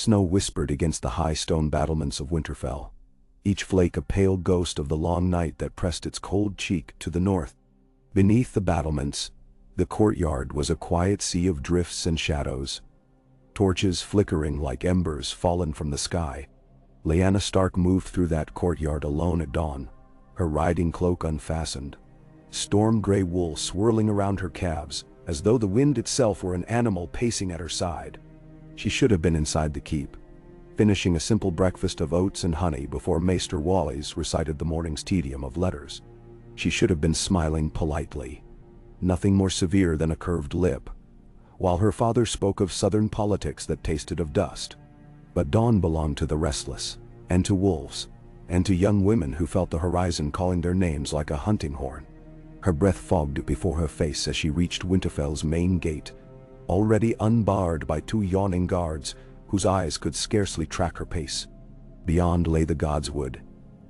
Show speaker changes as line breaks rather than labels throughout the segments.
Snow whispered against the high stone battlements of Winterfell, each flake a pale ghost of the long night that pressed its cold cheek to the north. Beneath the battlements, the courtyard was a quiet sea of drifts and shadows, torches flickering like embers fallen from the sky. Lyanna Stark moved through that courtyard alone at dawn, her riding cloak unfastened, storm-gray wool swirling around her calves, as though the wind itself were an animal pacing at her side. She should have been inside the keep, finishing a simple breakfast of oats and honey before Maester Wallis recited the morning's tedium of letters. She should have been smiling politely, nothing more severe than a curved lip, while her father spoke of southern politics that tasted of dust. But dawn belonged to the restless, and to wolves, and to young women who felt the horizon calling their names like a hunting horn. Her breath fogged before her face as she reached Winterfell's main gate, already unbarred by two yawning guards whose eyes could scarcely track her pace. Beyond lay the Godswood,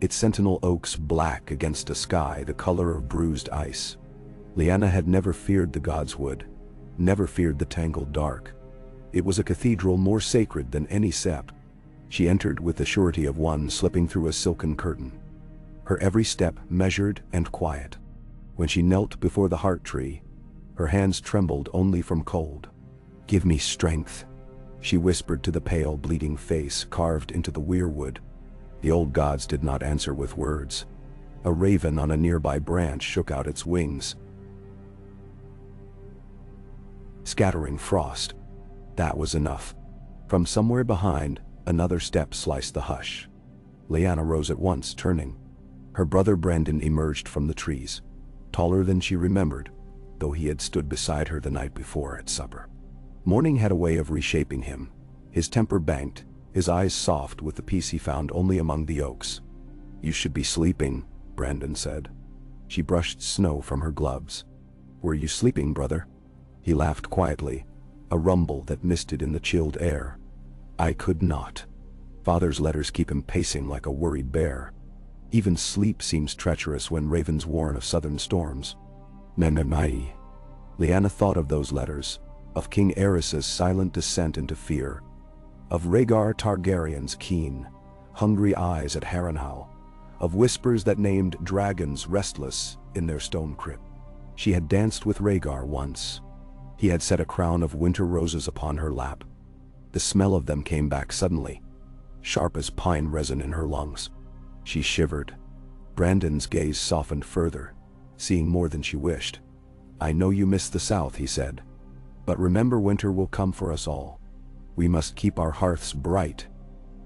its sentinel oaks black against a sky the color of bruised ice. Lyanna had never feared the Godswood, never feared the tangled dark. It was a cathedral more sacred than any sept. She entered with the surety of one slipping through a silken curtain, her every step measured and quiet. When she knelt before the heart tree, her hands trembled only from cold. "Give me strength," she whispered to the pale, bleeding face carved into the weirwood. The old gods did not answer with words. A raven on a nearby branch shook out its wings, scattering frost. That was enough. From somewhere behind, another step sliced the hush. Lyanna rose at once, turning. Her brother Brandon emerged from the trees, taller than she remembered, though he had stood beside her the night before at supper. Morning had a way of reshaping him, his temper banked, his eyes soft with the peace he found only among the oaks. "You should be sleeping," Brandon said. She brushed snow from her gloves. "Were you sleeping, brother?" He laughed quietly, a rumble that misted in the chilled air. "I could not. Father's letters keep him pacing like a worried bear. Even sleep seems treacherous when ravens warn of southern storms." Mememai. Lyanna thought of those letters, of King Aerys's silent descent into fear, of Rhaegar Targaryen's keen, hungry eyes at Harrenhal, of whispers that named dragons restless in their stone crypt. She had danced with Rhaegar once. He had set a crown of winter roses upon her lap. The smell of them came back suddenly, sharp as pine resin in her lungs. She shivered. Brandon's gaze softened further, seeing more than she wished. "I know you miss the South," he said, "but remember winter will come for us all. We must keep our hearths bright."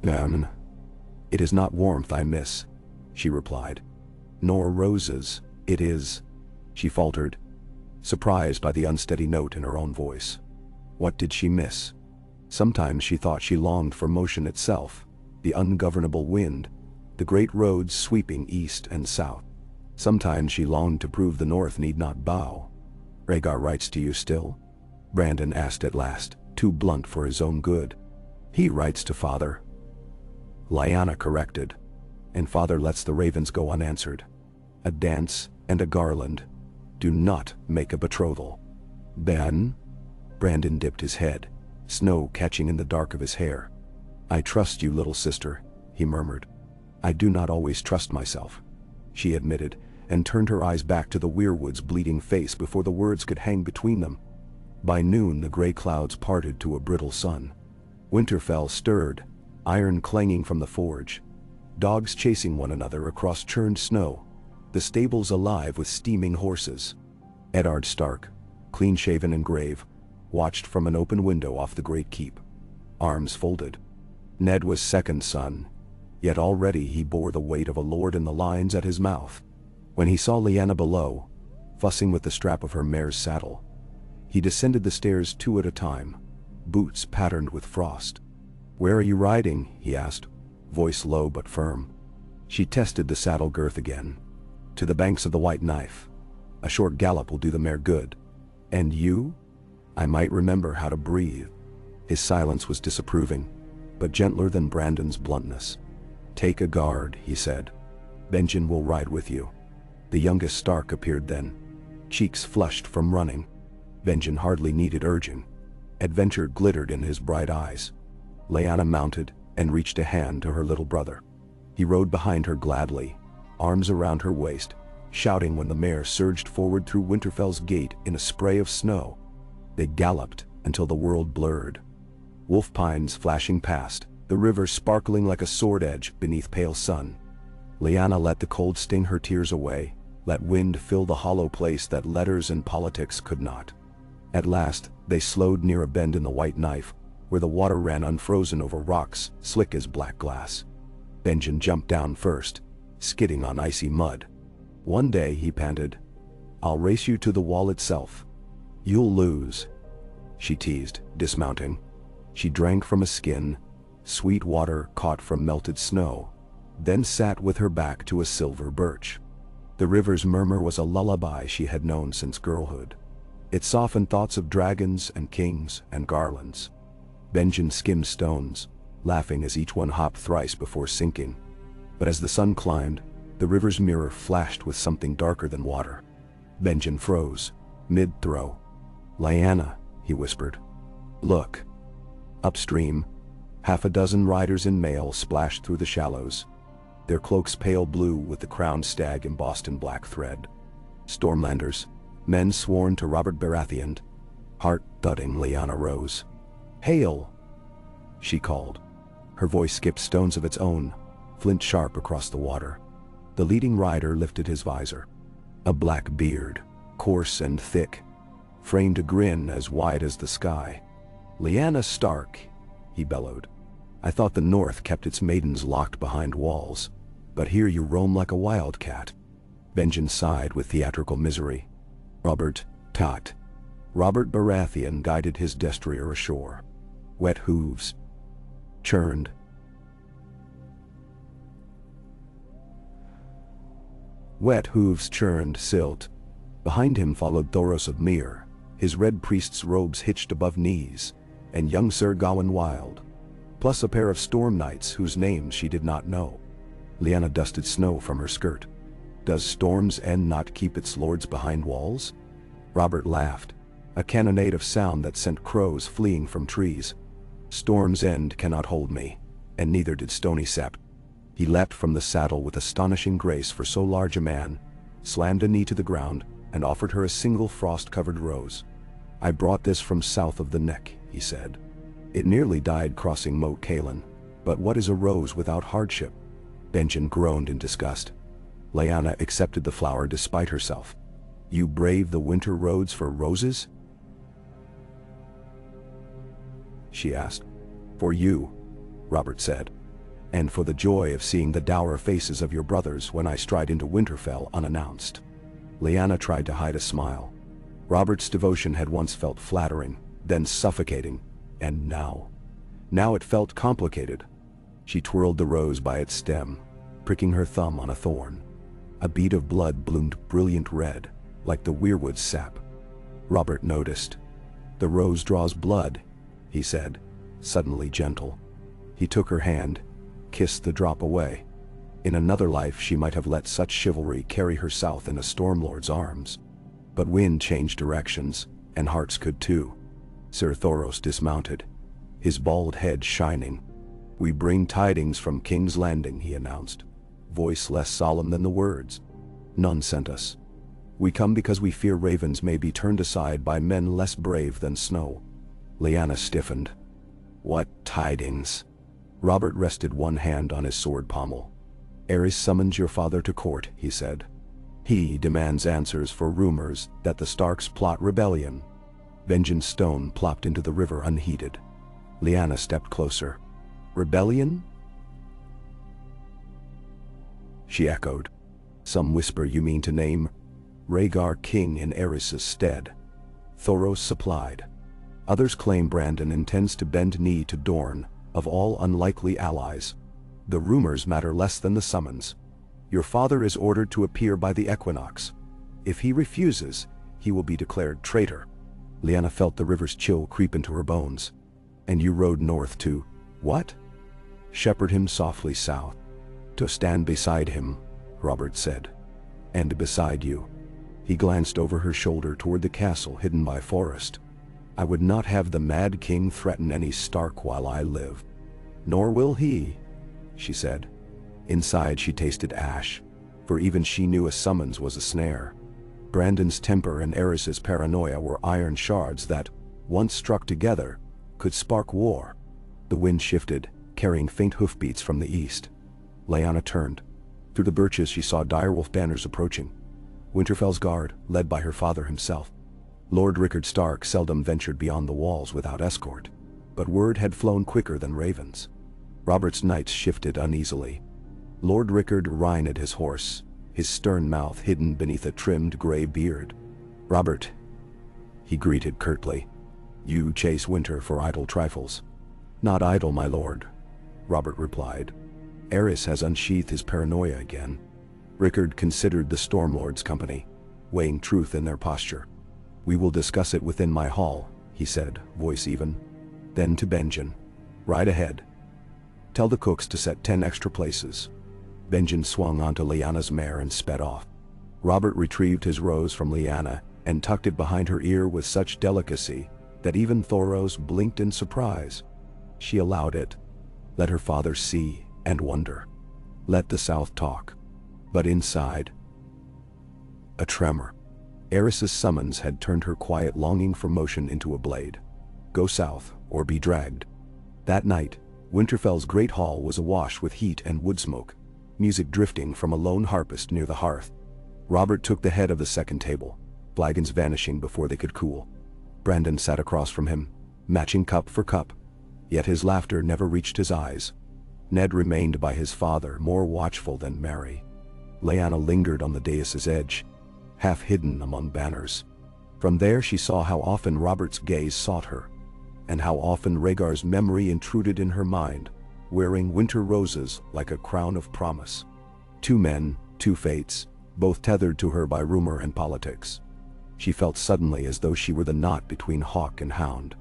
"It is not warmth I miss," she replied. "Nor roses, it is," she faltered, surprised by the unsteady note in her own voice. What did she miss? Sometimes she thought she longed for motion itself, the ungovernable wind, the great roads sweeping east and south. Sometimes she longed to prove the North need not bow. "Rhaegar writes to you still?" Brandon asked at last, too blunt for his own good. "He writes to father," Lyanna corrected, "and father lets the ravens go unanswered. A dance and a garland do not make a betrothal." "Ben?" Brandon dipped his head, snow catching in the dark of his hair. "I trust you, little sister," he murmured. "I do not always trust myself," she admitted, and turned her eyes back to the weirwood's bleeding face before the words could hang between them. By noon the gray clouds parted to a brittle sun. Winterfell stirred, iron clanging from the forge, dogs chasing one another across churned snow, the stables alive with steaming horses. Eddard Stark, clean-shaven and grave, watched from an open window off the great keep, arms folded. Ned was second son, yet already he bore the weight of a lord in the lines at his mouth. When he saw Lyanna below, fussing with the strap of her mare's saddle, he descended the stairs two at a time, boots patterned with frost. "Where are you riding?" he asked, voice low but firm. She tested the saddle girth again. "To the banks of the White Knife. A short gallop will do the mare good." "And you?" "I might remember how to breathe." His silence was disapproving, but gentler than Brandon's bluntness. "Take a guard," he said. "Benjen will ride with you." The youngest Stark appeared then, cheeks flushed from running. Benjen hardly needed urging. Adventure glittered in his bright eyes. Lyanna mounted and reached a hand to her little brother. He rode behind her gladly, arms around her waist, shouting when the mare surged forward through Winterfell's gate in a spray of snow. They galloped until the world blurred. Wolf pines flashing past, the river sparkling like a sword edge beneath pale sun. Lyanna let the cold sting her tears away, let wind fill the hollow place that letters and politics could not. At last, they slowed near a bend in the White Knife, where the water ran unfrozen over rocks slick as black glass. Benjen jumped down first, skidding on icy mud. "One day," he panted, "I'll race you to the wall itself." "You'll lose," she teased, dismounting. She drank from a skin, sweet water caught from melted snow, then sat with her back to a silver birch. The river's murmur was a lullaby she had known since girlhood. It softened thoughts of dragons and kings and garlands. Benjen skimmed stones, laughing as each one hopped thrice before sinking. But as the sun climbed, the river's mirror flashed with something darker than water. Benjen froze, mid-throw. "Lyanna," he whispered. "Look." Upstream, half a dozen riders in mail splashed through the shallows, their cloaks pale blue with the crowned stag embossed in black thread. Stormlanders, men sworn to Robert Baratheon. Heart-thudding, Lyanna rose. "Hail!" she called. Her voice skipped stones of its own, flint sharp across the water. The leading rider lifted his visor. A black beard, coarse and thick, framed a grin as wide as the sky. "Lyanna Stark," he bellowed. "I thought the North kept its maidens locked behind walls, but here you roam like a wildcat." Benjen sighed with theatrical misery. Robert Baratheon guided his destrier ashore. Wet hooves churned. Wet hooves churned silt. Behind him followed Thoros of Myr, his red priest's robes hitched above knees, and young Sir Gawain Wild, plus a pair of storm knights whose names she did not know. Lyanna dusted snow from her skirt. "Does Storm's End not keep its lords behind walls?" Robert laughed, a cannonade of sound that sent crows fleeing from trees. "Storm's End cannot hold me, and neither did Stony Sap." He leapt from the saddle with astonishing grace for so large a man, slammed a knee to the ground, and offered her a single frost-covered rose. "I brought this from south of the neck," he said. "It nearly died crossing Moat Cailin, but what is a rose without hardship?" Benjen groaned in disgust. Lyanna accepted the flower despite herself. "You brave the winter roads for roses?" she asked. "For you," Robert said. "And for the joy of seeing the dour faces of your brothers when I stride into Winterfell unannounced." Lyanna tried to hide a smile. Robert's devotion had once felt flattering, then suffocating, and now it felt complicated. She twirled the rose by its stem, pricking her thumb on a thorn. A bead of blood bloomed brilliant red, like the weirwood's sap. Robert noticed. "The rose draws blood," he said, suddenly gentle. He took her hand, kissed the drop away. In another life she might have let such chivalry carry her south in a Stormlord's arms. But wind changed directions, and hearts could too. Sir Thoros dismounted, his bald head shining. "We bring tidings from King's Landing," he announced, voice less solemn than the words. "None sent us. We come because we fear ravens may be turned aside by men less brave than snow." Lyanna stiffened. "What tidings?" Robert rested one hand on his sword pommel. "Aerys summons your father to court," he said. "He demands answers for rumors that the Starks plot rebellion." Benjen's stone plopped into the river unheeded. Lyanna stepped closer. "Rebellion?" she echoed. "Some whisper you mean to name Rhaegar king in Aerys' stead." Thoros supplied. "Others claim Brandon intends to bend knee to Dorne, of all unlikely allies. The rumors matter less than the summons. Your father is ordered to appear by the equinox. If he refuses, he will be declared traitor." Lyanna felt the river's chill creep into her bones. "And you rode north to, what?" "Shepherd him softly south. To stand beside him," Robert said. "And beside you." He glanced over her shoulder toward the castle hidden by forest. "I would not have the Mad King threaten any Stark while I live." "Nor will he," she said. Inside she tasted ash, for even she knew a summons was a snare. Brandon's temper and Eris's paranoia were iron shards that, once struck together, could spark war. The wind shifted, carrying faint hoofbeats from the east. Lyanna turned. Through the birches she saw direwolf banners approaching. Winterfell's guard, led by her father himself. Lord Rickard Stark seldom ventured beyond the walls without escort, but word had flown quicker than ravens. Robert's knights shifted uneasily. Lord Rickard reined his horse, his stern mouth hidden beneath a trimmed gray beard. "Robert," he greeted curtly, "you chase Winter for idle trifles." "Not idle, my lord," Robert replied. "Eris has unsheathed his paranoia again." Rickard considered the Stormlord's company, weighing truth in their posture. "We will discuss it within my hall," he said, voice even. Then to Benjen, "Ride ahead. Tell the cooks to set 10 extra places." Benjen swung onto Lyanna's mare and sped off. Robert retrieved his rose from Lyanna and tucked it behind her ear with such delicacy that even Thoros blinked in surprise. She allowed it. Let her father see and wonder. Let the South talk. But inside, a tremor. Eris's summons had turned her quiet longing for motion into a blade. Go south or be dragged. That night, Winterfell's great hall was awash with heat and wood smoke, music drifting from a lone harpist near the hearth. Robert took the head of the second table, flagons vanishing before they could cool. Brandon sat across from him, matching cup for cup, yet his laughter never reached his eyes. Ned remained by his father, more watchful than merry. Lyanna lingered on the dais' edge, half hidden among banners. From there she saw how often Robert's gaze sought her, and how often Rhaegar's memory intruded in her mind, wearing winter roses like a crown of promise. 2 men, 2 fates, both tethered to her by rumor and politics. She felt suddenly as though she were the knot between hawk and hound.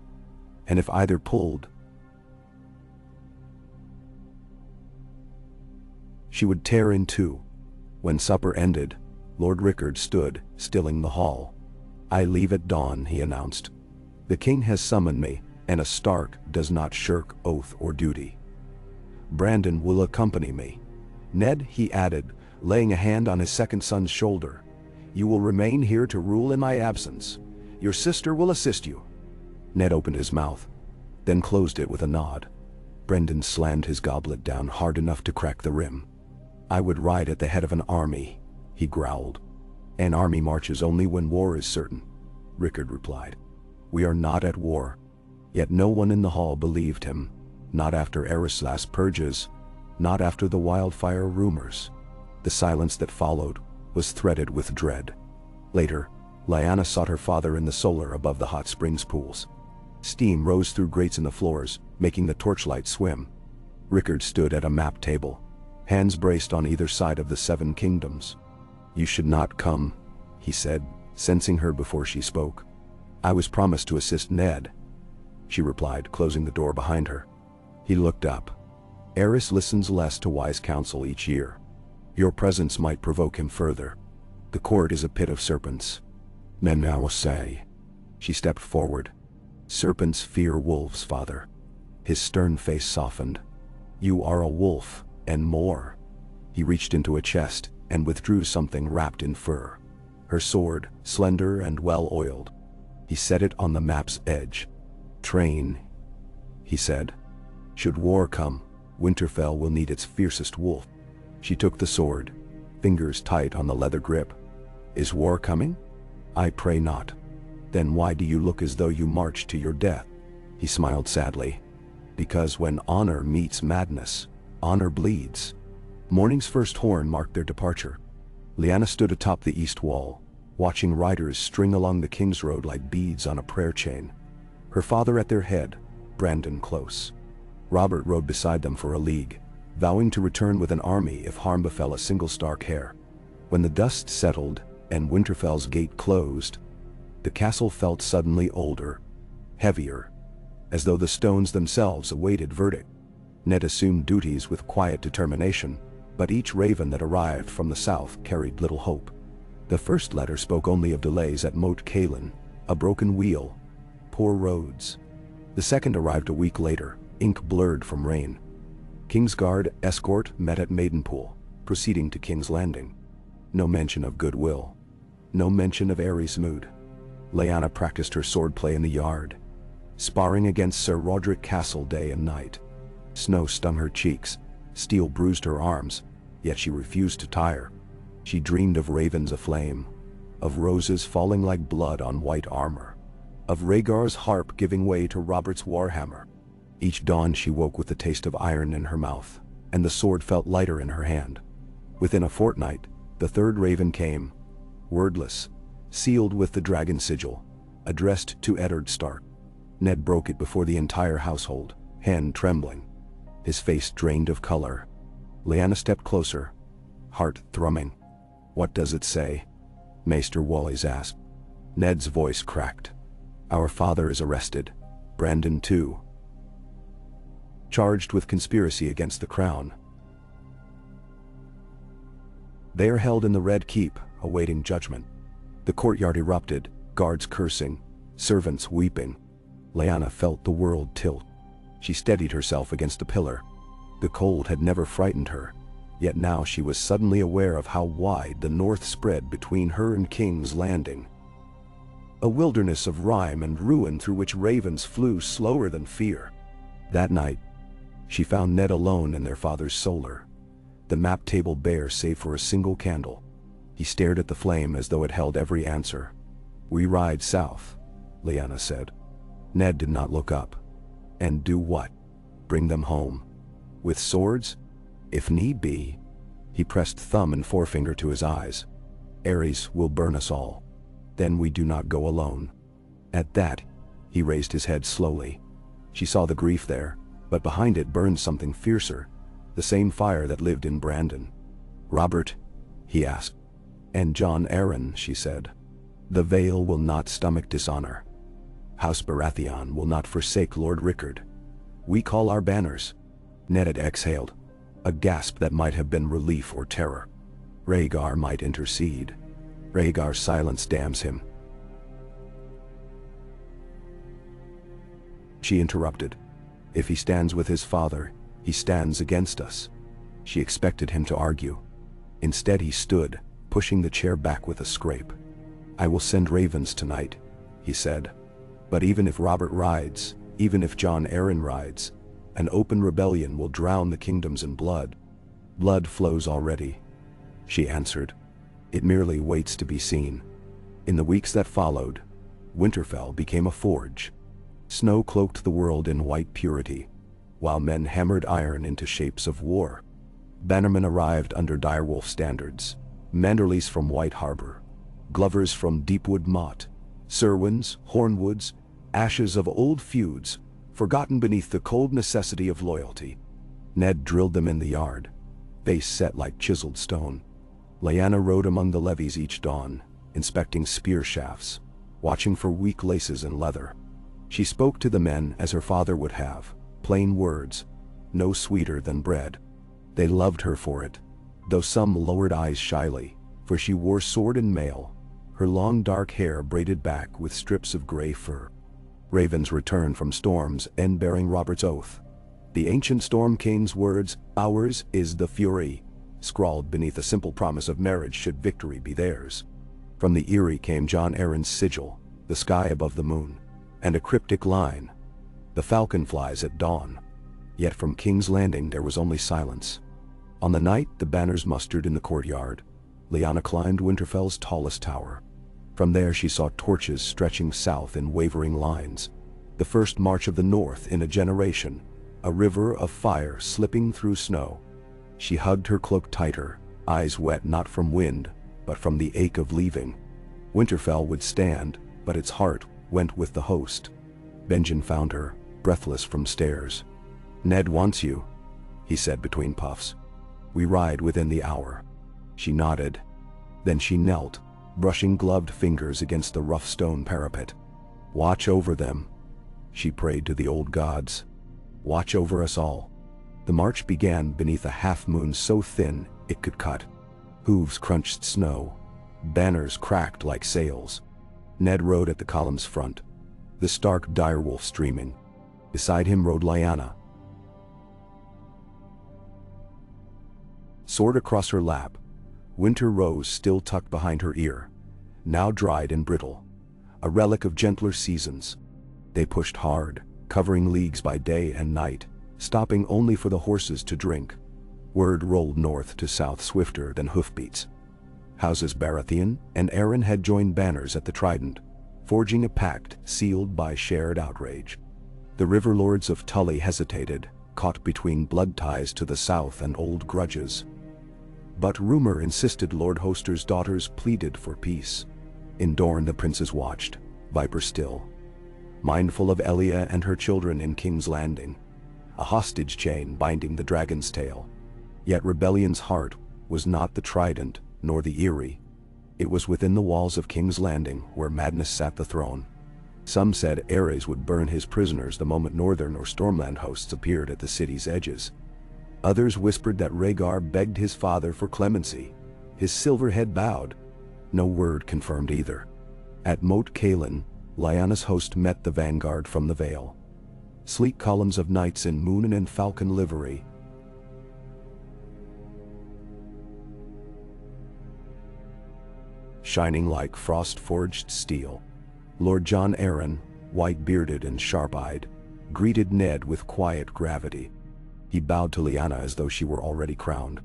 And if either pulled, she would tear in two. When supper ended, Lord Rickard stood, stilling the hall. "I leave at dawn," he announced. "The king has summoned me, and a Stark does not shirk oath or duty. Brandon will accompany me. Ned," he added, laying a hand on his second son's shoulder, "you will remain here to rule in my absence. Your sister will assist you." Ned opened his mouth, then closed it with a nod. Brendan slammed his goblet down hard enough to crack the rim. "I would ride at the head of an army," he growled. "An army marches only when war is certain," Rickard replied. "We are not at war." Yet no one in the hall believed him. Not after Eris' last purges, not after the wildfire rumors. The silence that followed was threaded with dread. Later, Lyanna sought her father in the solar above the hot springs pools. Steam rose through grates in the floors, making the torchlight swim. Rickard stood at a map table, hands braced on either side of the 7 kingdoms. "You should not come," he said, sensing her before she spoke. "I was promised to assist Ned," she replied, closing the door behind her. He looked up. "Eris listens less to wise counsel each year. Your presence might provoke him further. The court is a pit of serpents. Men now will say." She stepped forward. "Serpents fear wolves, father." His stern face softened. "You are a wolf, and more." He reached into a chest and withdrew something wrapped in fur. Her sword, slender and well-oiled. He set it on the map's edge. "Train," he said. "Should war come, Winterfell will need its fiercest wolf." She took the sword, fingers tight on the leather grip. "Is war coming?" "I pray not." "Then why do you look as though you march to your death?" He smiled sadly. "Because when honor meets madness, honor bleeds." Morning's first horn marked their departure. Lyanna stood atop the east wall, watching riders string along the King's Road like beads on a prayer chain. Her father at their head, Brandon close. Robert rode beside them for a league, vowing to return with an army if harm befell a single Stark heir. When the dust settled and Winterfell's gate closed, the castle felt suddenly older, heavier, as though the stones themselves awaited verdict. Ned assumed duties with quiet determination, but each raven that arrived from the south carried little hope. The first letter spoke only of delays at Moat Cailin, a broken wheel, poor roads. The second arrived a week later, ink blurred from rain, Kingsguard escort met at Maidenpool, proceeding to King's Landing. No mention of goodwill. No mention of airy mood. Lyanna practiced her swordplay in the yard, sparring against Sir Roderick Castle day and night. Snow stung her cheeks, steel bruised her arms, yet she refused to tire. She dreamed of ravens aflame, of roses falling like blood on white armor, of Rhaegar's harp giving way to Robert's warhammer. Each dawn she woke with the taste of iron in her mouth, and the sword felt lighter in her hand. Within a fortnight, the third raven came, wordless, sealed with the dragon sigil, addressed to Eddard Stark. Ned broke it before the entire household, hand trembling, his face drained of color. Lyanna stepped closer, heart thrumming. "What does it say?" Maester Wallis asked. Ned's voice cracked. "Our father is arrested. Brandon too. Charged with conspiracy against the crown. They are held in the Red Keep, awaiting judgment." The courtyard erupted, guards cursing, servants weeping. Lyanna felt the world tilt. She steadied herself against a pillar. The cold had never frightened her, yet now she was suddenly aware of how wide the north spread between her and King's Landing. A wilderness of rime and ruin through which ravens flew slower than fear. That night, she found Ned alone in their father's solar, the map table bare save for a single candle. He stared at the flame as though it held every answer. "We ride south," Lyanna said. Ned did not look up. "And do what? Bring them home? With swords? If need be." He pressed thumb and forefinger to his eyes. "Ares will burn us all. Then we do not go alone." At that, he raised his head slowly. She saw the grief there, but behind it burned something fiercer, the same fire that lived in Brandon. "Robert?" he asked. "And Jon Arryn," she said. "The Vale will not stomach dishonor. House Baratheon will not forsake Lord Rickard. We call our banners." Ned had exhaled, a gasp that might have been relief or terror. "Rhaegar might intercede. Rhaegar's silence damns him." She interrupted. "If he stands with his father, he stands against us." She expected him to argue. Instead he stood, pushing the chair back with a scrape. "I will send ravens tonight," he said. "But even if Robert rides, even if Jon Arryn rides, an open rebellion will drown the kingdoms in blood." "Blood flows already," she answered. "It merely waits to be seen." In the weeks that followed, Winterfell became a forge. Snow cloaked the world in white purity, while men hammered iron into shapes of war. Bannermen arrived under direwolf standards, Manderleys from White Harbor, Glovers from Deepwood Motte, Serwins, Hornwoods, ashes of old feuds, forgotten beneath the cold necessity of loyalty. Ned drilled them in the yard, face set like chiseled stone. Lyanna rode among the levies each dawn, inspecting spear shafts, watching for weak laces in leather. She spoke to the men as her father would have, plain words, no sweeter than bread. They loved her for it, though some lowered eyes shyly, for she wore sword and mail, her long dark hair braided back with strips of gray fur. Ravens returned from Storm's End bearing Robert's oath. The ancient Storm King's words, "Ours is the fury," scrawled beneath a simple promise of marriage should victory be theirs. From the Eyrie came Jon Arryn's sigil, the sky above the moon, and a cryptic line, "The falcon flies at dawn." Yet from King's Landing there was only silence. On the night the banners mustered in the courtyard, Lyanna climbed Winterfell's tallest tower. From there she saw torches stretching south in wavering lines. The first march of the North in a generation, a river of fire slipping through snow. She hugged her cloak tighter, eyes wet not from wind, but from the ache of leaving. Winterfell would stand, but its heart went with the host. Benjen found her, breathless from stairs. "Ned wants you," he said between puffs. "We ride within the hour." She nodded. Then she knelt, brushing gloved fingers against the rough stone parapet. "Watch over them," she prayed to the old gods. "Watch over us all." The march began beneath a half-moon so thin it could cut. Hooves crunched snow. Banners cracked like sails. Ned rode at the column's front, the stark direwolf streaming. Beside him rode Lyanna. sword across her lap, winter rose still tucked behind her ear, now dried and brittle, a relic of gentler seasons. They pushed hard, covering leagues by day and night, stopping only for the horses to drink. Word rolled north to south swifter than hoofbeats. Houses Baratheon and Arryn had joined banners at the Trident, forging a pact sealed by shared outrage. The river lords of Tully hesitated, caught between blood ties to the south and old grudges. But rumor insisted Lord Hoster's daughters pleaded for peace. In Dorne the princes watched, viper still, mindful of Elia and her children in King's Landing, a hostage chain binding the dragon's tail. Yet rebellion's heart was not the Trident nor the Eyrie. It was within the walls of King's Landing where madness sat the throne. Some said Aerys would burn his prisoners the moment Northern or Stormland hosts appeared at the city's edges. Others whispered that Rhaegar begged his father for clemency. His silver head bowed. No word confirmed either. At Moat Cailin, Lyanna's host met the vanguard from the Vale. Sleek columns of knights in moon and falcon livery, shining like frost-forged steel. Lord Jon Arryn, white-bearded and sharp-eyed, greeted Ned with quiet gravity. He bowed to Lyanna as though she were already crowned.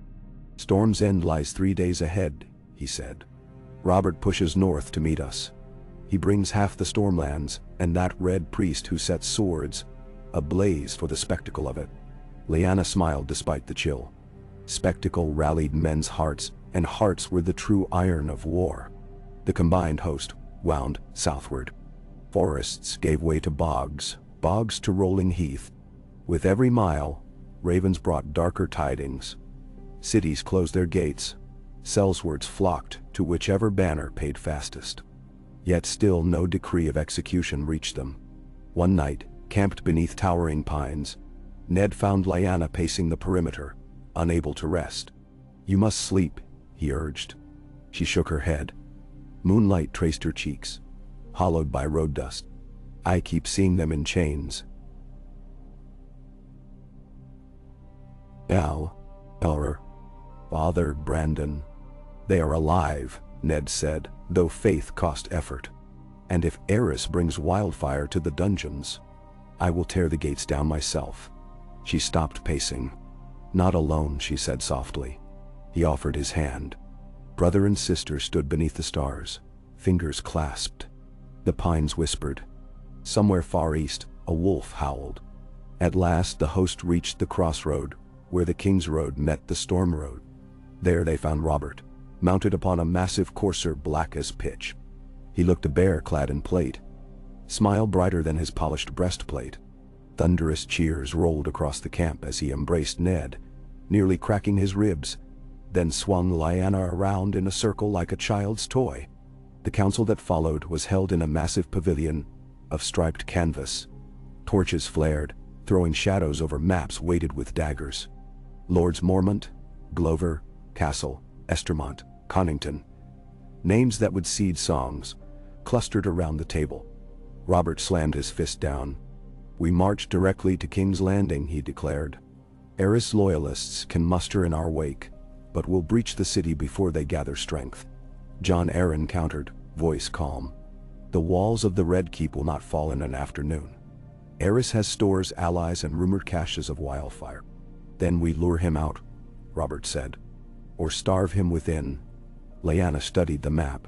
"Storm's End lies 3 days ahead," he said. "Robert pushes north to meet us. He brings half the Stormlands, and that red priest who sets swords, ablaze for the spectacle of it." Lyanna smiled despite the chill. Spectacle rallied men's hearts, and hearts were the true iron of war. The combined host wound southward. Forests gave way to bogs, bogs to rolling heath. With every mile, ravens brought darker tidings. Cities closed their gates. Sellswards flocked to whichever banner paid fastest. Yet still no decree of execution reached them. One night, camped beneath towering pines, Ned found Lyanna pacing the perimeter, unable to rest. "You must sleep," he urged. She shook her head. Moonlight traced her cheeks, hollowed by road dust. "I keep seeing them in chains." Father Brandon. "They are alive," Ned said, though faith cost effort. "And if Aerys brings wildfire to the dungeons, I will tear the gates down myself." She stopped pacing. "Not alone," she said softly. He offered his hand. Brother and sister stood beneath the stars, fingers clasped. The pines whispered. Somewhere far east, a wolf howled. At last the host reached the crossroad, where the King's Road met the Storm Road. There they found Robert, mounted upon a massive courser black as pitch. He looked a bear clad in plate, smile brighter than his polished breastplate. Thunderous cheers rolled across the camp as he embraced Ned, nearly cracking his ribs, then swung Lyanna around in a circle like a child's toy. The council that followed was held in a massive pavilion of striped canvas. Torches flared, throwing shadows over maps weighted with daggers. Lords Mormont, Glover, Castle, Estermont, Connington, names that would seed songs, clustered around the table. Robert slammed his fist down. "We march directly to King's Landing," he declared. "Aerys loyalists can muster in our wake, but we'll breach the city before they gather strength." Jon Arryn countered, voice calm. "The walls of the Red Keep will not fall in an afternoon. Aerys has stores, allies, and rumored caches of wildfire. Then we lure him out," Robert said. "Or starve him within." Lyanna studied the map.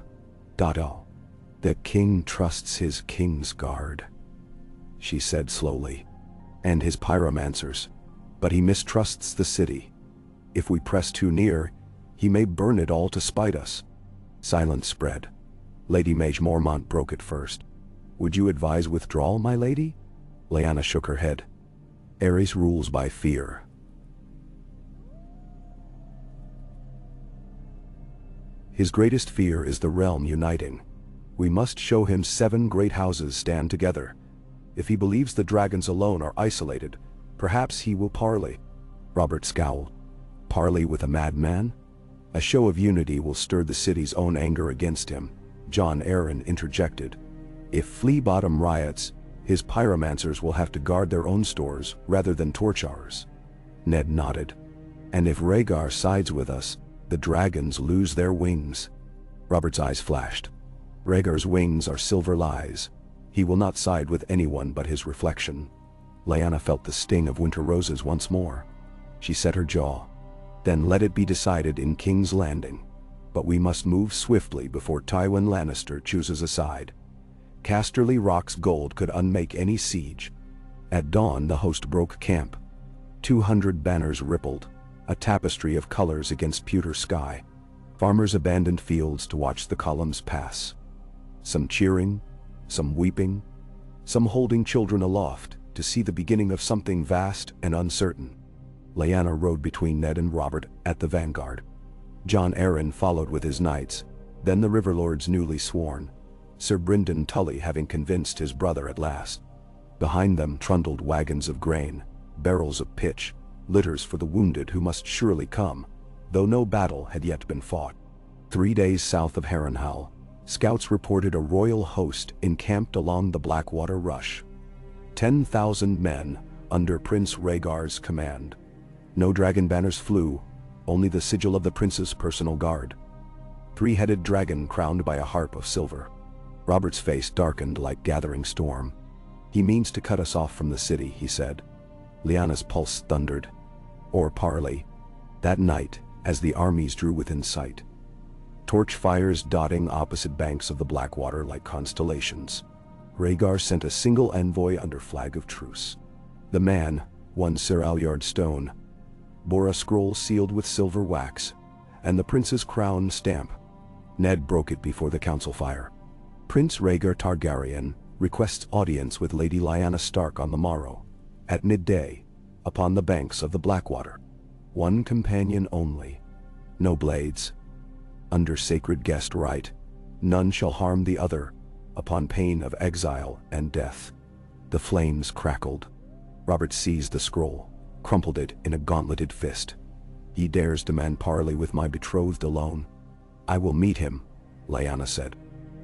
"The king trusts his King's Guard," she said slowly, "and his pyromancers, but he mistrusts the city. If we press too near, he may burn it all to spite us." Silence spread. Lady Mage Mormont broke it first. "Would you advise withdrawal, my lady?" Lyanna shook her head. "Aerys rules by fear. His greatest fear is the realm uniting. We must show him 7 great houses stand together. If he believes the dragons alone are isolated, perhaps he will parley." Robert scowled. "Parley with a madman? A show of unity will stir the city's own anger against him," Jon Arryn interjected. "If Flea Bottom riots, his pyromancers will have to guard their own stores rather than torch ours." Ned nodded. And if Rhaegar sides with us, the dragons lose their wings. Robert's eyes flashed. Rhaegar's wings are silver lies. He will not side with anyone but his reflection. Lyanna felt the sting of winter roses once more. She set her jaw. Then let it be decided in King's Landing. But we must move swiftly before Tywin Lannister chooses a side. Casterly Rock's gold could unmake any siege. At dawn the host broke camp. 200 banners rippled, a tapestry of colors against pewter sky. Farmers abandoned fields to watch the columns pass. Some cheering, some weeping, some holding children aloft to see the beginning of something vast and uncertain. Lyanna rode between Ned and Robert at the vanguard. Jon Arryn followed with his knights, then the Riverlords newly sworn, Sir Brynden Tully having convinced his brother at last. Behind them trundled wagons of grain, barrels of pitch, litters for the wounded who must surely come, though no battle had yet been fought. 3 days south of Harrenhal, scouts reported a royal host encamped along the Blackwater Rush. 10,000 men under Prince Rhaegar's command. No dragon banners flew, only the sigil of the prince's personal guard. 3-headed dragon crowned by a harp of silver. Robert's face darkened like gathering storm. He means to cut us off from the city, he said. Lyanna's pulse thundered. Or parley. That night, as the armies drew within sight, torch fires dotting opposite banks of the Blackwater like constellations, Rhaegar sent a single envoy under flag of truce. The man, one Sir Alyard Stone, bore a scroll sealed with silver wax, and the prince's crown stamp. Ned broke it before the council fire. Prince Rhaegar Targaryen requests audience with Lady Lyanna Stark on the morrow, at midday, upon the banks of the Blackwater. One companion only. No blades. Under sacred guest right, none shall harm the other, upon pain of exile and death. The flames crackled. Robert seized the scroll, crumpled it in a gauntleted fist. He dares demand parley with my betrothed alone. I will meet him, Lyanna said.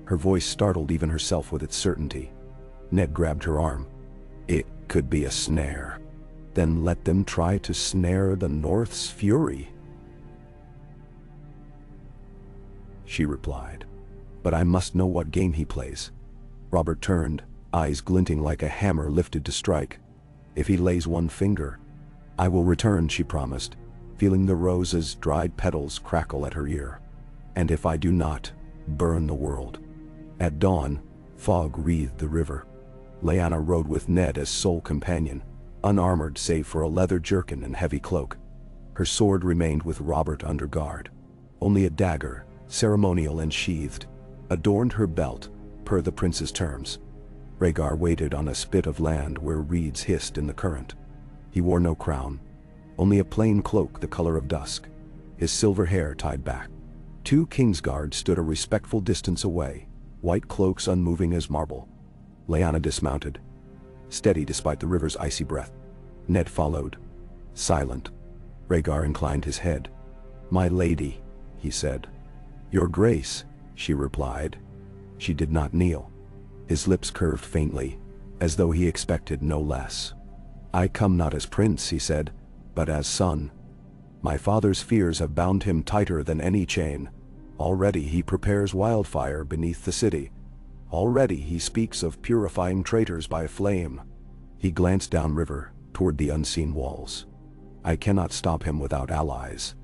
Her voice startled even herself with its certainty. Ned grabbed her arm. It could be a snare. Then let them try to snare the North's fury, she replied. But I must know what game he plays. Robert turned, eyes glinting like a hammer lifted to strike. If he lays one finger, I will return, she promised, feeling the rose's dried petals crackle at her ear. And if I do not, burn the world. At dawn, fog wreathed the river. Lyanna rode with Ned as sole companion, unarmored save for a leather jerkin and heavy cloak. Her sword remained with Robert under guard. Only a dagger, ceremonial and sheathed, adorned her belt, per the prince's terms. Rhaegar waited on a spit of land where reeds hissed in the current. He wore no crown, only a plain cloak the color of dusk, his silver hair tied back. 2 Kingsguards stood a respectful distance away, white cloaks unmoving as marble. Lyanna dismounted, steady despite the river's icy breath. Ned followed, silent. Rhaegar inclined his head. My lady, he said. Your grace, she replied. She did not kneel. His lips curved faintly, as though he expected no less. I come not as prince, he said, but as son. My father's fears have bound him tighter than any chain. Already he prepares wildfire beneath the city. Already he speaks of purifying traitors by flame. He glanced downriver, toward the unseen walls. I cannot stop him without allies.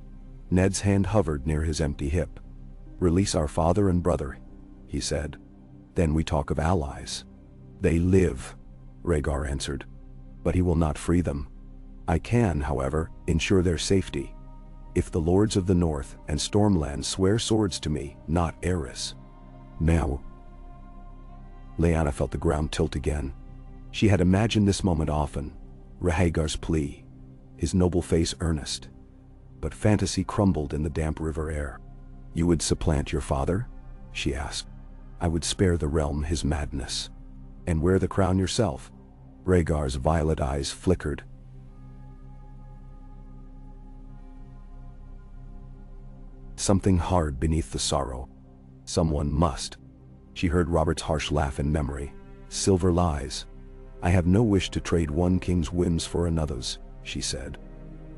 Ned's hand hovered near his empty hip. Release our father and brother, he said. Then we talk of allies. They live, Rhaegar answered, but he will not free them. I can, however, ensure their safety. If the lords of the north and Stormland swear swords to me, not Aerys. Now. Lyanna felt the ground tilt again. She had imagined this moment often, Rhaegar's plea, his noble face earnest. But fantasy crumbled in the damp river air. You would supplant your father? She asked. I would spare the realm his madness. And wear the crown yourself? Rhaegar's violet eyes flickered. Something hard beneath the sorrow. Someone must. She heard Robert's harsh laugh in memory. Silver lies. I have no wish to trade one king's whims for another's, she said.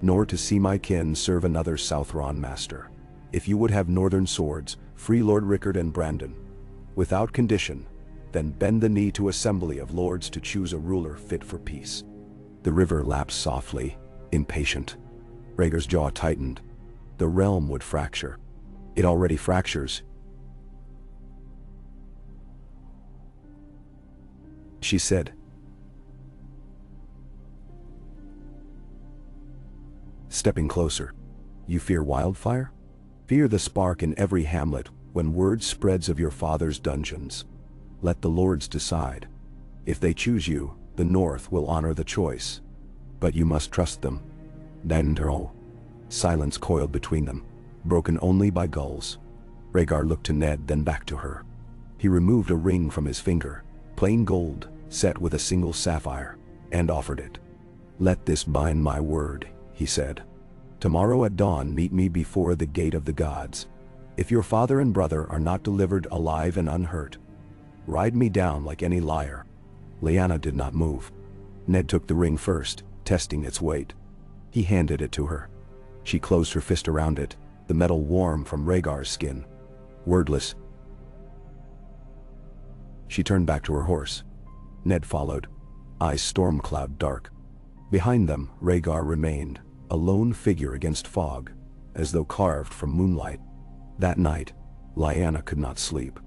nor to see my kin serve another Southron master. If you would have northern swords, free Lord Rickard and Brandon. Without condition, then bend the knee to assembly of lords to choose a ruler fit for peace." The river lapped softly, impatient. Rhaegar's jaw tightened. The realm would fracture. It already fractures, she said. Stepping closer. "You fear wildfire? Fear the spark in every hamlet when word spreads of your father's dungeons. Let the lords decide. If they choose you, the North will honor the choice. But you must trust them." Dandero. Silence coiled between them, broken only by gulls. Rhaegar looked to Ned, then back to her. He removed a ring from his finger, plain gold, set with a single sapphire, and offered it. "Let this bind my word," he said. "Tomorrow at dawn meet me before the gate of the gods. If your father and brother are not delivered alive and unhurt, ride me down like any liar." Lyanna did not move. Ned took the ring first, testing its weight. He handed it to her. She closed her fist around it, the metal warm from Rhaegar's skin. Wordless, she turned back to her horse. Ned followed, eyes storm cloud dark. Behind them, Rhaegar remained, a lone figure against fog, as though carved from moonlight. That night, Lyanna could not sleep.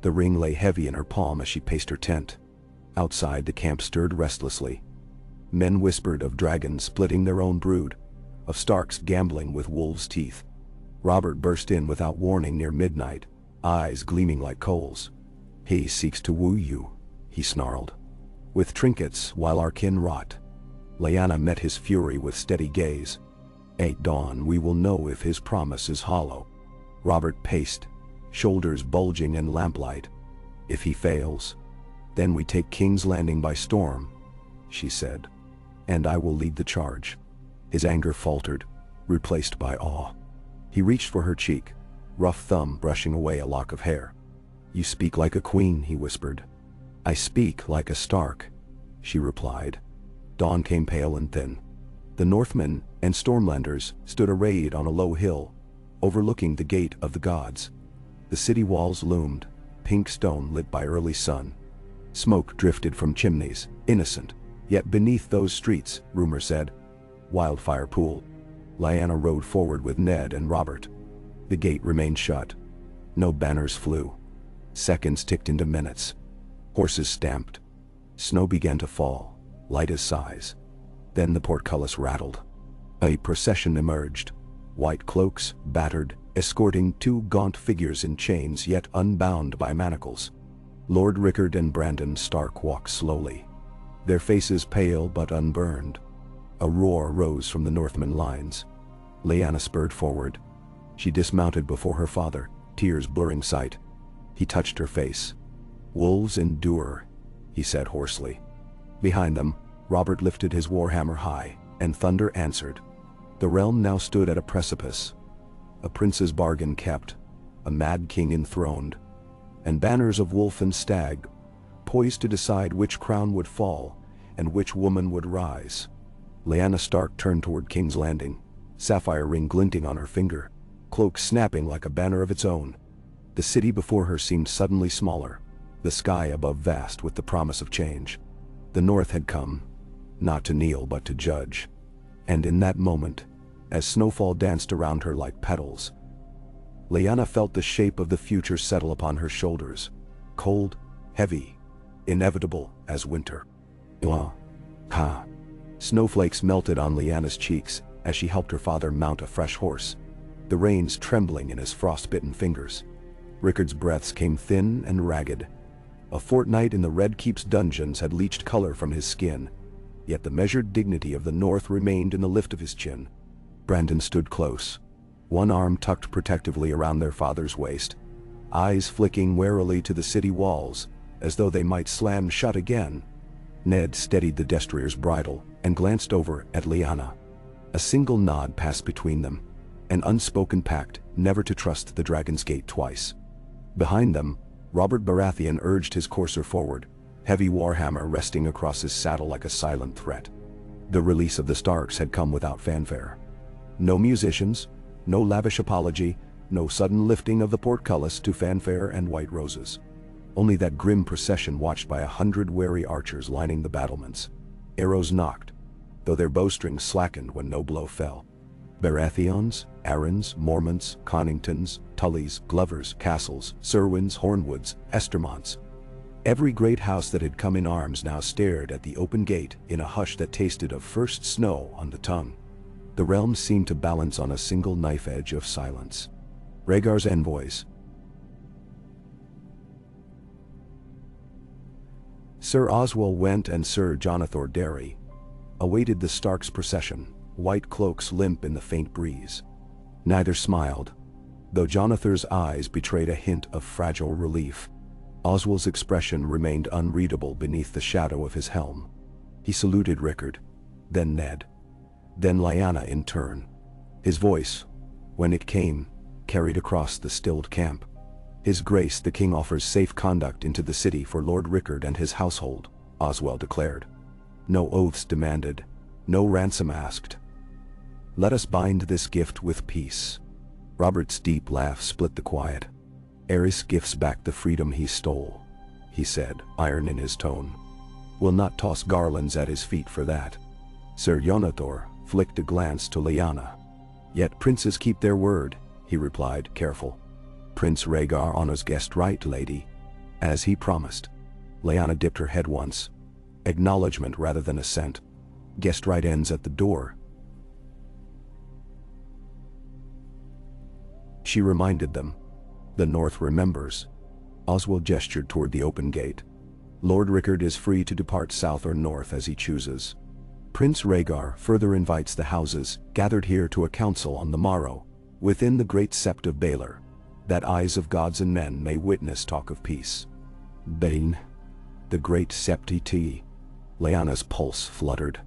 The ring lay heavy in her palm as she paced her tent. Outside, the camp stirred restlessly. Men whispered of dragons splitting their own brood, of Starks gambling with wolves' teeth. Robert burst in without warning near midnight, eyes gleaming like coals. "He seeks to woo you," he snarled. "With trinkets while our kin rot." Lyanna met his fury with steady gaze. "At dawn we will know if his promise is hollow." Robert paced, shoulders bulging in lamplight. "If he fails, then we take King's Landing by storm," she said. "And I will lead the charge." His anger faltered, replaced by awe. He reached for her cheek, rough thumb brushing away a lock of hair. "You speak like a queen," he whispered. "I speak like a Stark," she replied. Dawn came pale and thin. The Northmen and Stormlanders stood arrayed on a low hill, overlooking the gate of the gods. The city walls loomed, pink stone lit by early sun. Smoke drifted from chimneys, innocent, yet beneath those streets, rumor said, wildfire pool. Lyanna rode forward with Ned and Robert. The gate remained shut. No banners flew. Seconds ticked into minutes. Horses stamped. Snow began to fall, light as sighs. Then the portcullis rattled. A procession emerged, white cloaks, battered, escorting two gaunt figures in chains yet unbound by manacles. Lord Rickard and Brandon Stark walked slowly, their faces pale but unburned. A roar rose from the Northman lines. Lyanna spurred forward. She dismounted before her father, tears blurring sight. He touched her face. "Wolves endure," he said hoarsely. Behind them, Robert lifted his warhammer high, and thunder answered. The realm now stood at a precipice. A prince's bargain kept, a mad king enthroned, and banners of wolf and stag, poised to decide which crown would fall and which woman would rise. Lyanna Stark turned toward King's Landing, sapphire ring glinting on her finger, cloak snapping like a banner of its own. The city before her seemed suddenly smaller, the sky above vast with the promise of change. The North had come, not to kneel but to judge. And in that moment, as snowfall danced around her like petals, Lyanna felt the shape of the future settle upon her shoulders, cold, heavy, inevitable as winter. Ha! Snowflakes melted on Lyanna's cheeks as she helped her father mount a fresh horse, the reins trembling in his frostbitten fingers. Rickard's breaths came thin and ragged. A fortnight in the Red Keep's dungeons had leached color from his skin, yet the measured dignity of the North remained in the lift of his chin. Brandon stood close, one arm tucked protectively around their father's waist, eyes flicking warily to the city walls, as though they might slam shut again. Ned steadied the destrier's bridle and glanced over at Lyanna. A single nod passed between them, an unspoken pact never to trust the Dragon's Gate twice. Behind them, Robert Baratheon urged his courser forward, heavy warhammer resting across his saddle like a silent threat. The release of the Starks had come without fanfare. No musicians, no lavish apology, no sudden lifting of the portcullis to fanfare and white roses. Only that grim procession watched by 100 wary archers lining the battlements. Arrows knocked, though their bowstrings slackened when no blow fell. Baratheons, Arryns, Mormonts, Conningtons, Tullys, Glovers, Castles, Serwins, Hornwoods, Estermonts. Every great house that had come in arms now stared at the open gate in a hush that tasted of first snow on the tongue. The realm seemed to balance on a single knife edge of silence. Rhaegar's envoys, Sir Oswell Went and Sir Jonathan Darry, awaited the Starks' procession, white cloaks limp in the faint breeze. Neither smiled, though Jonathan's eyes betrayed a hint of fragile relief. Oswell's expression remained unreadable beneath the shadow of his helm. He saluted Rickard, then Ned, then Lyanna in turn. His voice, when it came, carried across the stilled camp. "His Grace the King offers safe conduct into the city for Lord Rickard and his household," Oswell declared. "No oaths demanded, no ransom asked. Let us bind this gift with peace." Robert's deep laugh split the quiet. "Aerys gifts back the freedom he stole," he said, iron in his tone. "We'll not toss garlands at his feet for that." Sir Jonathan flicked a glance to Lyanna. "Yet princes keep their word," he replied, careful. "Prince Rhaegar honors guest right, lady, as he promised." Lyanna dipped her head once. Acknowledgement rather than assent. "Guest right ends at the door," she reminded them. "The North remembers." Oswell gestured toward the open gate. "Lord Rickard is free to depart south or north as he chooses. Prince Rhaegar further invites the houses gathered here to a council on the morrow, within the great sept of Baelor, that eyes of gods and men may witness talk of peace." Bane, the great septi. Lyanna's pulse fluttered.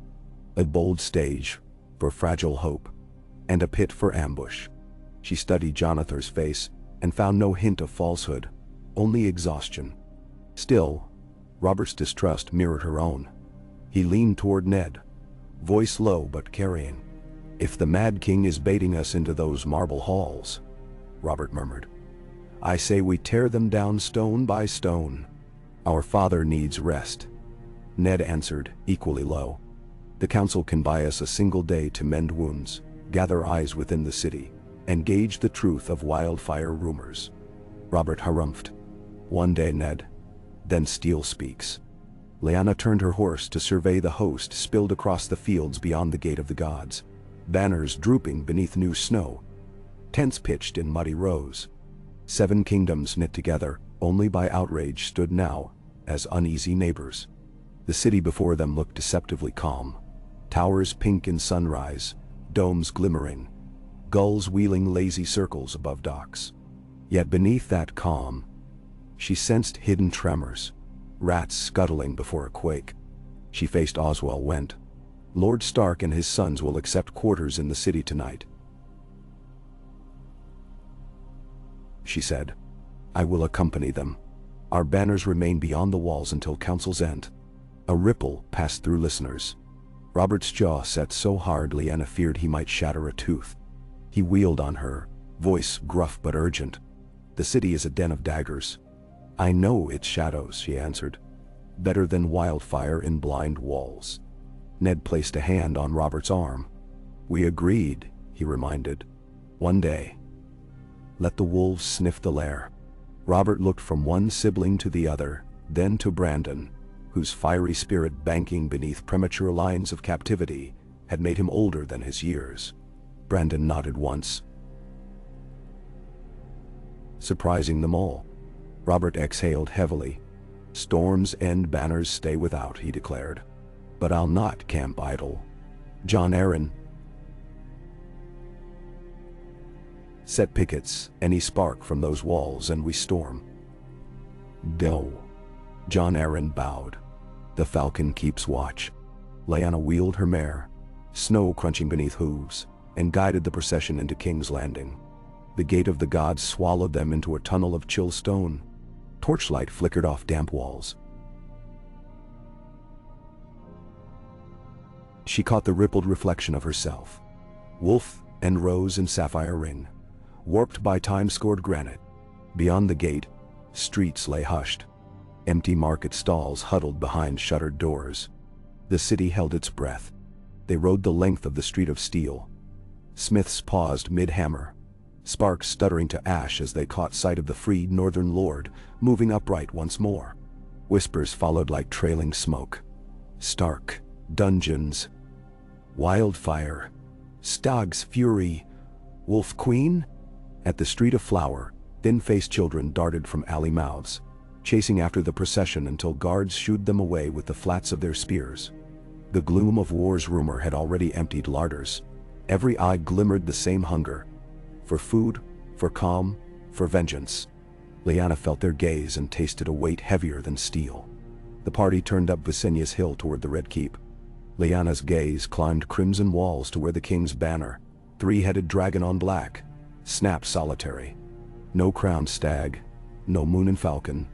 A bold stage for fragile hope, and a pit for ambush. She studied Jonathan's face and found no hint of falsehood, only exhaustion. Still, Robert's distrust mirrored her own. He leaned toward Ned, voice low but carrying. "If the Mad King is baiting us into those marble halls," Robert murmured, "I say we tear them down stone by stone. Our father needs rest." Ned answered, equally low. "The council can buy us a single day to mend wounds, gather eyes within the city, and gauge the truth of wildfire rumors." Robert harumphed. "One day, Ned. Then steel speaks." Lyanna turned her horse to survey the host spilled across the fields beyond the Gate of the Gods. Banners drooping beneath new snow. Tents pitched in muddy rows. 7 kingdoms knit together only by outrage stood now as uneasy neighbors. The city before them looked deceptively calm. Towers pink in sunrise, domes glimmering, gulls wheeling lazy circles above docks. Yet beneath that calm, she sensed hidden tremors, rats scuttling before a quake. She faced Oswell Went. "Lord Stark and his sons will accept quarters in the city tonight," she said. "I will accompany them. Our banners remain beyond the walls until council's end." A ripple passed through listeners. Robert's jaw set so hard Lyanna feared he might shatter a tooth. He wheeled on her, voice gruff but urgent. "The city is a den of daggers." "I know its shadows," she answered. "Better than wildfire in blind walls." Ned placed a hand on Robert's arm. "We agreed," he reminded. "One day. Let the wolves sniff the lair." Robert looked from one sibling to the other, then to Brandon, whose fiery spirit banking beneath premature lines of captivity had made him older than his years. Brandon nodded once, surprising them all. Robert exhaled heavily. "Storms end, banners stay without," he declared. "But I'll not camp idle. Jon Arryn, set pickets, any spark from those walls and we storm." "Go." Jon Arryn bowed. "The falcon keeps watch." Lyanna wheeled her mare, snow crunching beneath hooves, and guided the procession into King's Landing. The Gate of the Gods swallowed them into a tunnel of chill stone. Torchlight flickered off damp walls. She caught the rippled reflection of herself. Wolf and rose in sapphire ring, warped by time-scored granite. Beyond the gate, streets lay hushed. Empty market stalls huddled behind shuttered doors. The city held its breath. They rode the length of the street of steel. Smiths paused mid-hammer, sparks stuttering to ash as they caught sight of the freed northern lord moving upright once more. Whispers followed like trailing smoke. Stark, dungeons, wildfire, Stag's fury, Wolf Queen? At the street of flour, thin-faced children darted from alley mouths, chasing after the procession until guards shooed them away with the flats of their spears. The gloom of war's rumor had already emptied larders. Every eye glimmered the same hunger. For food, for calm, for vengeance. Lyanna felt their gaze and tasted a weight heavier than steel. The party turned up Visenia's hill toward the Red Keep. Lyanna's gaze climbed crimson walls to where the king's banner, three-headed dragon on black, snapped solitary. No crowned stag, no moon and falcon,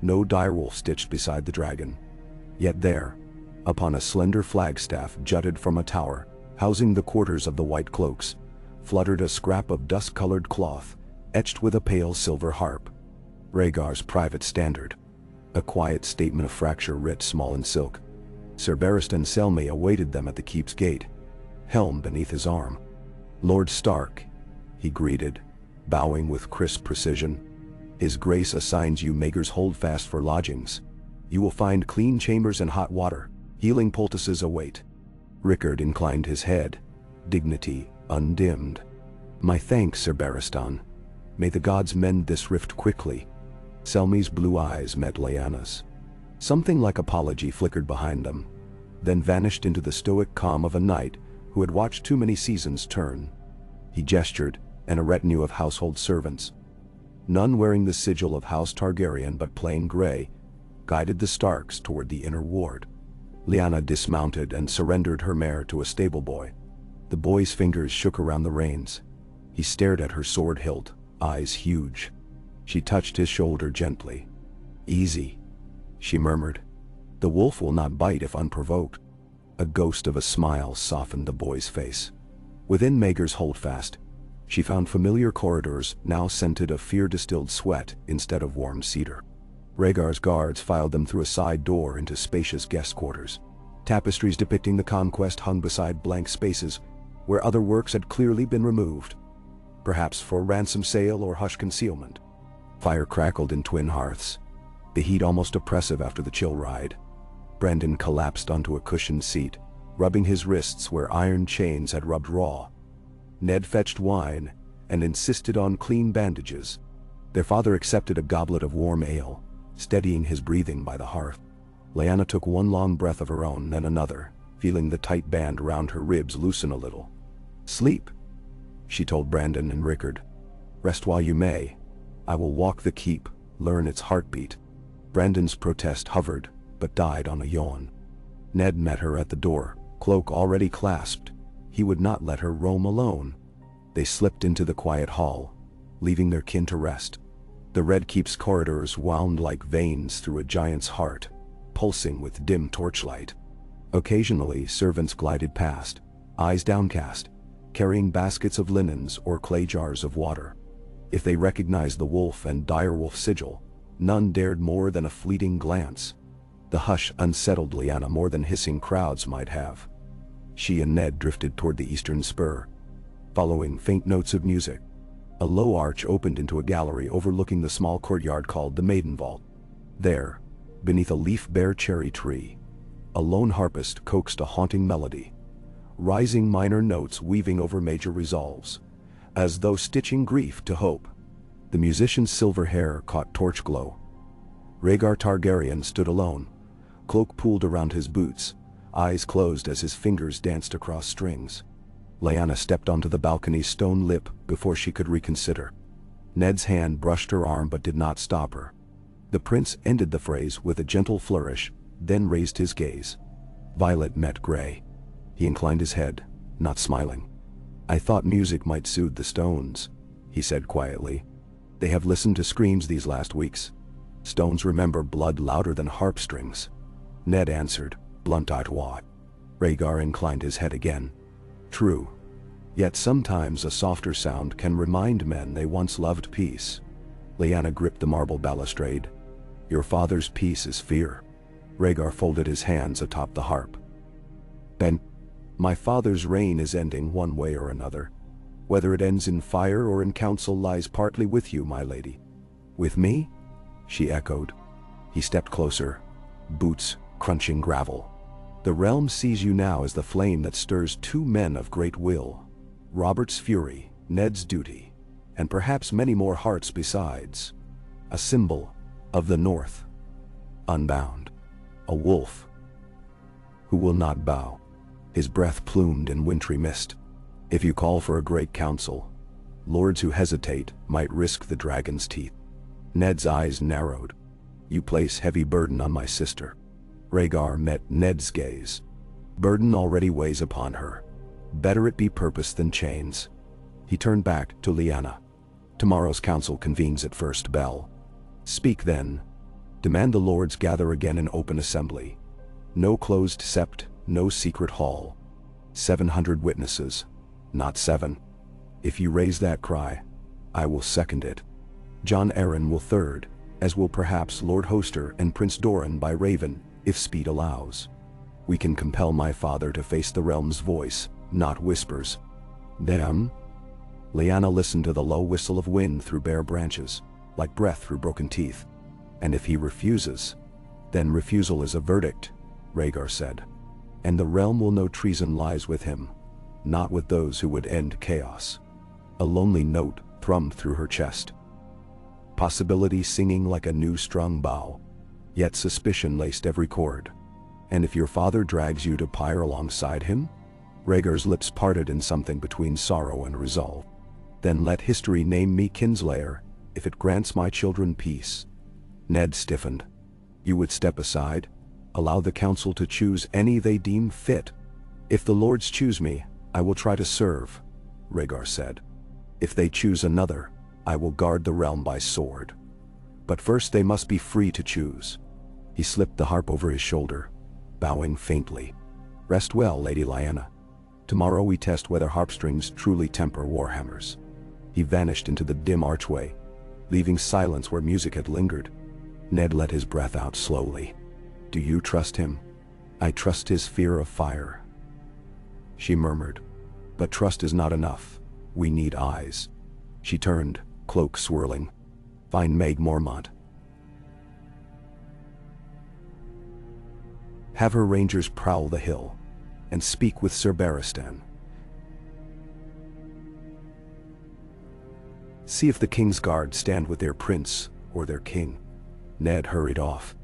no direwolf stitched beside the dragon. Yet there, upon a slender flagstaff jutted from a tower, housing the quarters of the White Cloaks, fluttered a scrap of dust-colored cloth, etched with a pale silver harp. Rhaegar's private standard. A quiet statement of fracture writ small in silk. Sir Barristan Selmy awaited them at the keep's gate, helm beneath his arm. "Lord Stark," he greeted, bowing with crisp precision. "His Grace assigns you Maegor's Holdfast for lodgings. You will find clean chambers and hot water. Healing poultices await." Rickard inclined his head, dignity undimmed. "My thanks, Sir Barristan. May the gods mend this rift quickly." Selmy's blue eyes met Lyanna's. Something like apology flickered behind them, then vanished into the stoic calm of a knight who had watched too many seasons turn. He gestured, and a retinue of household servants, none wearing the sigil of House Targaryen but plain gray, guided the Starks toward the inner ward. Lyanna dismounted and surrendered her mare to a stable boy. The boy's fingers shook around the reins. He stared at her sword hilt, eyes huge. She touched his shoulder gently. "Easy," she murmured. "The wolf will not bite if unprovoked." A ghost of a smile softened the boy's face. Within Maegor's Holdfast, she found familiar corridors now scented of fear-distilled sweat instead of warm cedar. Rhaegar's guards filed them through a side door into spacious guest quarters. Tapestries depicting the conquest hung beside blank spaces where other works had clearly been removed, perhaps for ransom sale or hush concealment. Fire crackled in twin hearths, the heat almost oppressive after the chill ride. Brandon collapsed onto a cushioned seat, rubbing his wrists where iron chains had rubbed raw. Ned fetched wine and insisted on clean bandages. Their father accepted a goblet of warm ale, steadying his breathing by the hearth. Lyanna took one long breath of her own, then another, feeling the tight band around her ribs loosen a little. "Sleep," she told Brandon and Rickard. "Rest while you may. I will walk the keep, learn its heartbeat." Brandon's protest hovered, but died on a yawn. Ned met her at the door, cloak already clasped. He would not let her roam alone. They slipped into the quiet hall, leaving their kin to rest. The Red Keep's corridors wound like veins through a giant's heart, pulsing with dim torchlight. Occasionally, servants glided past, eyes downcast, carrying baskets of linens or clay jars of water. If they recognized the wolf and direwolf sigil, none dared more than a fleeting glance. The hush unsettled Lyanna more than hissing crowds might have. She and Ned drifted toward the eastern spur, following faint notes of music. A low arch opened into a gallery overlooking the small courtyard called the Maiden Vault. There, beneath a leaf-bare cherry tree, a lone harpist coaxed a haunting melody, rising minor notes weaving over major resolves, as though stitching grief to hope. The musician's silver hair caught torch glow. Rhaegar Targaryen stood alone, cloak pooled around his boots, eyes closed as his fingers danced across strings. Lyanna stepped onto the balcony's stone lip before she could reconsider. Ned's hand brushed her arm but did not stop her. The prince ended the phrase with a gentle flourish, then raised his gaze. Violet met Grey. He inclined his head, not smiling. "I thought music might soothe the stones," he said quietly. "They have listened to screams these last weeks. Stones remember blood louder than harp strings." Ned answered, blunt-eyed. Rhaegar inclined his head again. True. Yet sometimes a softer sound can remind men they once loved peace. Lyanna gripped the marble balustrade. Your father's peace is fear. Rhaegar folded his hands atop the harp. Then, my father's reign is ending one way or another. Whether it ends in fire or in council lies partly with you, my lady. With me? She echoed. He stepped closer, boots crunching gravel. The realm sees you now as the flame that stirs two men of great will. Robert's fury, Ned's duty, and perhaps many more hearts besides. A symbol of the North. Unbound. A wolf who will not bow. His breath plumed in wintry mist. If you call for a great council, lords who hesitate might risk the dragon's teeth. Ned's eyes narrowed. You place heavy burden on my sister. Rhaegar met Ned's gaze. Burden already weighs upon her. Better it be purpose than chains. He turned back to Lyanna. Tomorrow's council convenes at first bell. Speak then. Demand the lords gather again in open assembly. No closed sept, no secret hall. 700 witnesses, not 7. If you raise that cry, I will second it. Jon Arryn will third, as will perhaps Lord Hoster and Prince Doran by Raven, if speed allows. We can compel my father to face the realm's voice, not whispers. Them? Lyanna listened to the low whistle of wind through bare branches, like breath through broken teeth. And if he refuses, then refusal is a verdict, Rhaegar said. And the realm will know treason lies with him, not with those who would end chaos. A lonely note thrummed through her chest. Possibility singing like a new strung bow, yet suspicion laced every chord. And if your father drags you to pyre alongside him? Rhaegar's lips parted in something between sorrow and resolve. Then let history name me kinslayer, if it grants my children peace. Ned stiffened. You would step aside? Allow the council to choose any they deem fit. If the lords choose me, I will try to serve, Rhaegar said. If they choose another, I will guard the realm by sword. But first they must be free to choose. He slipped the harp over his shoulder, bowing faintly. Rest well, Lady Lyanna. Tomorrow we test whether harpstrings truly temper warhammers. He vanished into the dim archway, leaving silence where music had lingered. Ned let his breath out slowly. Do you trust him? I trust his fear of fire, she murmured. But trust is not enough. We need eyes. She turned, cloak swirling. Find Meg Mormont. Have her rangers prowl the hill, and speak with Sir Barristan. See if the King's Guard stand with their prince or their king. Ned hurried off.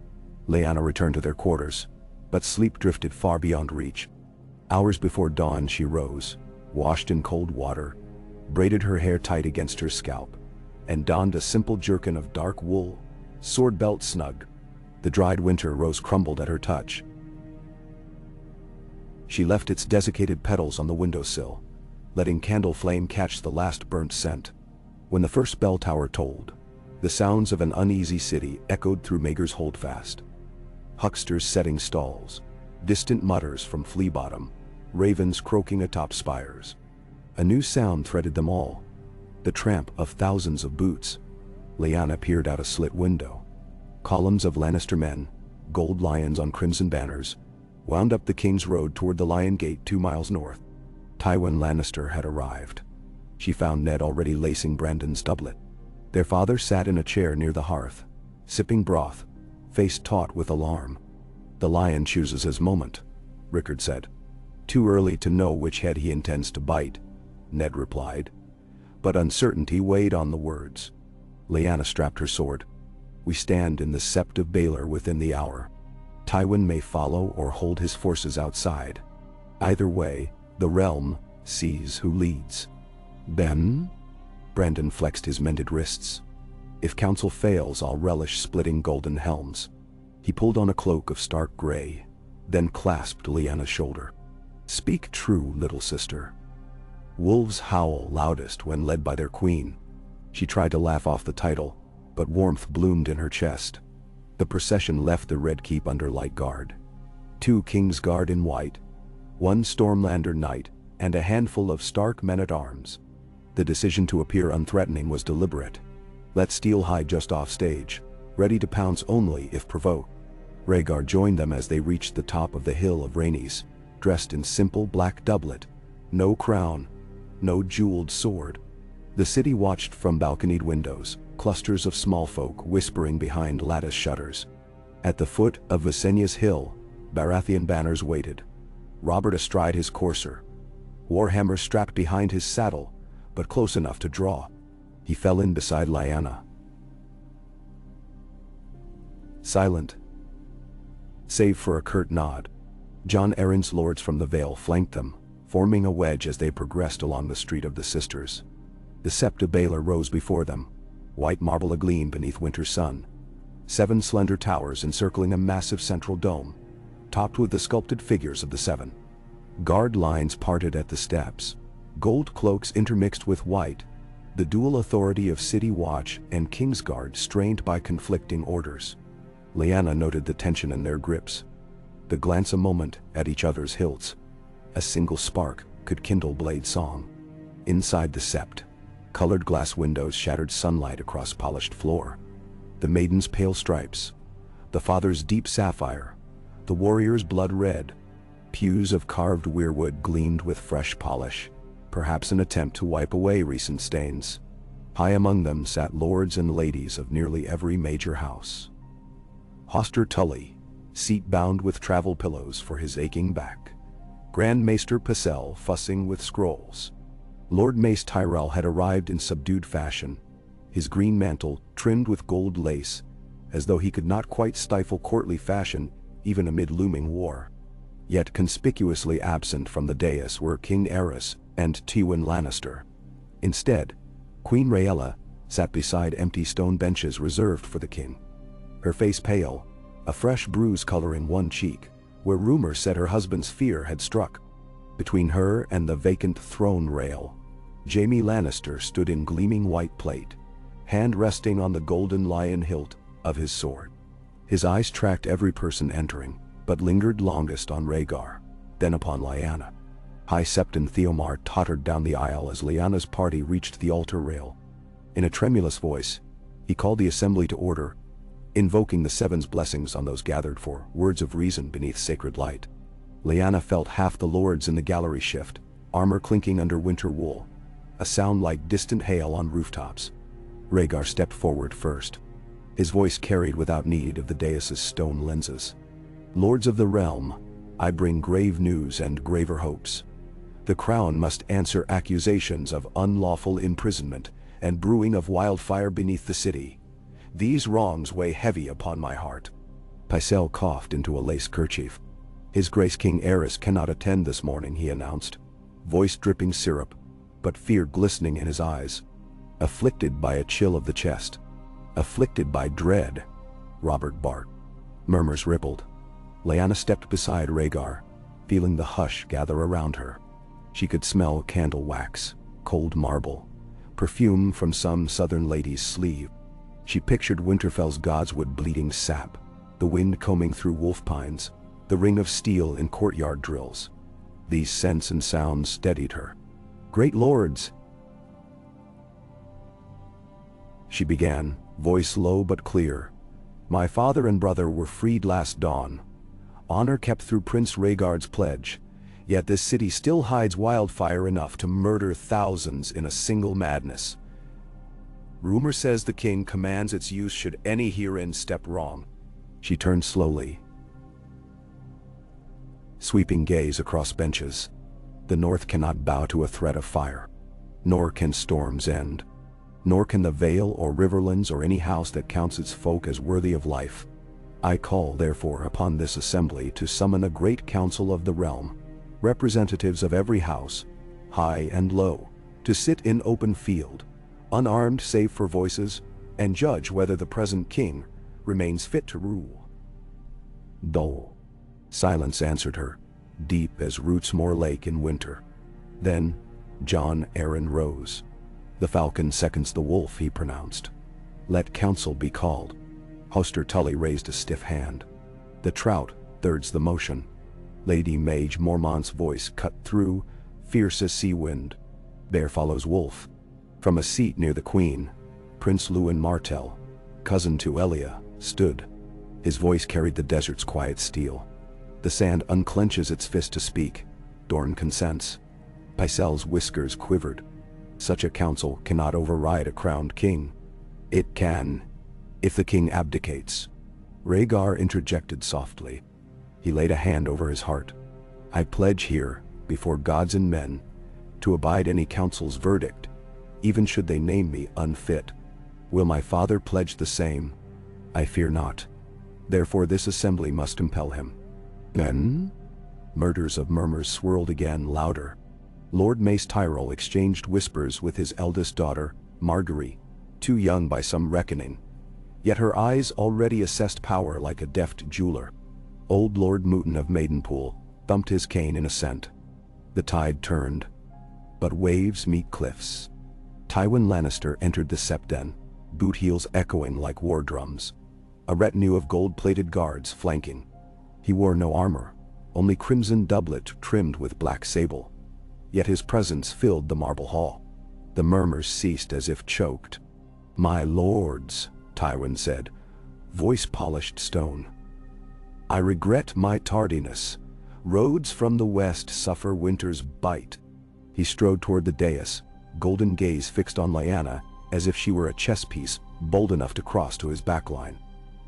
Lyanna returned to their quarters, but sleep drifted far beyond reach. Hours before dawn she rose, washed in cold water, braided her hair tight against her scalp, and donned a simple jerkin of dark wool, sword belt snug. The dried winter rose crumbled at her touch. She left its desiccated petals on the windowsill, letting candle flame catch the last burnt scent. When the first bell tower tolled, the sounds of an uneasy city echoed through Maegor's holdfast. Hucksters setting stalls, distant mutters from Flea Bottom, ravens croaking atop spires. A new sound threaded them all, the tramp of thousands of boots. Lyanna peered out a slit window. Columns of Lannister men, gold lions on crimson banners, wound up the King's Road toward the Lion Gate 2 miles north. Tywin Lannister had arrived. She found Ned already lacing Brandon's doublet. Their father sat in a chair near the hearth, sipping broth, face taut with alarm. The lion chooses his moment, Rickard said. Too early to know which head he intends to bite, Ned replied. But uncertainty weighed on the words. Lyanna strapped her sword. We stand in the Sept of Baelor within the hour. Tywin may follow or hold his forces outside. Either way, the realm sees who leads. Then? Brandon flexed his mended wrists. If council fails, I'll relish splitting golden helms. He pulled on a cloak of stark gray, then clasped Lyanna's shoulder. Speak true, little sister. Wolves howl loudest when led by their queen. She tried to laugh off the title, but warmth bloomed in her chest. The procession left the Red Keep under light guard. 2 King's Guard in white, one Stormlander knight, and a handful of Stark men-at-arms. The decision to appear unthreatening was deliberate. Let Steel hide just off stage, ready to pounce only if provoked. Rhaegar joined them as they reached the top of the Hill of Rhaenys, dressed in simple black doublet, no crown, no jeweled sword. The city watched from balconied windows, clusters of small folk whispering behind lattice shutters. At the foot of Visenya's hill, Baratheon banners waited. Robert astride his courser, warhammer strapped behind his saddle, but close enough to draw. He fell in beside Lyanna. Silent, save for a curt nod. Jon Arryn's lords from the Vale flanked them, forming a wedge as they progressed along the Street of the Sisters. The Sept of Baelor rose before them, white marble agleam beneath winter's sun. 7 slender towers encircling a massive central dome, topped with the sculpted figures of the 7. Guard lines parted at the steps, gold cloaks intermixed with white, the dual authority of City Watch and Kingsguard strained by conflicting orders. Lyanna noted the tension in their grips. The glance a moment at each other's hilts. A single spark could kindle blade song. Inside the Sept, colored glass windows shattered sunlight across polished floor. The maiden's pale stripes, the father's deep sapphire, the warrior's blood red. Pews of carved weirwood gleamed with fresh polish, perhaps an attempt to wipe away recent stains. High among them sat lords and ladies of nearly every major house. Hoster Tully, seat bound with travel pillows for his aching back. Grand Maester Pycelle fussing with scrolls. Lord Mace Tyrell had arrived in subdued fashion, his green mantle trimmed with gold lace, as though he could not quite stifle courtly fashion even amid looming war. Yet conspicuously absent from the dais were King Aerys and Tywin Lannister. Instead, Queen Rhaella sat beside empty stone benches reserved for the king. Her face pale, a fresh bruise coloring one cheek, where rumor said her husband's fear had struck. Between her and the vacant throne rail, Jaime Lannister stood in gleaming white plate, hand resting on the golden lion hilt of his sword. His eyes tracked every person entering, but lingered longest on Rhaegar, then upon Lyanna. High Septon Theomar tottered down the aisle as Lyanna's party reached the altar rail. In a tremulous voice, he called the assembly to order, invoking the Seven's blessings on those gathered for words of reason beneath sacred light. Lyanna felt half the lords in the gallery shift, armor clinking under winter wool, a sound like distant hail on rooftops. Rhaegar stepped forward first. His voice carried without need of the dais's stone lenses. Lords of the realm, I bring grave news and graver hopes. The crown must answer accusations of unlawful imprisonment and brewing of wildfire beneath the city. These wrongs weigh heavy upon my heart. Pycelle coughed into a lace kerchief. His Grace King Aerys cannot attend this morning, he announced, voice dripping syrup, but fear glistening in his eyes. Afflicted by a chill of the chest. Afflicted by dread, Robert barked. Murmurs rippled. Lyanna stepped beside Rhaegar, feeling the hush gather around her. She could smell candle wax, cold marble, perfume from some southern lady's sleeve. She pictured Winterfell's godswood bleeding sap, the wind combing through wolf pines, the ring of steel in courtyard drills. These scents and sounds steadied her. Great lords, she began, voice low but clear. My father and brother were freed last dawn. Honor kept through Prince Rhaegar's pledge, yet this city still hides wildfire enough to murder thousands in a single madness. Rumor says the king commands its use should any herein step wrong. She turned slowly, sweeping gaze across benches. The North cannot bow to a threat of fire, nor can storms end. Nor can the Vale or Riverlands or any house that counts its folk as worthy of life. I call therefore upon this assembly to summon a great council of the realm, representatives of every house, high and low, to sit in open field, unarmed save for voices, and judge whether the present king remains fit to rule. Dull silence answered her, deep as Rootsmore Lake in winter. Then Jon Arryn rose. The falcon seconds the wolf, he pronounced. Let council be called. Hoster Tully raised a stiff hand. The trout thirds the motion. Lady Mage Mormont's voice cut through, fierce as sea wind. Bear follows wolf. From a seat near the queen, Prince Lewin Martell, cousin to Elia, stood. His voice carried the desert's quiet steel. The sand unclenches its fist to speak. Dorn consents. Pycelle's whiskers quivered. Such a council cannot override a crowned king. It can, if the king abdicates. Rhaegar interjected softly. He laid a hand over his heart. I pledge here, before gods and men, to abide any council's verdict, even should they name me unfit. Will my father pledge the same? I fear not. Therefore this assembly must impel him. Then? Murders of murmurs swirled again, louder. Lord Mace Tyrell exchanged whispers with his eldest daughter, Marguerite, too young by some reckoning. Yet her eyes already assessed power like a deft jeweler. Old Lord Mooton of Maidenpool thumped his cane in assent. The tide turned. But waves meet cliffs. Tywin Lannister entered the Septon, boot heels echoing like war drums. A retinue of gold-plated guards flanking. He wore no armor, only crimson doublet trimmed with black sable. Yet his presence filled the marble hall. The murmurs ceased as if choked. My lords, Tywin said, voice polished stone. I regret my tardiness. Roads from the west suffer winter's bite. He strode toward the dais, golden gaze fixed on Lyanna, as if she were a chess piece, bold enough to cross to his backline.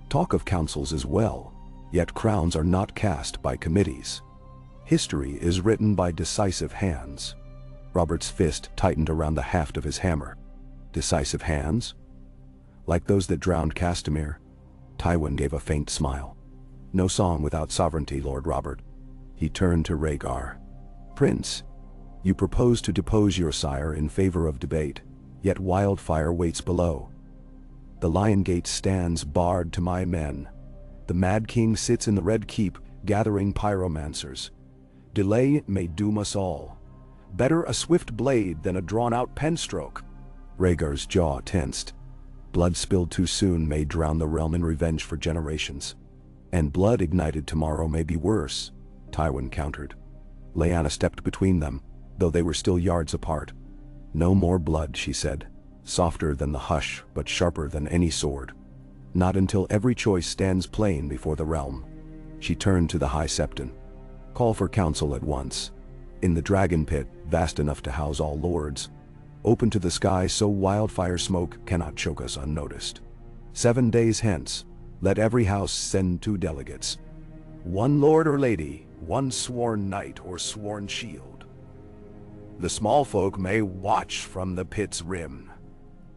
Talk of councils as well, yet crowns are not cast by committees. History is written by decisive hands. Robert's fist tightened around the haft of his hammer. Decisive hands? Like those that drowned Castamere? Tywin gave a faint smile. No song without sovereignty, Lord Robert. He turned to Rhaegar. Prince, you propose to depose your sire in favor of debate, yet wildfire waits below. The Lion Gate stands barred to my men. The Mad King sits in the Red Keep, gathering pyromancers. Delay may doom us all. Better a swift blade than a drawn-out penstroke. Rhaegar's jaw tensed. Blood spilled too soon may drown the realm in revenge for generations. And blood ignited tomorrow may be worse, Tywin countered. Lyanna stepped between them, though they were still yards apart. No more blood, she said, softer than the hush but sharper than any sword. Not until every choice stands plain before the realm. She turned to the High Septon. Call for council at once. In the dragon pit, vast enough to house all lords. Open to the sky so wildfire smoke cannot choke us unnoticed. 7 days hence, let every house send 2 delegates. 1 lord or lady, 1 sworn knight or sworn shield. The small folk may watch from the pit's rim.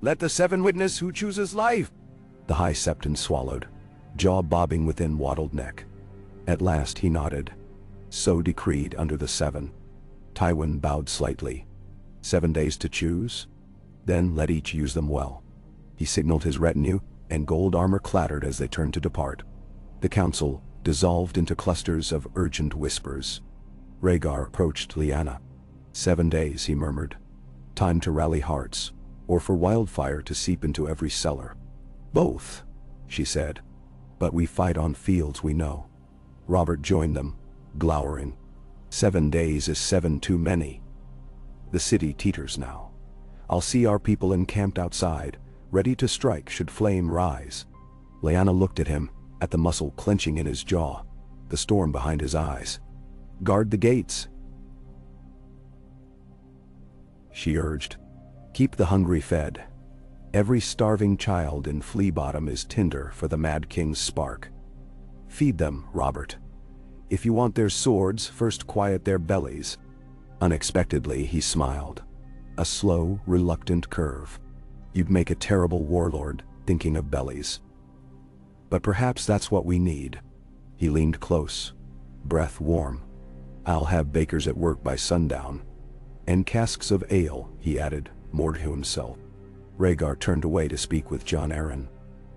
Let the 7 witness who chooses life. The High Septon swallowed, jaw bobbing within wattled neck. At last he nodded. So decreed under the 7. Tywin bowed slightly. 7 days to choose? Then let each use them well. He signaled his retinue, and gold armor clattered as they turned to depart. The council dissolved into clusters of urgent whispers. Rhaegar approached Lyanna. 7 days, he murmured. Time to rally hearts, or for wildfire to seep into every cellar. Both, she said. But we fight on fields we know. Robert joined them, glowering. 7 days is 7 too many. The city teeters now. I'll see our people encamped outside, ready to strike should flame rise. Lyanna looked at him, at the muscle clenching in his jaw, the storm behind his eyes. Guard the gates, she urged. Keep the hungry fed. Every starving child in Flea Bottom is tinder for the Mad King's spark. Feed them, Robert. If you want their swords, first quiet their bellies. Unexpectedly, he smiled. A slow, reluctant curve. You'd make a terrible warlord, thinking of bellies. But perhaps that's what we need. He leaned close, breath warm. I'll have bakers at work by sundown. And casks of ale, he added, more to himself. Rhaegar turned away to speak with Jon Arryn.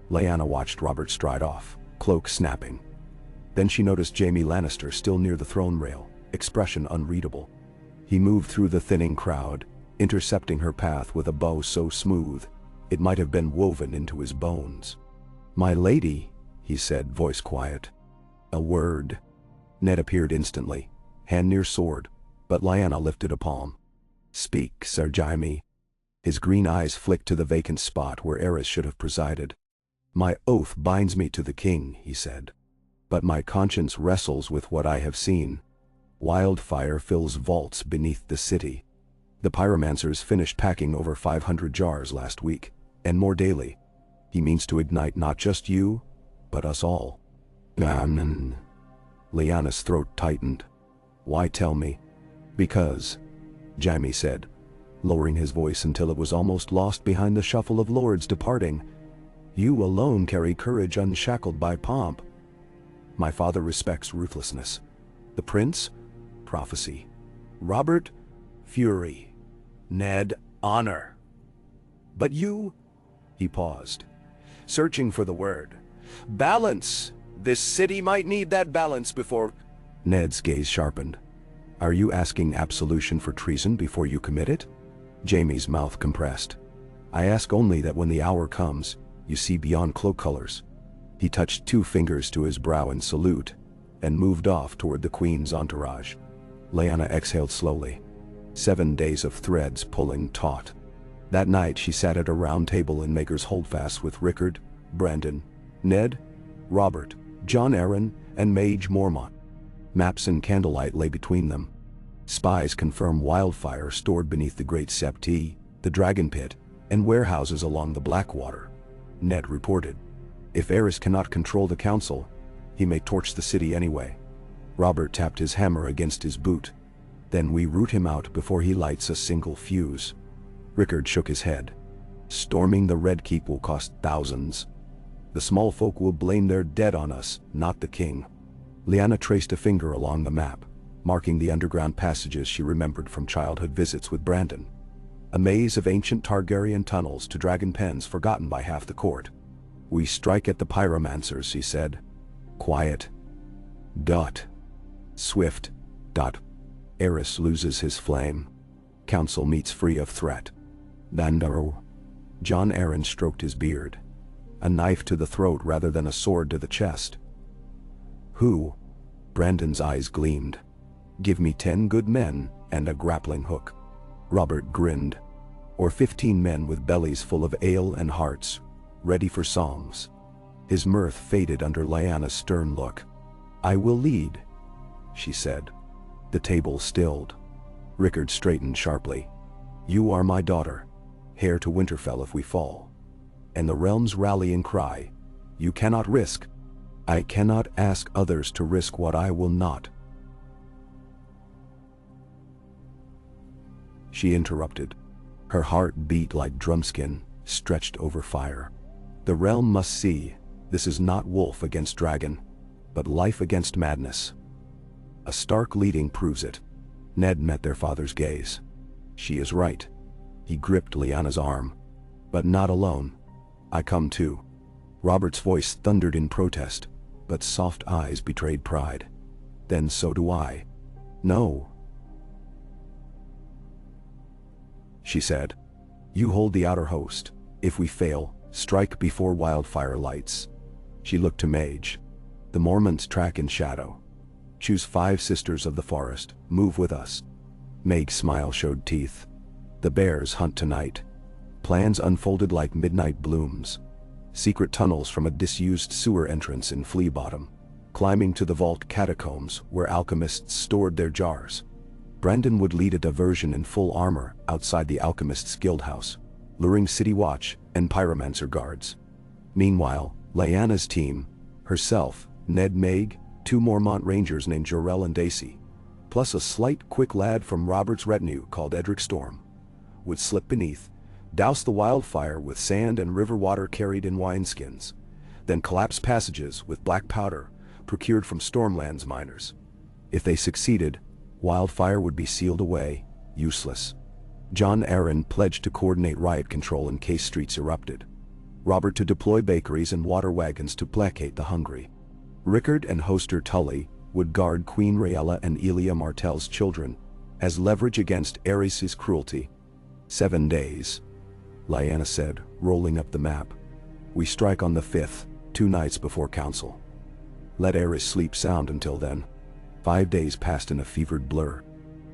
Lyanna watched Robert stride off, cloak snapping. Then she noticed Jaime Lannister still near the throne rail, expression unreadable. He moved through the thinning crowd, intercepting her path with a bow so smooth, it might have been woven into his bones. My lady, he said, voice quiet. A word. Ned appeared instantly, hand near sword, but Lyanna lifted a palm. "Speak, Sir Jaime." His green eyes flicked to the vacant spot where Eris should have presided. "My oath binds me to the king," he said. "But my conscience wrestles with what I have seen. Wildfire fills vaults beneath the city. The pyromancers finished packing over 500 jars last week, and more daily. He means to ignite not just you, but us all." Lyanna's throat tightened. "Why tell me?" "Because," Jaime said, lowering his voice until it was almost lost behind the shuffle of lords departing, "you alone carry courage unshackled by pomp. My father respects ruthlessness. The prince? Prophecy. Robert? Fury. Ned? Honor. But you?" He paused, searching for the word. "Balance! This city might need that balance before—" Ned's gaze sharpened. "Are you asking absolution for treason before you commit it?" Jaime's mouth compressed. "I ask only that when the hour comes, you see beyond cloak colors." He touched 2 fingers to his brow in salute, and moved off toward the queen's entourage. Lyanna exhaled slowly. 7 days of threads pulling taut. That night she sat at a round table in Maker's Holdfast with Rickard, Brandon, Ned, Robert, John Arryn, and Mage Mormont. Maps and candlelight lay between them. Spies confirm wildfire stored beneath the Great Septi, the Dragon Pit, and warehouses along the Blackwater. Ned reported. If Eris cannot control the council, he may torch the city anyway. Robert tapped his hammer against his boot. "Then we root him out before he lights a single fuse." Rickard shook his head. "Storming the Red Keep will cost thousands. The small folk will blame their dead on us, not the king." Lyanna traced a finger along the map, marking the underground passages she remembered from childhood visits with Brandon. A maze of ancient Targaryen tunnels to dragon pens forgotten by half the court. "We strike at the pyromancers," he said. "Quiet. Dot. Swift. Dot. Eris loses his flame. Council meets free of threat. Dandaro." John Arryn stroked his beard. "A knife to the throat rather than a sword to the chest." "Who?" Brandon's eyes gleamed. "Give me 10 good men and a grappling hook." Robert grinned. "Or 15 men with bellies full of ale and hearts, ready for songs." His mirth faded under Lyanna's stern look. "I will lead," she said. The table stilled. Rickard straightened sharply. "You are my daughter, heir to Winterfell if we fall. And the realm's rallying cry, you cannot risk." "I cannot ask others to risk what I will not." She interrupted. Her heart beat like drumskin, stretched over fire. "The realm must see, this is not wolf against dragon, but life against madness. A stark leading proves it." Ned met their father's gaze. "She is right." He gripped Lyanna's arm. "But not alone. I come too." Robert's voice thundered in protest, but soft eyes betrayed pride. "Then so do I." "No," she said. "You hold the outer host. If we fail, strike before wildfire lights." She looked to Mage. "The Mormonts track in shadow. Choose 5 sisters of the forest, move with us." Mage's smile showed teeth. "The bears hunt tonight." Plans unfolded like midnight blooms. Secret tunnels from a disused sewer entrance in Flea Bottom. Climbing to the vault catacombs where alchemists stored their jars. Brandon would lead a diversion in full armor outside the Alchemist's Guildhouse, luring City Watch and Pyromancer guards. Meanwhile, Lyanna's team, herself, Ned, Meg, 2 Mormont Rangers named Jorel and Daisy, plus a slight, quick lad from Robert's retinue called Edric Storm, would slip beneath, douse the wildfire with sand and river water carried in wineskins, then collapse passages with black powder procured from Stormlands miners. If they succeeded, wildfire would be sealed away, useless. John Arryn pledged to coordinate riot control in case streets erupted. Robert to deploy bakeries and water wagons to placate the hungry. Rickard and Hoster Tully would guard Queen Rhaella and Elia Martell's children as leverage against Aerys' cruelty. 7 days, Lyanna said, rolling up the map. "We strike on the 5th, 2 nights before council. Let Aerys sleep sound until then." 5 days passed in a fevered blur.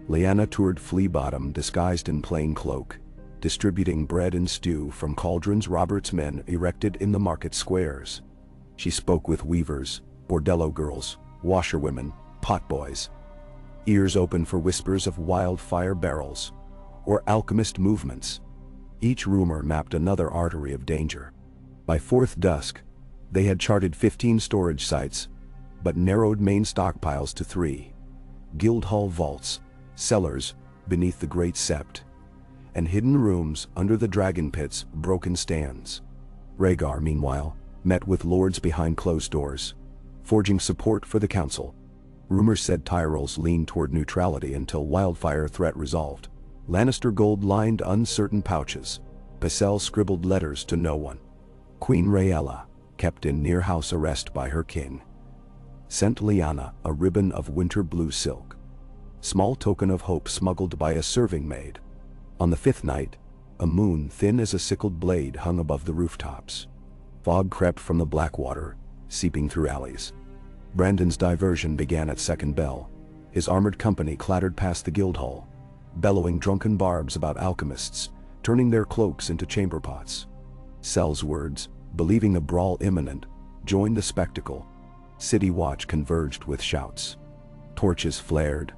Lyanna toured Flea Bottom disguised in plain cloak, distributing bread and stew from cauldrons Robert's men erected in the market squares. She spoke with weavers, bordello girls, washerwomen, potboys, ears open for whispers of wildfire barrels, or alchemist movements. Each rumor mapped another artery of danger. By fourth dusk, they had charted 15 storage sites, but narrowed main stockpiles to 3. Guildhall vaults, cellars beneath the Great Sept, and hidden rooms under the dragon pit's broken stands. Rhaegar, meanwhile, met with lords behind closed doors, forging support for the council. Rumors said Tyrells leaned toward neutrality until wildfire threat resolved. Lannister gold lined uncertain pouches. Pycelle scribbled letters to no one. Queen Rhaella, kept in near house arrest by her king, sent Lyanna a ribbon of winter blue silk, small token of hope smuggled by a serving maid. On the 5th night, a moon thin as a sickled blade hung above the rooftops. Fog crept from the Blackwater, seeping through alleys. Brandon's diversion began at second bell. His armored company clattered past the Guildhall, bellowing drunken barbs about alchemists, turning their cloaks into chamber pots. Sellswards, believing a brawl imminent, joined the spectacle. City Watch converged with shouts. Torches flared.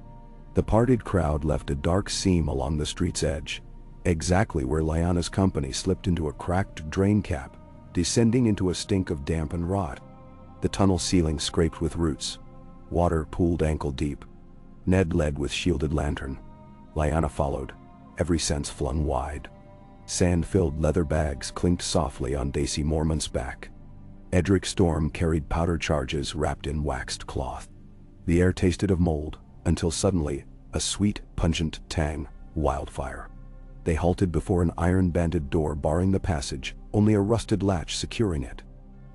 The parted crowd left a dark seam along the street's edge, exactly where Lyanna's company slipped into a cracked drain cap, descending into a stink of damp and rot. The tunnel ceiling scraped with roots. Water pooled ankle deep. Ned led with shielded lantern. Lyanna followed, every sense flung wide. Sand-filled leather bags clinked softly on Daisy Mormont's back. Edric Storm carried powder charges wrapped in waxed cloth. The air tasted of mold, until suddenly, a sweet, pungent tang, wildfire. They halted before an iron-banded door barring the passage, only a rusted latch securing it.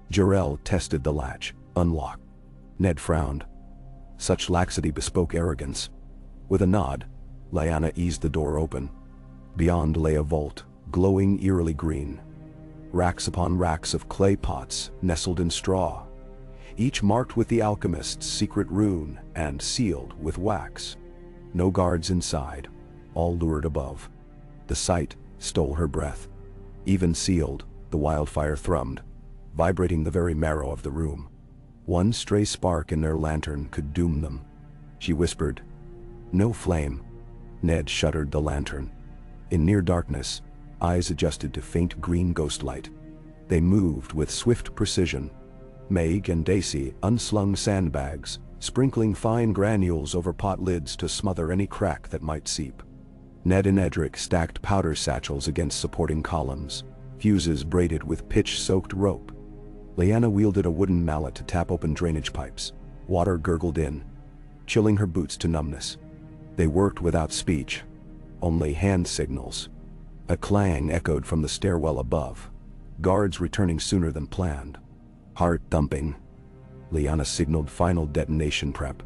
Jarrell tested the latch, unlocked. Ned frowned. Such laxity bespoke arrogance. With a nod, Lyanna eased the door open. Beyond lay a vault, glowing eerily green. Racks upon racks of clay pots nestled in straw, each marked with the alchemist's secret rune and sealed with wax. No guards inside, all lured above. The sight stole her breath. Even sealed, the wildfire thrummed, vibrating the very marrow of the room. One stray spark in their lantern could doom them. She whispered, "No flame." Ned shuttered the lantern. In near darkness, eyes adjusted to faint green ghostlight. They moved with swift precision. Meg and Daisy unslung sandbags, sprinkling fine granules over pot lids to smother any crack that might seep. Ned and Edric stacked powder satchels against supporting columns, fuses braided with pitch-soaked rope. Lyanna wielded a wooden mallet to tap open drainage pipes. Water gurgled in, chilling her boots to numbness. They worked without speech, only hand signals. A clang echoed from the stairwell above, guards returning sooner than planned. Heart thumping. Lyanna signaled final detonation prep.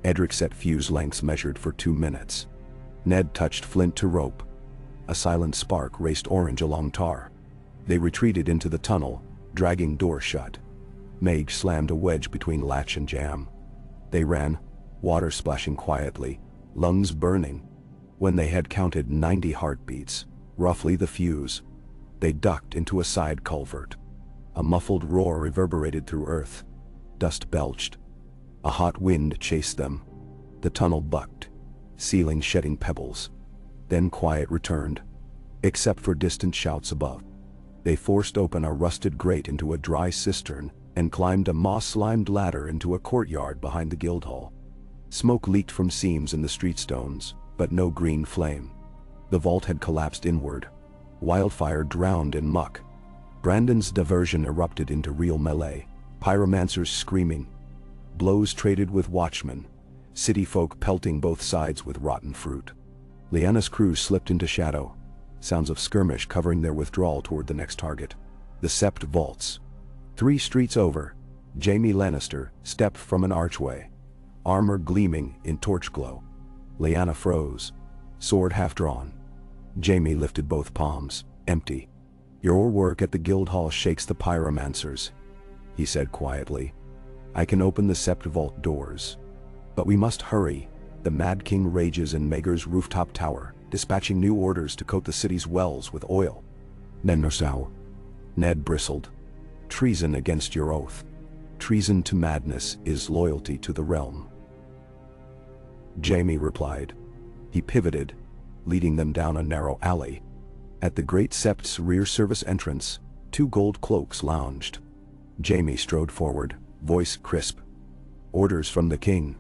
Edric set fuse lengths measured for 2 minutes. Ned touched flint to rope. A silent spark raced orange along tar. They retreated into the tunnel, dragging door shut. Meg slammed a wedge between latch and jamb. They ran, water splashing quietly, lungs burning. When they had counted 90 heartbeats, roughly the fuse, they ducked into a side culvert. A muffled roar reverberated through earth. Dust belched. A hot wind chased them. The tunnel bucked, ceiling shedding pebbles. Then quiet returned, except for distant shouts above. They forced open a rusted grate into a dry cistern and climbed a moss-limed ladder into a courtyard behind the Guildhall. Smoke leaked from seams in the street stones, but no green flame. The vault had collapsed inward. Wildfire drowned in muck. Brandon's diversion erupted into real melee, pyromancers screaming, blows traded with watchmen, city folk pelting both sides with rotten fruit. Lyanna's crew slipped into shadow, sounds of skirmish covering their withdrawal toward the next target. The Sept vaults. 3 streets over, Jaime Lannister stepped from an archway, armor gleaming in torch glow. Lyanna froze, sword half drawn. Jaime lifted both palms, empty. "Your work at the Guildhall shakes the pyromancers," he said quietly. "I can open the Sept vault doors, But we must hurry. The Mad King rages in Mager's rooftop tower, dispatching new orders to coat the city's wells with oil. Nenosau. Ned bristled. Treason against your oath. Treason to madness is loyalty to the realm. Jaime replied. He pivoted, leading them down a narrow alley. At the Great Sept's rear service entrance, 2 gold cloaks lounged. Jaime strode forward, voice crisp. Orders from the king.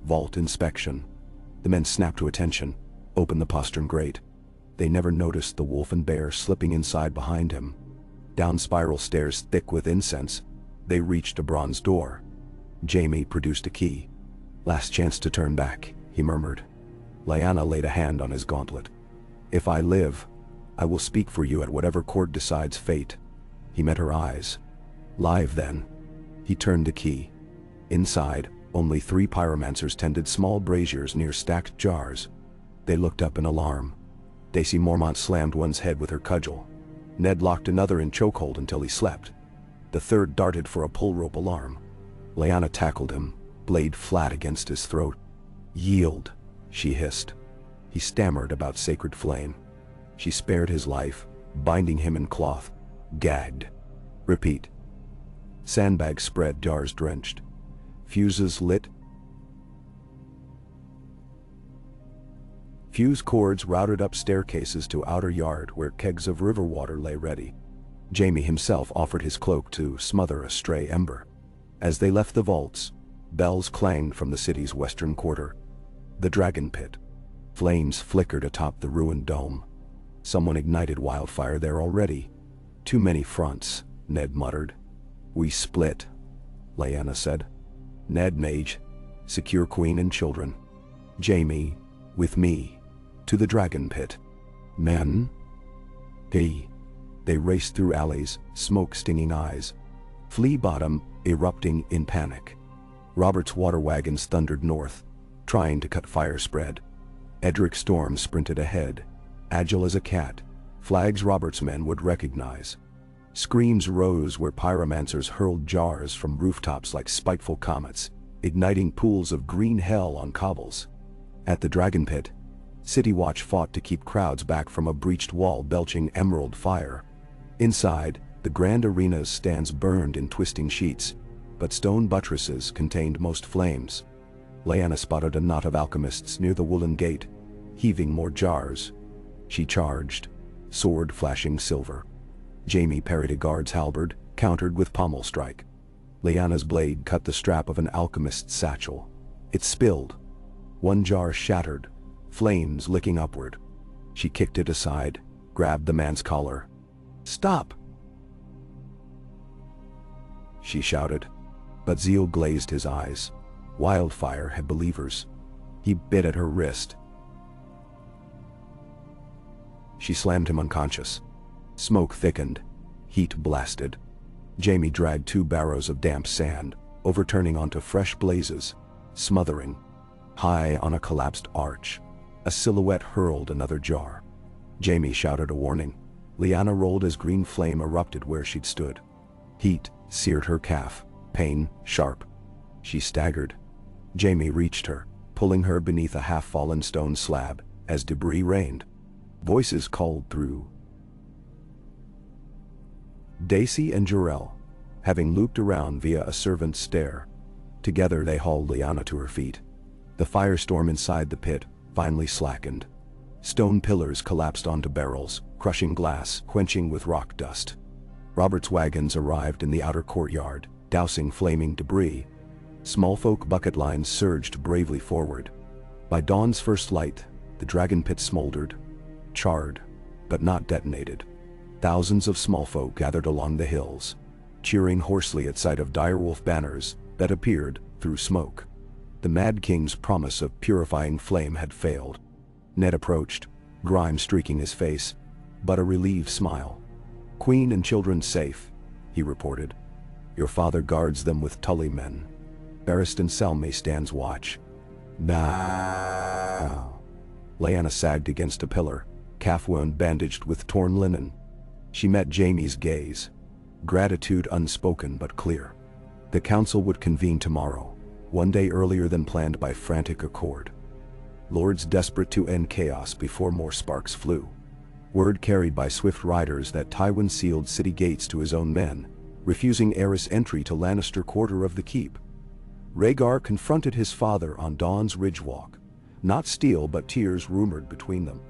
Vault inspection. The men snapped to attention, opened the postern grate. They never noticed the wolf and bear slipping inside behind him. Down spiral stairs thick with incense, they reached a bronze door. Jaime produced a key. Last chance to turn back, he murmured. Lyanna laid a hand on his gauntlet. If I live, I will speak for you at whatever court decides fate. He met her eyes. Live then. He turned the key. Inside, only 3 pyromancers tended small braziers near stacked jars. They looked up in alarm. Daisy Mormont slammed one's head with her cudgel. Ned locked another in chokehold until he slept. The third darted for a pull rope alarm. Lyanna tackled him, blade flat against his throat. Yield, she hissed. He stammered about sacred flame. She spared his life, binding him in cloth. Gagged. Repeat. Sandbags spread, jars drenched. Fuses lit. Fuse cords routed up staircases to outer yard where kegs of river water lay ready. Jaime himself offered his cloak to smother a stray ember. As they left the vaults, bells clanged from the city's western quarter. The Dragon Pit. Flames flickered atop the ruined dome. Someone ignited wildfire there already. Too many fronts, Ned muttered. We split, Lyanna said. Ned mage, secure queen and children. Jaime, with me, to the Dragon Pit. Men? They raced through alleys, smoke-stinging eyes. Flea Bottom erupting in panic. Robert's water wagons thundered north, trying to cut fire spread. Edric Storm sprinted ahead, agile as a cat, flags Robert's men would recognize. Screams rose where pyromancers hurled jars from rooftops like spiteful comets, igniting pools of green hell on cobbles. At the Dragon Pit, City Watch fought to keep crowds back from a breached wall belching emerald fire. Inside, the grand arena's stands burned in twisting sheets, but stone buttresses contained most flames. Lyanna spotted a knot of alchemists near the woolen gate, heaving more jars. She charged, sword flashing silver. Jaime parried a guard's halberd, countered with pommel strike. Lyanna's blade cut the strap of an alchemist's satchel. It spilled. One jar shattered, flames licking upward. She kicked it aside, grabbed the man's collar. Stop! She shouted, but zeal glazed his eyes. Wildfire had believers. He bit at her wrist. She slammed him unconscious. Smoke thickened. Heat blasted. Jaime dragged 2 barrows of damp sand, overturning onto fresh blazes, smothering. High on a collapsed arch, a silhouette hurled another jar. Jaime shouted a warning. Lyanna rolled as green flame erupted where she'd stood. Heat seared her calf, pain sharp. She staggered. Jaime reached her, pulling her beneath a half-fallen stone slab, as debris rained. Voices called through. Daisy and Jarell, having looped around via a servant's stair. Together they hauled Lyanna to her feet. The firestorm inside the pit finally slackened. Stone pillars collapsed onto barrels, crushing glass, quenching with rock dust. Robert's wagons arrived in the outer courtyard, dousing flaming debris. Small folk bucket lines surged bravely forward. By dawn's first light, the Dragon Pit smoldered, charred, but not detonated. Thousands of small folk gathered along the hills, cheering hoarsely at sight of direwolf banners that appeared through smoke. The Mad King's promise of purifying flame had failed. Ned approached, grime streaking his face, but a relieved smile. Queen and children safe, he reported. Your father guards them with Tully men. Barristan Selmy stands watch. Now. Lyanna sagged against a pillar, calf wound bandaged with torn linen. She met Jaime's gaze. Gratitude unspoken but clear. The council would convene tomorrow, one day earlier than planned by frantic accord. Lords desperate to end chaos before more sparks flew. Word carried by swift riders that Tywin sealed city gates to his own men, refusing heiress entry to Lannister quarter of the keep. Rhaegar confronted his father on Dawn's Ridge Walk. Not steel but tears rumored between them.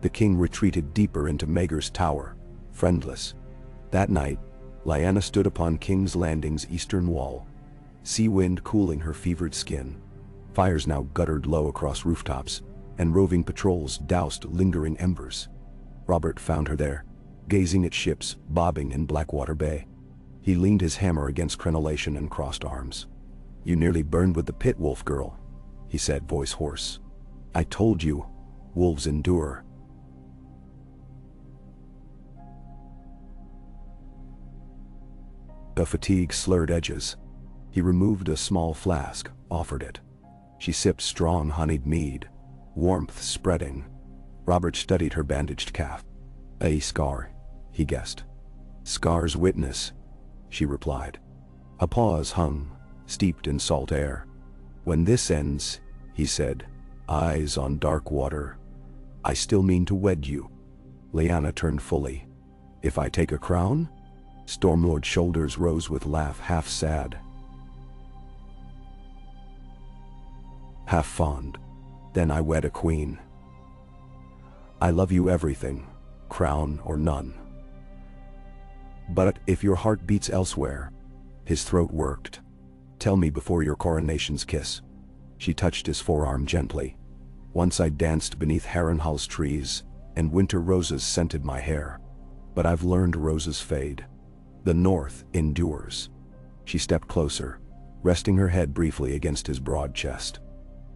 The king retreated deeper into Maegor's tower, friendless. That night, Lyanna stood upon King's Landing's eastern wall, sea wind cooling her fevered skin. Fires now guttered low across rooftops, and roving patrols doused lingering embers. Robert found her there, gazing at ships bobbing in Blackwater Bay. He leaned his hammer against crenellation and crossed arms. "You nearly burned with the pit, wolf girl," he said, voice hoarse. "I told you, wolves endure." The fatigue slurred edges. He removed a small flask, offered it. She sipped strong honeyed mead, warmth spreading. Robert studied her bandaged calf. "A scar," he guessed. "Scar's witness," she replied. A pause hung, steeped in salt air. "When this ends," he said, eyes on dark water, "I still mean to wed you." Lyanna turned fully. "If I take a crown?" Stormlord's shoulders rose with laugh half sad, half fond. "Then I wed a queen. I love you everything, crown or none. But if your heart beats elsewhere," his throat worked, "tell me before your coronation's kiss." She touched his forearm gently. "Once I danced beneath Harrenhal's trees, and winter roses scented my hair. But I've learned roses fade. The north endures." She stepped closer, resting her head briefly against his broad chest.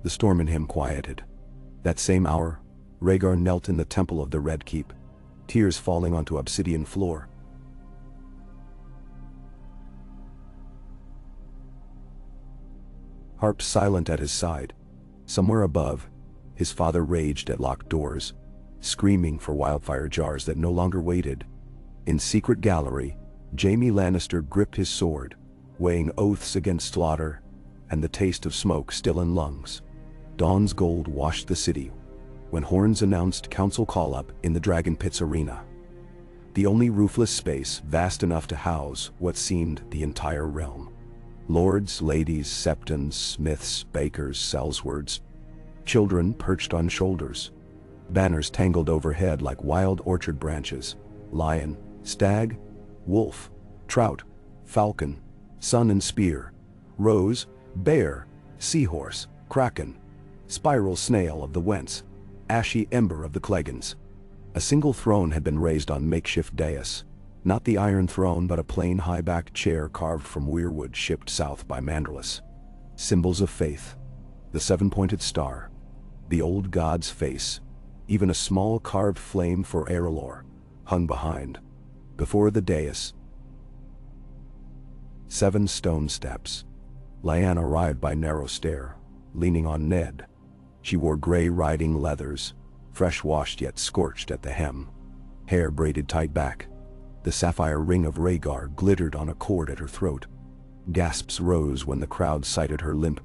The storm in him quieted. That same hour, Rhaegar knelt in the temple of the Red Keep, tears falling onto obsidian floor. Harp silent at his side. Somewhere above, his father raged at locked doors, screaming for wildfire jars that no longer waited. In secret gallery, Jaime Lannister gripped his sword, weighing oaths against slaughter, and the taste of smoke still in lungs. Dawn's gold washed the city, when horns announced council call-up in the Dragon Pit's arena. The only roofless space vast enough to house what seemed the entire realm. Lords, ladies, septons, smiths, bakers, sellswords. Children perched on shoulders. Banners tangled overhead like wild orchard branches. Lion, stag, wolf, trout, falcon, sun and spear, rose, bear, seahorse, kraken, spiral snail of the Wents, ashy ember of the Clegans. A single throne had been raised on makeshift dais, not the Iron Throne but a plain high-backed chair carved from weirwood shipped south by Manderless. Symbols of faith, the seven-pointed star, the old god's face, even a small carved flame for Erelor, hung behind. Before the dais, 7 stone steps. Lyanna arrived by narrow stair, leaning on Ned. She wore gray riding leathers, fresh-washed yet scorched at the hem. Hair braided tight back. The sapphire ring of Rhaegar glittered on a cord at her throat. Gasps rose when the crowd sighted her limp.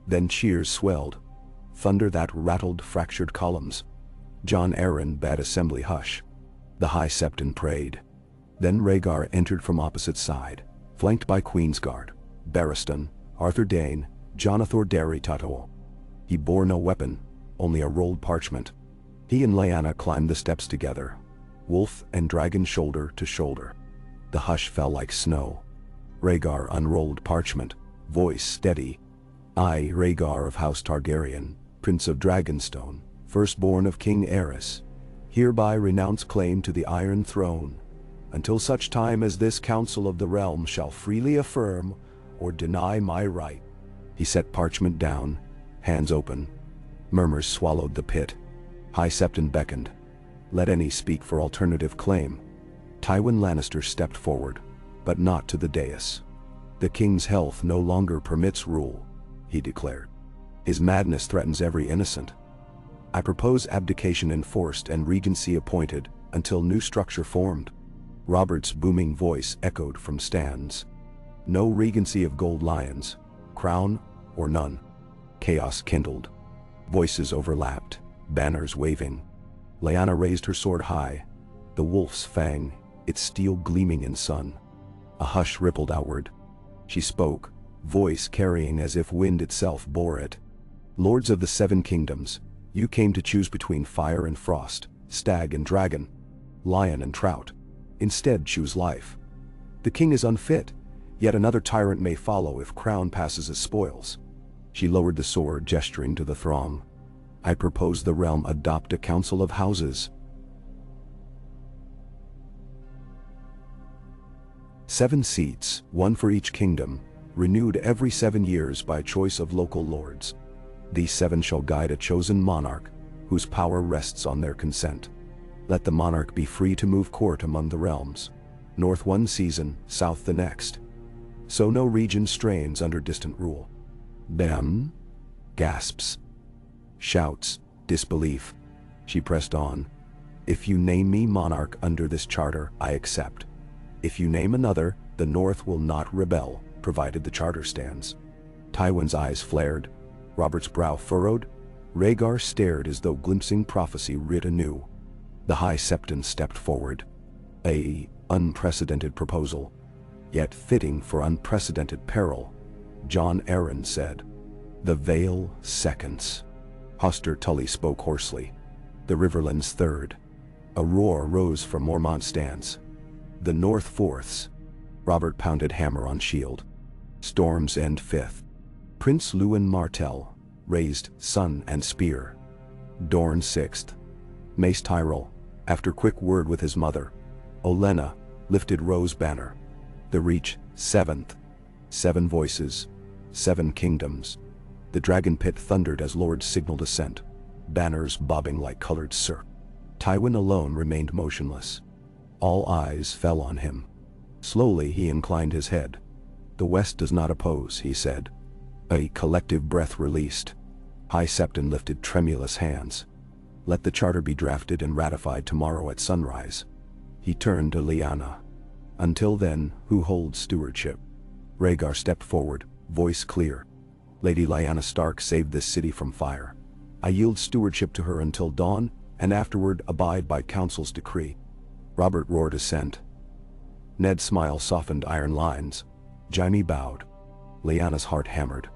Then cheers swelled. Thunder that rattled fractured columns. Jon Arryn bade assembly hush. The High Septon prayed. Then Rhaegar entered from opposite side, flanked by Queensguard, Barristan, Arthur Dayne, Jonathor Derry Tuttle. He bore no weapon, only a rolled parchment. He and Lyanna climbed the steps together, wolf and dragon shoulder to shoulder. The hush fell like snow. Rhaegar unrolled parchment, voice steady. "I, Rhaegar of House Targaryen, Prince of Dragonstone, firstborn of King Aerys, hereby renounce claim to the Iron Throne, until such time as this Council of the Realm shall freely affirm or deny my right." He set parchment down, hands open. Murmurs swallowed the pit. High Septon beckoned. "Let any speak for alternative claim." Tywin Lannister stepped forward, but not to the dais. "The king's health no longer permits rule," he declared. "His madness threatens every innocent. I propose abdication enforced and regency appointed until new structure formed." Robert's booming voice echoed from stands. "No regency of gold lions, crown or none. Chaos kindled. Voices overlapped, banners waving. Lyanna raised her sword high, the wolf's fang, its steel gleaming in sun. A hush rippled outward. She spoke, voice carrying as if wind itself bore it. Lords of the Seven Kingdoms, you came to choose between fire and frost, stag and dragon, lion and trout. Instead choose life. The king is unfit, yet another tyrant may follow if crown passes as spoils. She lowered the sword, gesturing to the throng. I propose the realm adopt a council of houses. 7 seats, 1 for each kingdom, renewed every 7 years by choice of local lords. These 7 shall guide a chosen monarch, whose power rests on their consent. Let the monarch be free to move court among the realms, north one season, south the next. So no region strains under distant rule. Bam! Gasps. Shouts, disbelief. She pressed on. If you name me monarch under this charter, I accept. If you name another, the North will not rebel, provided the charter stands. Tywin's eyes flared. Robert's brow furrowed. Rhaegar stared as though glimpsing prophecy writ anew. The High Septon stepped forward. A unprecedented proposal, yet fitting for unprecedented peril. Jon Arryn said. The Vale seconds. Hoster Tully spoke hoarsely. The Riverlands third. A roar rose from Mormont's stance. The North fourths. Robert pounded hammer on shield. Storm's End fifth. Prince Lewin Martell raised sun and spear. Dorne sixth. Mace Tyrell, after quick word with his mother. Olenna lifted Rose banner. The Reach seventh. 7 voices, 7 kingdoms. The dragon pit thundered as lords signaled assent, banners bobbing like colored surf. Tywin alone remained motionless. All eyes fell on him. Slowly he inclined his head. The West does not oppose, he said. A collective breath released. High Septon lifted tremulous hands. Let the charter be drafted and ratified tomorrow at sunrise. He turned to Lyanna. Until then, who holds stewardship? Rhaegar stepped forward, voice clear. Lady Lyanna Stark saved this city from fire. I yield stewardship to her until dawn, and afterward abide by council's decree. Robert roared assent. Ned's smile softened iron lines. Jaime bowed. Lyanna's heart hammered.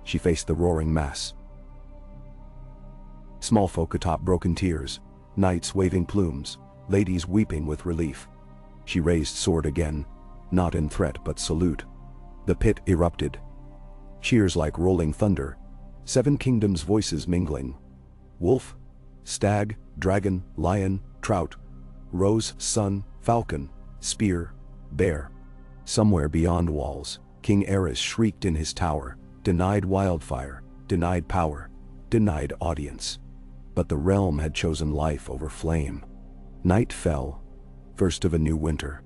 She faced the roaring mass. Small folk atop broken tears, knights waving plumes, ladies weeping with relief. She raised sword again, not in threat but salute. The pit erupted. Cheers like rolling thunder, 7 kingdoms' voices mingling. Wolf, stag, dragon, lion, trout, rose, sun, falcon, spear, bear. Somewhere beyond walls, King Aerys shrieked in his tower, denied wildfire, denied power, denied audience. But the realm had chosen life over flame. Night fell, first of a new winter.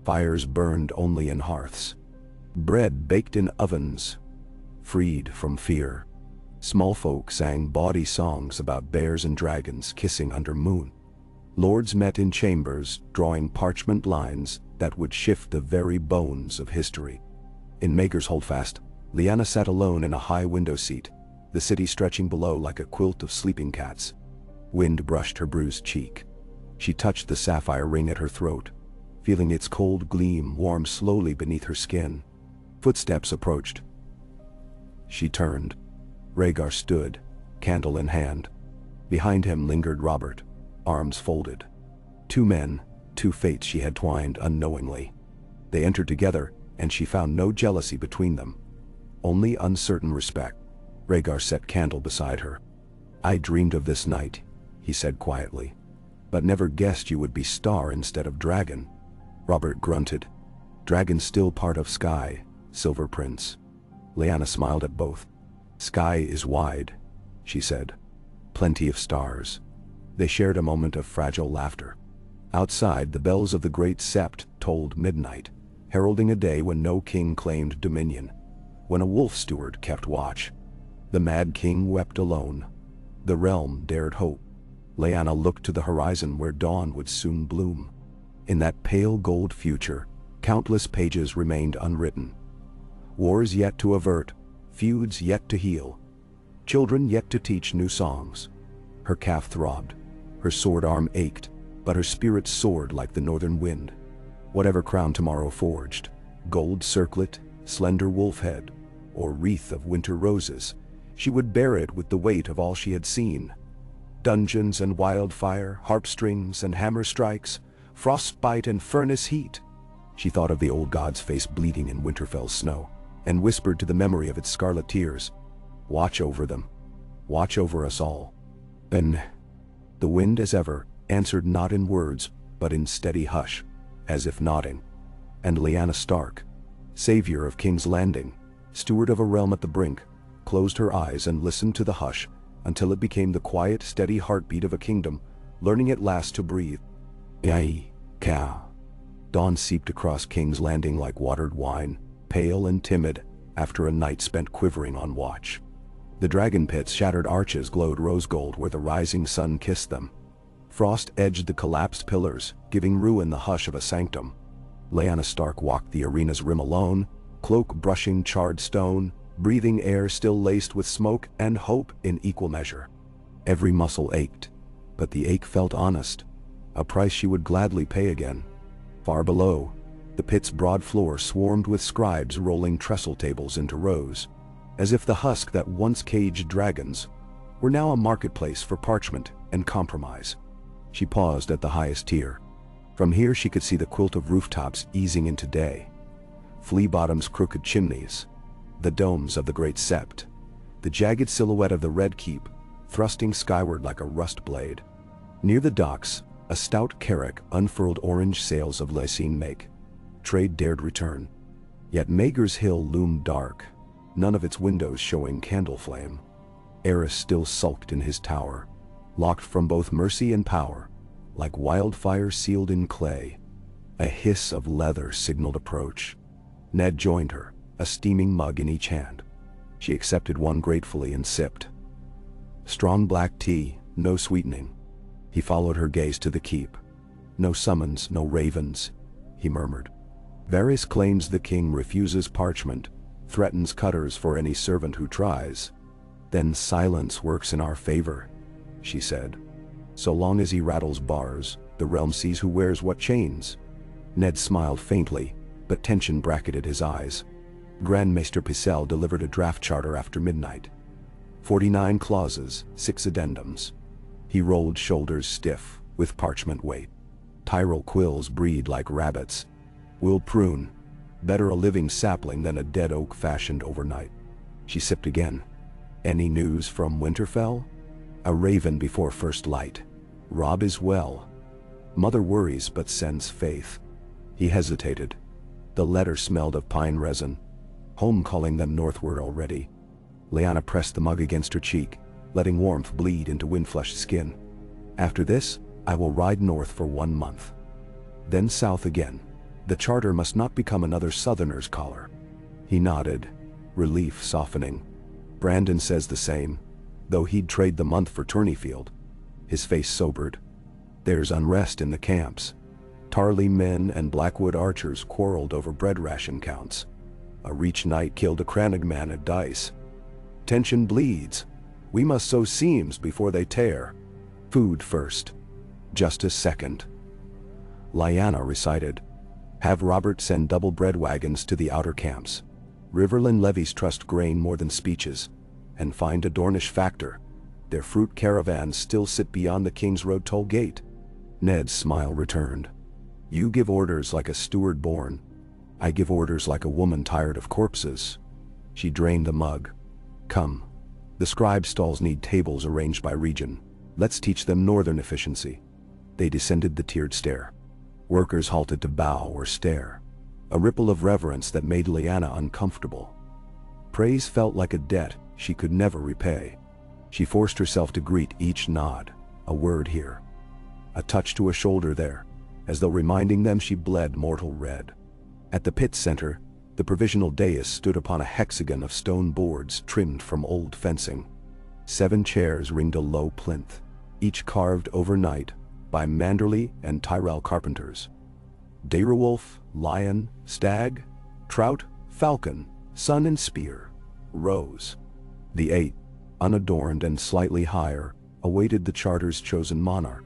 Fires burned only in hearths. Bread baked in ovens, freed from fear. Small folk sang bawdy songs about bears and dragons kissing under moon. Lords met in chambers, drawing parchment lines that would shift the very bones of history. In Maegor's Holdfast, Lyanna sat alone in a high window seat, the city stretching below like a quilt of sleeping cats. Wind brushed her bruised cheek. She touched the sapphire ring at her throat, feeling its cold gleam warm slowly beneath her skin. Footsteps approached. She turned. Rhaegar stood, candle in hand. Behind him lingered Robert, arms folded. 2 men, 2 fates she had twined unknowingly. They entered together, and she found no jealousy between them. Only uncertain respect. Rhaegar set candle beside her. I dreamed of this night, he said quietly, but never guessed you would be star instead of dragon. Robert grunted. Dragon still part of sky, Silver Prince. Lyanna smiled at both. Sky is wide, she said. Plenty of stars. They shared a moment of fragile laughter. Outside, the bells of the great sept tolled midnight, heralding a day when no king claimed dominion, when a wolf steward kept watch. The Mad King wept alone. The realm dared hope. Lyanna looked to the horizon where dawn would soon bloom. In that pale gold future, countless pages remained unwritten. Wars yet to avert, feuds yet to heal, children yet to teach new songs. Her calf throbbed, her sword arm ached, but her spirit soared like the northern wind. Whatever crown tomorrow forged, gold circlet, slender wolf head, or wreath of winter roses, she would bear it with the weight of all she had seen. Dungeons and wildfire, harp strings and hammer strikes, frostbite and furnace heat. She thought of the old god's face bleeding in Winterfell's snow, and whispered to the memory of its scarlet tears, "Watch over them. Watch over us all." And the wind, as ever, answered not in words, but in steady hush, as if nodding. And Lyanna Stark, savior of King's Landing, steward of a realm at the brink, closed her eyes and listened to the hush until it became the quiet, steady heartbeat of a kingdom, learning at last to breathe. Yai, ka. Dawn seeped across King's Landing like watered wine, pale and timid, after a night spent quivering on watch. The dragon pit's shattered arches glowed rose gold where the rising sun kissed them. Frost edged the collapsed pillars, giving ruin the hush of a sanctum. Lyanna Stark walked the arena's rim alone, cloak brushing charred stone, breathing air still laced with smoke and hope in equal measure. Every muscle ached, but the ache felt honest, a price she would gladly pay again. Far below, the pit's broad floor swarmed with scribes rolling trestle tables into rows, as if the husk that once caged dragons were now a marketplace for parchment and compromise. She paused at the highest tier. From here she could see the quilt of rooftops easing into day, Flea-Bottom's crooked chimneys, the domes of the Great Sept, the jagged silhouette of the Red Keep, thrusting skyward like a rust blade. Near the docks, a stout carrack unfurled orange sails of Lysine make. Trade dared return. Yet Maegor's Hill loomed dark, none of its windows showing candle flame. Eris still sulked in his tower, locked from both mercy and power, like wildfire sealed in clay. A hiss of leather signaled approach. Ned joined her, a steaming mug in each hand. She accepted one gratefully and sipped. Strong black tea, no sweetening. He followed her gaze to the keep. No summons, no ravens, he murmured. Varys claims the king refuses parchment, threatens cutters for any servant who tries. Then silence works in our favor, she said. So long as he rattles bars, the realm sees who wears what chains. Ned smiled faintly, but tension bracketed his eyes. Grand Maester Pycelle delivered a draft charter after midnight. 49 clauses, 6 addendums. He rolled shoulders stiff, with parchment weight. Tyrol quills breed like rabbits. We'll prune. Better a living sapling than a dead oak fashioned overnight. She sipped again. Any news from Winterfell? A raven before first light. Robb is well. Mother worries but sends faith. He hesitated. The letter smelled of pine resin. Home calling them northward already. Lyanna pressed the mug against her cheek, letting warmth bleed into wind-flushed skin. After this, I will ride north for 1 month. Then south again. The charter must not become another southerner's collar. He nodded, relief softening. Brandon says the same, though he'd trade the month for Tourneyfield. His face sobered. There's unrest in the camps. Tarly men and Blackwood archers quarreled over bread ration counts. A Reach Knight killed a Crannog man at dice. Tension bleeds. We must sow seams before they tear. Food first. Justice second. Lyanna recited. Have Robert send double bread wagons to the outer camps. Riverland levies trust grain more than speeches. And find a Dornish factor. Their fruit caravans still sit beyond the King's Road toll gate. Ned's smile returned. You give orders like a steward born. I give orders like a woman tired of corpses. She drained the mug. Come. The scribe stalls need tables arranged by region. Let's teach them northern efficiency. They descended the tiered stair. Workers halted to bow or stare. A ripple of reverence that made Lyanna uncomfortable. Praise felt like a debt she could never repay. She forced herself to greet each nod, a word here, a touch to a shoulder there, as though reminding them she bled mortal red. At the pit center, the provisional dais stood upon a hexagon of stone boards trimmed from old fencing. 7 chairs ringed a low plinth, each carved overnight by Manderley and Tyrell carpenters. Direwolf, lion, stag, trout, falcon, sun and spear. rose. The eight, unadorned and slightly higher, awaited the charter's chosen monarch.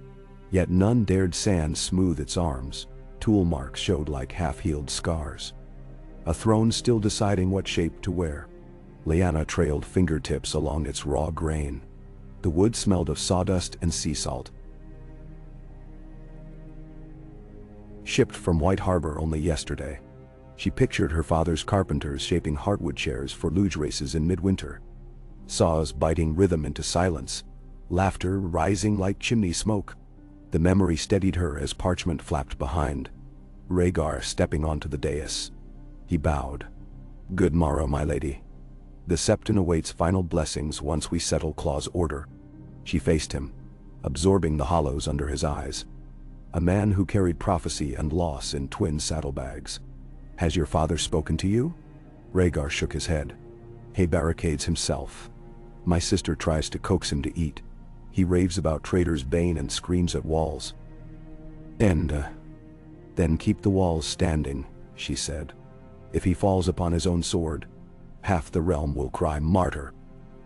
Yet none dared sand smooth its arms. Tool marks showed like half-healed scars. A throne still deciding what shape to wear. Lyanna trailed fingertips along its raw grain. The wood smelled of sawdust and sea salt. Shipped from White Harbor only yesterday. She pictured her father's carpenters shaping heartwood chairs for luge races in midwinter. Saws biting rhythm into silence. Laughter rising like chimney smoke. The memory steadied her as parchment flapped behind. Rhaegar stepping onto the dais. He bowed. "Good morrow, my lady. The Septon awaits final blessings once we settle Claw's order." She faced him, absorbing the hollows under his eyes. A man who carried prophecy and loss in twin saddlebags. "Has your father spoken to you?" Rhaegar shook his head. He barricades himself. My sister tries to coax him to eat. He raves about Traitor's Bane and screams at walls. Then keep the walls standing," she said. "If he falls upon his own sword, half the realm will cry martyr."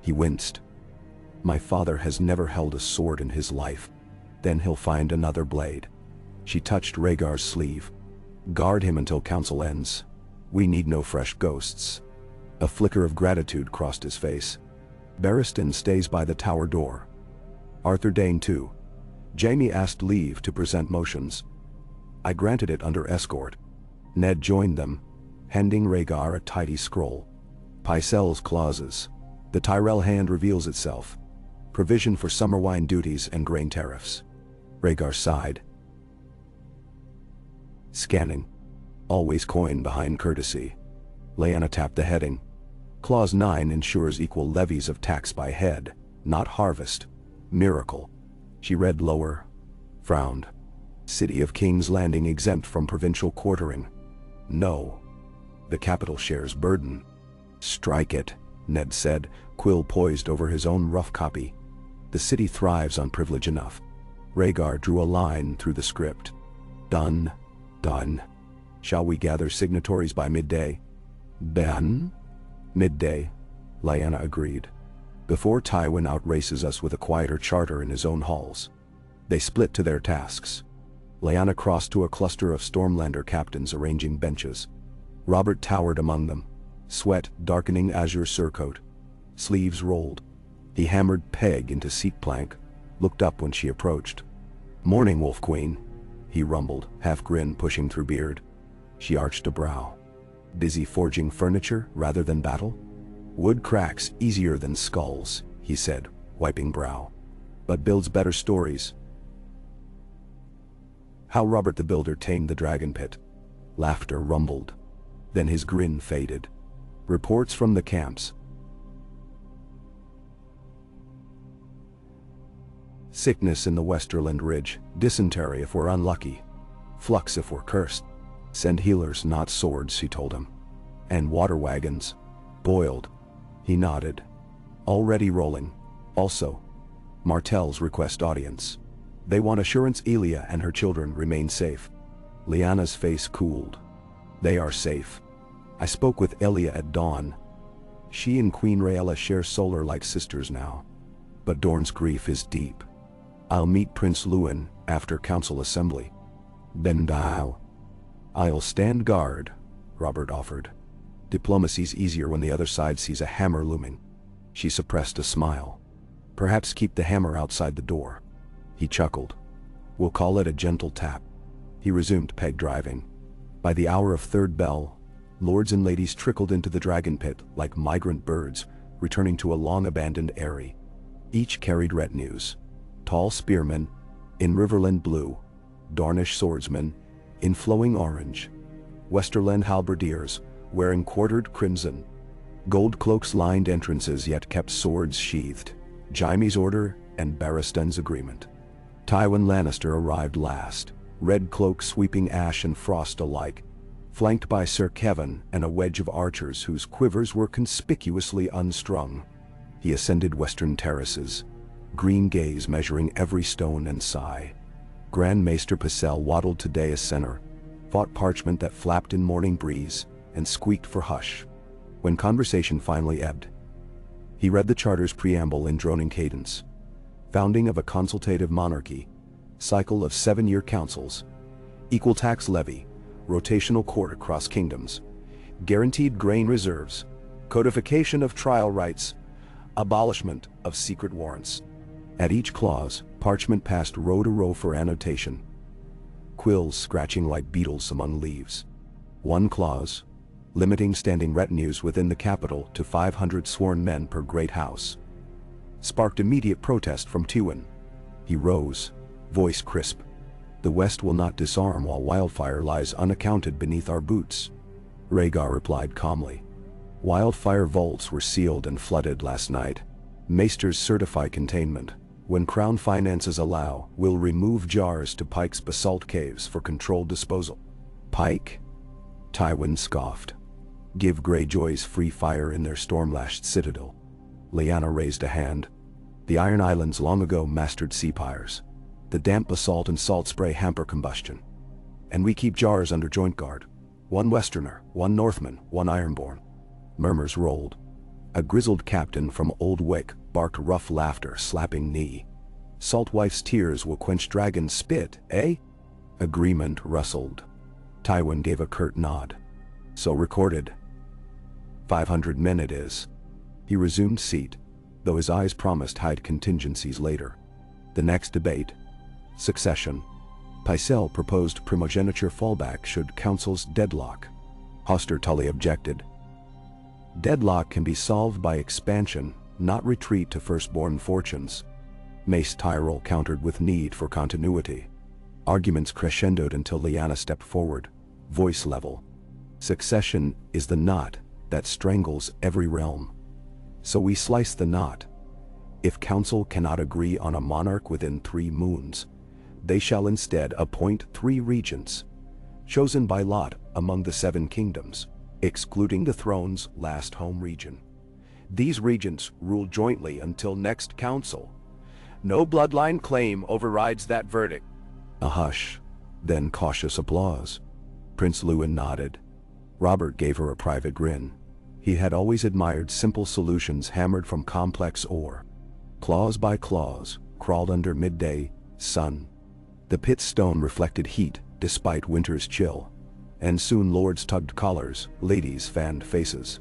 He winced. "My father has never held a sword in his life. Then he'll find another blade." She touched Rhaegar's sleeve. "Guard him until council ends. We need no fresh ghosts." A flicker of gratitude crossed his face. "Barristan stays by the tower door. Arthur Dane too. Jaime asked leave to present motions. I granted it under escort." Ned joined them, handing Rhaegar a tidy scroll. "Pycelle's clauses. The Tyrell hand reveals itself. Provision for summer wine duties and grain tariffs." Rhaegar sighed. Scanning. "Always coin behind courtesy." Lyanna tapped the heading. "Clause 9 ensures equal levies of tax by head, not harvest. Miracle." She read lower, frowned. "City of King's Landing exempt from provincial quartering." "No. The capital shares burden." "Strike it," Ned said, quill poised over his own rough copy. "The city thrives on privilege enough." Rhaegar drew a line through the script. "Done. Done. Shall we gather signatories by midday?" "Done?" "Midday," Lyanna agreed. "Before Tywin outraces us with a quieter charter in his own halls." They split to their tasks. Lyanna crossed to a cluster of Stormlander captains arranging benches. Robert towered among them, sweat darkening azure surcoat. Sleeves rolled. He hammered peg into seat plank, looked up when she approached. "Morning, Wolf Queen," he rumbled, half grin pushing through beard. She arched a brow. "Busy forging furniture rather than battle?" "Wood cracks easier than skulls," he said, wiping brow. "But builds better stories." How Robert the Builder tamed the dragon pit. Laughter rumbled. Then his grin faded. Reports from the camps. Sickness in the Westerland Ridge, dysentery if we're unlucky. Flux if we're cursed. Send healers, not swords, she told him. And water wagons. Boiled. He nodded. Already rolling. Also, Martell's request audience. They want assurance Elia and her children remain safe. Lyanna's face cooled. They are safe. I spoke with Elia at dawn. She and Queen Rhaella share solar like sisters now. But Dorne's grief is deep. I'll meet Prince Lewin after council assembly. Then I'll stand guard, Robert offered. Diplomacy's easier when the other side sees a hammer looming. She suppressed a smile. Perhaps keep the hammer outside the door. He chuckled. We'll call it a gentle tap. He resumed peg driving. By the hour of third bell, lords and ladies trickled into the dragon pit like migrant birds, returning to a long-abandoned eyrie. Each carried retinues. Tall spearmen, in Riverland blue, Dornish swordsmen, in flowing orange, Westerland halberdiers, wearing quartered crimson. Gold cloaks lined entrances yet kept swords sheathed, Jaime's order and Barristan's agreement. Tywin Lannister arrived last, red cloak sweeping ash and frost alike, flanked by Sir Kevin and a wedge of archers whose quivers were conspicuously unstrung. He ascended western terraces, green gaze measuring every stone and sigh. Grand Maester Pycelle waddled to dais center, fought parchment that flapped in morning breeze, and squeaked for hush. When conversation finally ebbed, he read the charter's preamble in droning cadence. Founding of a consultative monarchy, cycle of 7-year councils, equal tax levy, rotational court across kingdoms, guaranteed grain reserves, codification of trial rights, abolishment of secret warrants. At each clause, parchment passed row to row for annotation, quills scratching like beetles among leaves. One clause, limiting standing retinues within the capital to 500 sworn men per great house, sparked immediate protest from Tywin. He rose, voice crisp. The West will not disarm while wildfire lies unaccounted beneath our boots. Rhaegar replied calmly. Wildfire vaults were sealed and flooded last night. Maesters certify containment. When Crown finances allow, we'll remove jars to Pike's basalt caves for controlled disposal. Pike? Tywin scoffed. Give Greyjoys free fire in their storm-lashed citadel. Lyanna raised a hand. The Iron Islands long ago mastered sea pyres. The damp basalt and salt spray hamper combustion. And we keep jars under joint guard. One Westerner, one Northman, one Ironborn. Murmurs rolled. A grizzled captain from Old Wick barked rough laughter, slapping knee. Salt wife's tears will quench dragon's spit, eh? Agreement rustled. Tywin gave a curt nod. So recorded. 500 men it is. He resumed seat, though his eyes promised hide contingencies later. The next debate. Succession. Pycelle proposed primogeniture fallback should councils deadlock. Hoster Tully objected. Deadlock can be solved by expansion, not retreat to firstborn fortunes. Mace Tyrell countered with need for continuity. Arguments crescendoed until Lyanna stepped forward, voice level. Succession is the knot that strangles every realm. So we slice the knot. If council cannot agree on a monarch within 3 moons, they shall instead appoint 3 regents, chosen by lot among the 7 kingdoms, excluding the throne's last home region. These regents rule jointly until next council. No bloodline claim overrides that verdict. A hush, then cautious applause. Prince Lewin nodded. Robert gave her a private grin. He had always admired simple solutions hammered from complex ore. Clause by clause, crawled under midday sun. The pit's stone reflected heat despite winter's chill, and soon lords tugged collars, ladies fanned faces.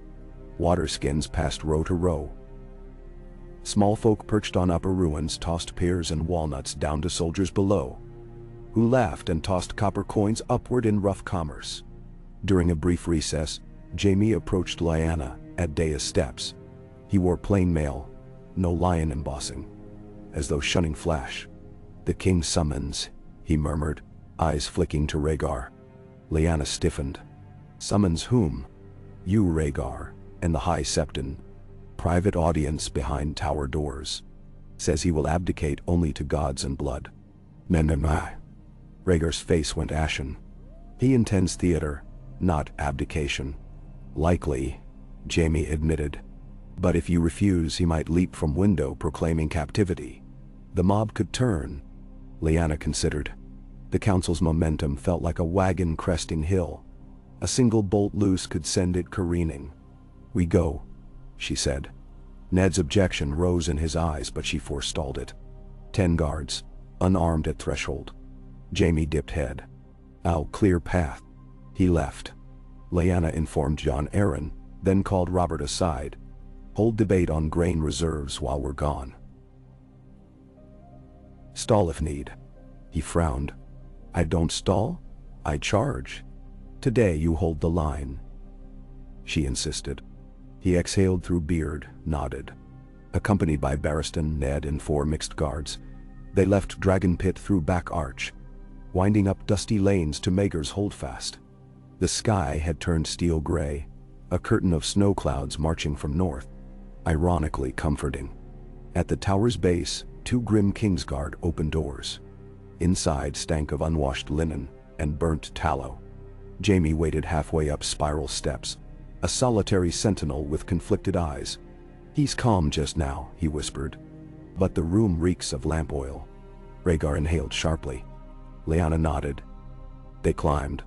Water skins passed row to row. Small folk perched on upper ruins tossed pears and walnuts down to soldiers below, who laughed and tossed copper coins upward in rough commerce. During a brief recess, Jaime approached Lyanna at dais steps. He wore plain mail, no lion embossing, as though shunning flash. The king summons, he murmured, eyes flicking to Rhaegar. Lyanna stiffened. Summons whom? You, Rhaegar, and the High Septon. Private audience behind tower doors. Says he will abdicate only to gods and blood. Menenai. Rhaegar's face went ashen. He intends theater, not abdication. Likely, Jaime admitted. But if you refuse, he might leap from window proclaiming captivity. The mob could turn. Lyanna considered. The council's momentum felt like a wagon cresting hill. A single bolt loose could send it careening. We go, she said. Ned's objection rose in his eyes, but she forestalled it. 10 guards, unarmed at threshold. Jaime dipped head. I'll clear path. He left. Lyanna informed Jon Arryn, then called Robert aside. Hold debate on grain reserves while we're gone. Stall if need. He frowned. I don't stall, I charge. Today you hold the line. She insisted. He exhaled through beard, nodded. Accompanied by Barristan, Ned, and 4 mixed guards, they left Dragon Pit through Back Arch, winding up dusty lanes to Maegor's Holdfast. The sky had turned steel gray, a curtain of snow clouds marching from north, ironically comforting. At the tower's base, 2 grim Kingsguard opened doors. Inside stank of unwashed linen and burnt tallow. Jaime waited halfway up spiral steps, a solitary sentinel with conflicted eyes. He's calm just now, he whispered. But the room reeks of lamp oil. Rhaegar inhaled sharply. Lyanna nodded. They climbed.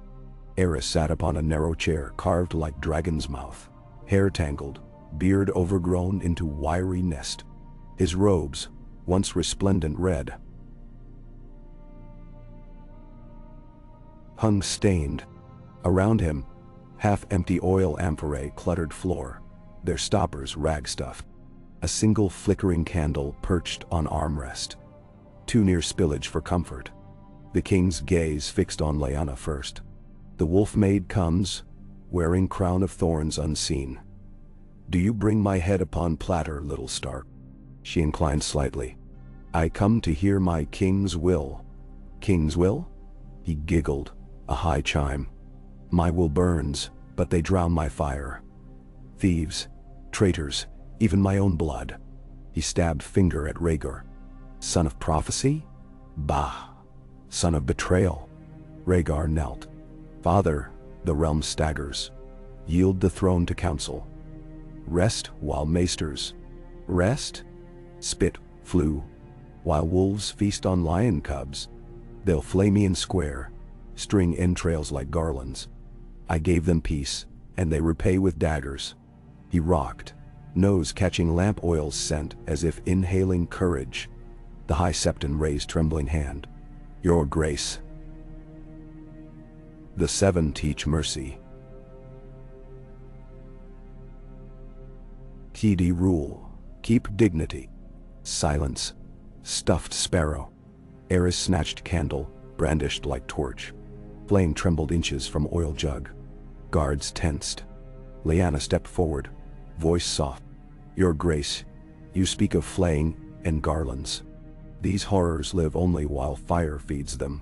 Aerys sat upon a narrow chair carved like dragon's mouth, hair tangled, beard overgrown into wiry nest. His robes, once resplendent red, hung stained. Around him, half-empty oil amphorae cluttered floor, their stoppers rag-stuffed. A single flickering candle perched on armrest, too near spillage for comfort. The king's gaze fixed on Lyanna first. The wolf maid comes, wearing crown of thorns unseen. "Do you bring my head upon platter, little Stark?" She inclined slightly. "I come to hear my king's will." "King's will?" He giggled, a high chime. "My will burns, but they drown my fire. Thieves, traitors, even my own blood." He stabbed finger at Rhaegar. "Son of prophecy? Bah! Son of betrayal." Rhaegar knelt. "Father, the realm staggers. Yield the throne to council. Rest while maesters. Rest? Spit flew. While wolves feast on lion cubs. They'll flay me in square, string entrails like garlands. I gave them peace, and they repay with daggers." He rocked, nose catching lamp oil's scent as if inhaling courage. The High Septon raised trembling hand. "Your Grace. The Seven teach mercy. TD rule. Keep dignity." Silence. Stuffed sparrow. Eris snatched candle, brandished like torch. Flame trembled inches from oil jug. Guards tensed. Lyanna stepped forward, voice soft. "Your Grace, you speak of flaying and garlands. These horrors live only while fire feeds them.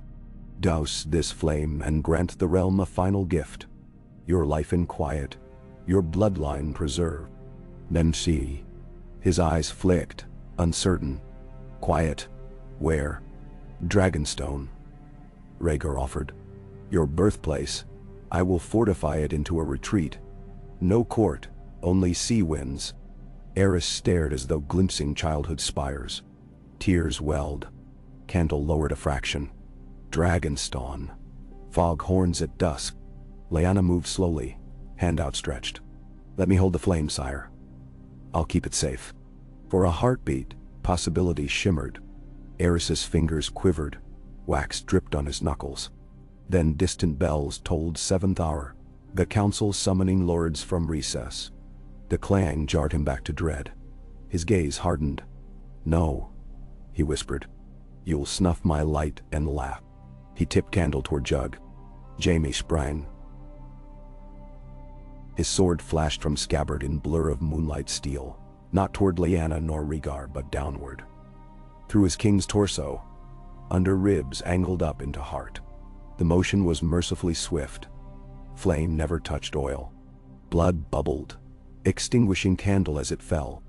Douse this flame and grant the realm a final gift. Your life in quiet, your bloodline preserved." Then see. His eyes flicked, uncertain. "Quiet. Where?" "Dragonstone," Rhaegar offered. "Your birthplace. I will fortify it into a retreat. No court, only sea winds." Eris stared as though glimpsing childhood spires. Tears welled. Candle lowered a fraction. "Dragonstone. Fog horns at dusk." Lyanna moved slowly, hand outstretched. "Let me hold the flame, sire. I'll keep it safe." For a heartbeat, possibility shimmered. Eris's fingers quivered, wax dripped on his knuckles. Then distant bells tolled 7th hour, the council summoning lords from recess. The clang jarred him back to dread. His gaze hardened. "No," he whispered. "You'll snuff my light and laugh." He tipped candle toward jug. Jaime sprang. His sword flashed from scabbard in blur of moonlight steel, not toward Lyanna nor Rhaegar but downward. Through his king's torso, under ribs angled up into heart. The motion was mercifully swift. Flame never touched oil. Blood bubbled, extinguishing candle as it fell.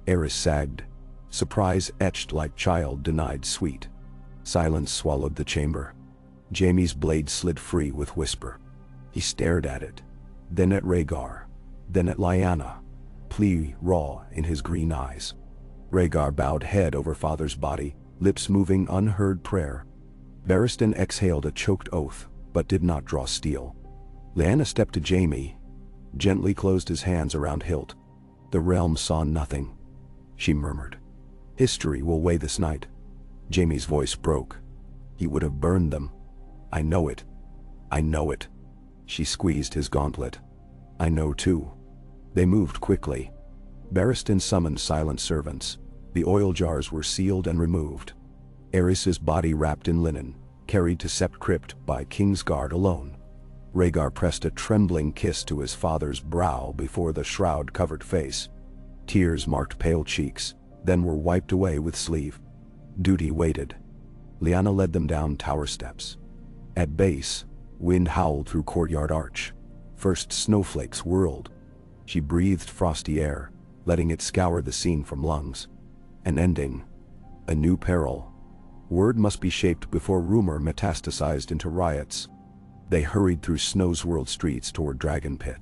Eris sagged, surprise etched like child denied sweet. Silence swallowed the chamber. Jaime's blade slid free with whisper. He stared at it, then at Rhaegar, then at Lyanna, plea raw in his green eyes. Rhaegar bowed head over father's body, lips moving unheard prayer. Barristan exhaled a choked oath, but did not draw steel. Lyanna stepped to Jaime, gently closed his hands around hilt. "The realm saw nothing," she murmured. "History will weigh this night." Jaime's voice broke. "He would have burned them. I know it. I know it." She squeezed his gauntlet. "I know too." They moved quickly. Barristan summoned silent servants. The oil jars were sealed and removed. Eris's body wrapped in linen, carried to Sept Crypt by Kingsguard alone. Rhaegar pressed a trembling kiss to his father's brow before the shroud-covered face. Tears marked pale cheeks, then were wiped away with sleeve. Duty waited. Lyanna led them down tower steps. At base, wind howled through courtyard arch. First snowflakes whirled. She breathed frosty air, letting it scour the scene from lungs. An ending. A new peril. Word must be shaped before rumor metastasized into riots. They hurried through snow-swirled streets toward Dragon Pit.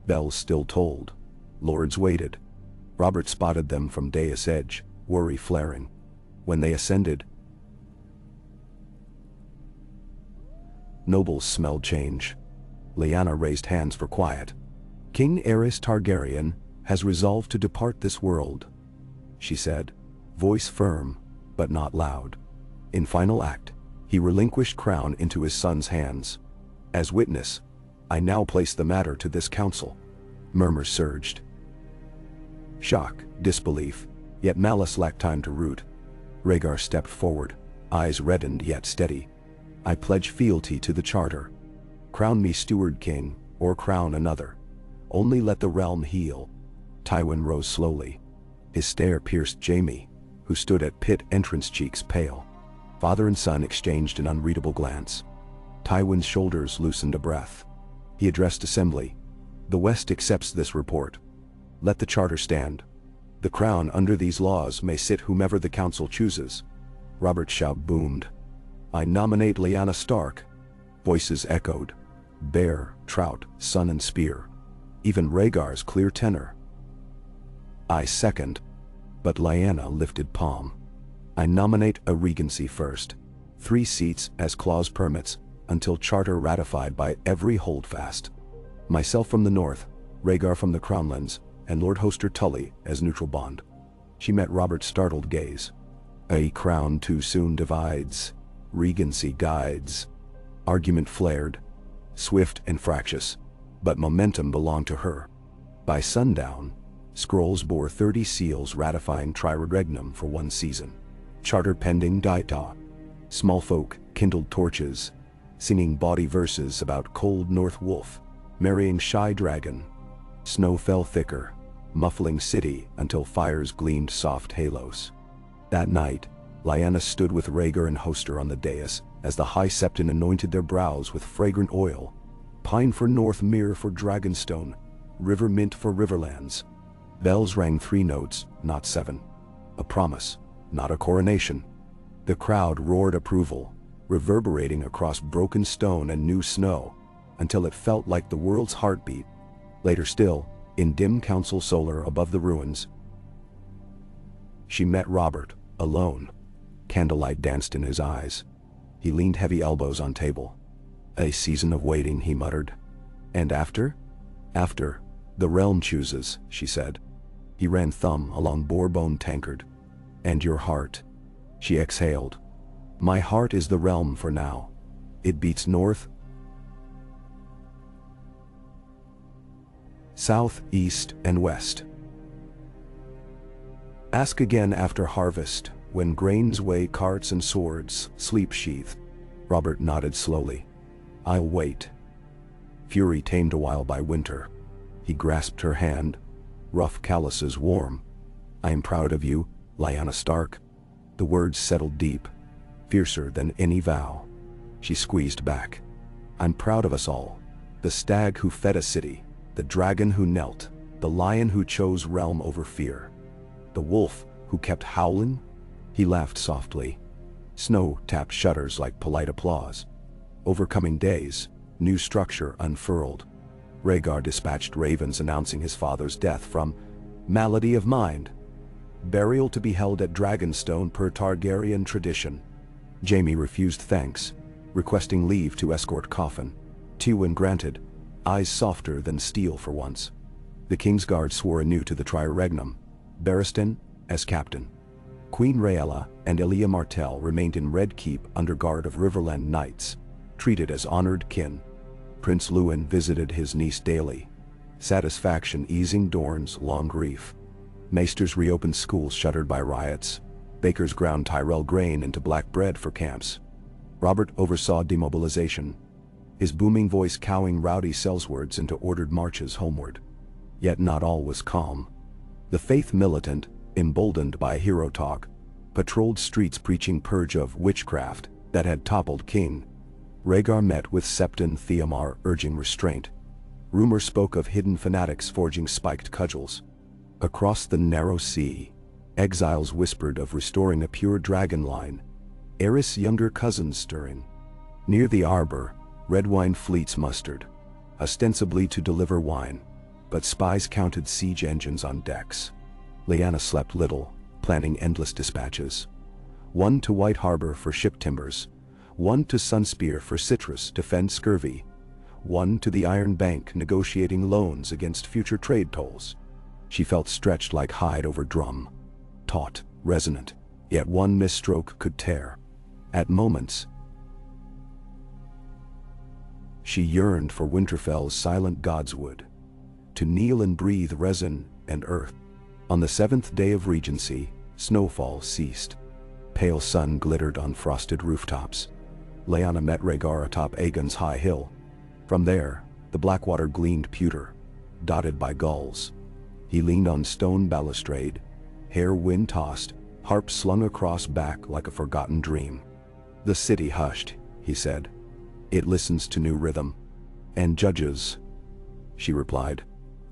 Bells still tolled. Lords waited. Robert spotted them from dais edge, worry flaring. When they ascended, nobles smelled change. Lyanna raised hands for quiet. King Aerys Targaryen has resolved to depart this world, she said, voice firm, but not loud. In final act, he relinquished crown into his son's hands. As witness, I now place the matter to this council. Murmurs surged. Shock, disbelief, yet malice lacked time to root. Rhaegar stepped forward, eyes reddened yet steady. I pledge fealty to the charter. Crown me steward king, or crown another. Only let the realm heal. Tywin rose slowly. His stare pierced Jaime, who stood at pit entrance, cheeks pale. Father and son exchanged an unreadable glance. Tywin's shoulders loosened a breath. He addressed assembly. The West accepts this report. Let the charter stand. The crown under these laws may sit whomever the council chooses. Robert's shout boomed. I nominate Lyanna Stark. Voices echoed. Bear, Trout, Sun and Spear. Even Rhaegar's clear tenor. I second. But Lyanna lifted palm. I nominate a regency first. 3 seats as clause permits, until charter ratified by every holdfast. Myself from the north, Rhaegar from the Crownlands, and Lord Hoster Tully as neutral bond. She met Robert's startled gaze. A crown too soon divides. Regency guides. Argument flared, swift and fractious, but momentum belonged to her. By sundown, scrolls bore 30 seals ratifying Tri-Regnum for 1 season. Charter pending Daita. Small folk kindled torches, singing bawdy verses about cold North Wolf, marrying shy dragon. Snow fell thicker, muffling city until fires gleamed soft halos. That night, Lyanna stood with Rhaegar and Hoster on the dais as the High Septon anointed their brows with fragrant oil. Pine for North, myrrh for Dragonstone, river mint for Riverlands. Bells rang 3 notes, not 7. A promise, not a coronation. The crowd roared approval, reverberating across broken stone and new snow, until it felt like the world's heartbeat. Later still, in dim council solar above the ruins, she met Robert, alone. Candlelight danced in his eyes. He leaned heavy elbows on table. A season of waiting, he muttered. And after? After, the realm chooses, she said. He ran thumb along boar-bone tankard. And your heart? She exhaled. My heart is the realm for now. It beats north, south, east, and west. Ask again after harvest, when grains weigh carts and swords, sleep sheathed. Robert nodded slowly. I'll wait. Fury tamed a while by winter. He grasped her hand, rough calluses warm. I am proud of you, Lyanna Stark. The words settled deep, fiercer than any vow. She squeezed back. I'm proud of us all. The stag who fed a city, the dragon who knelt, the lion who chose realm over fear. The wolf who kept howling? He laughed softly. Snow tapped shutters like polite applause. Overcoming days, new structure unfurled. Rhaegar dispatched ravens announcing his father's death from malady of mind. Burial to be held at Dragonstone per Targaryen tradition. Jaime refused thanks, requesting leave to escort coffin. Tywin granted, eyes softer than steel for once. The King's Guard swore anew to the Tri-Regnum. Barristan, as captain. Queen Rhaella and Elia Martell remained in Red Keep under guard of Riverland knights, treated as honored kin. Prince Luwin visited his niece daily, satisfaction easing Dorne's long grief. Maesters reopened schools shuttered by riots. Bakers ground Tyrell grain into black bread for camps. Robert oversaw demobilization, his booming voice cowing rowdy sellswards into ordered marches homeward. Yet not all was calm. The faith militant, emboldened by hero talk, patrolled streets preaching purge of witchcraft that had toppled King. Rhaegar met with Septon Theomar urging restraint. Rumor spoke of hidden fanatics forging spiked cudgels. Across the narrow sea, exiles whispered of restoring a pure dragon line, Aerys' younger cousins stirring. Near the arbor, red wine fleets mustered, ostensibly to deliver wine, but spies counted siege engines on decks. Lyanna slept little, planning endless dispatches. One to White Harbor for ship timbers, one to Sunspear for citrus to fend scurvy, one to the Iron Bank negotiating loans against future trade tolls. She felt stretched like hide over drum, taut, resonant, yet one misstroke could tear. At moments, she yearned for Winterfell's silent godswood, to kneel and breathe resin and earth. On the 7th day of Regency, snowfall ceased. Pale sun glittered on frosted rooftops. Lyanna met Rhaegar atop Aegon's high hill. From there, the Blackwater gleamed pewter, dotted by gulls. He leaned on stone balustrade, hair wind-tossed, harp slung across back like a forgotten dream. "The city hushed," he said. "It listens to new rhythm." "And judges," she replied.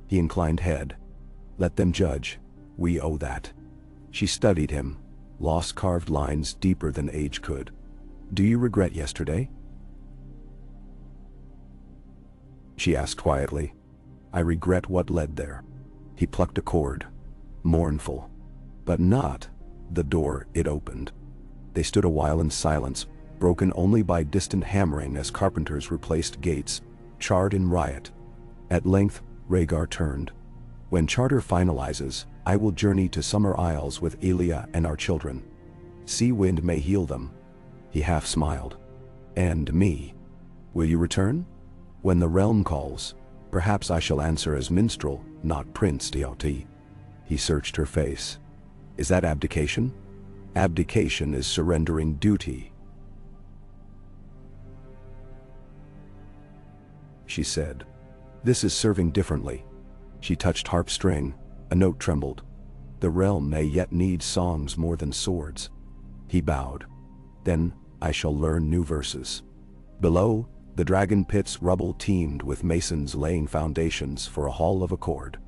He inclined head. "Let them judge. We owe that." She studied him, lost carved lines deeper than age could. "Do you regret yesterday?" she asked quietly. "I regret what led there." He plucked a cord, mournful. But not the door it opened. They stood a while in silence, broken only by distant hammering as carpenters replaced gates, charred in riot. At length, Rhaegar turned. "When charter finalizes, I will journey to Summer Isles with Elia and our children. Sea wind may heal them." He half smiled. "And me. Will you return? When the realm calls, perhaps I shall answer as minstrel, not Prince D'Auti." He searched her face. "Is that abdication?" "Abdication is surrendering duty," she said. "This is serving differently." She touched harp string. A note trembled. "The realm may yet need songs more than swords." He bowed. "Then I shall learn new verses." Below, the dragon pit's rubble teemed with masons laying foundations for a hall of accord,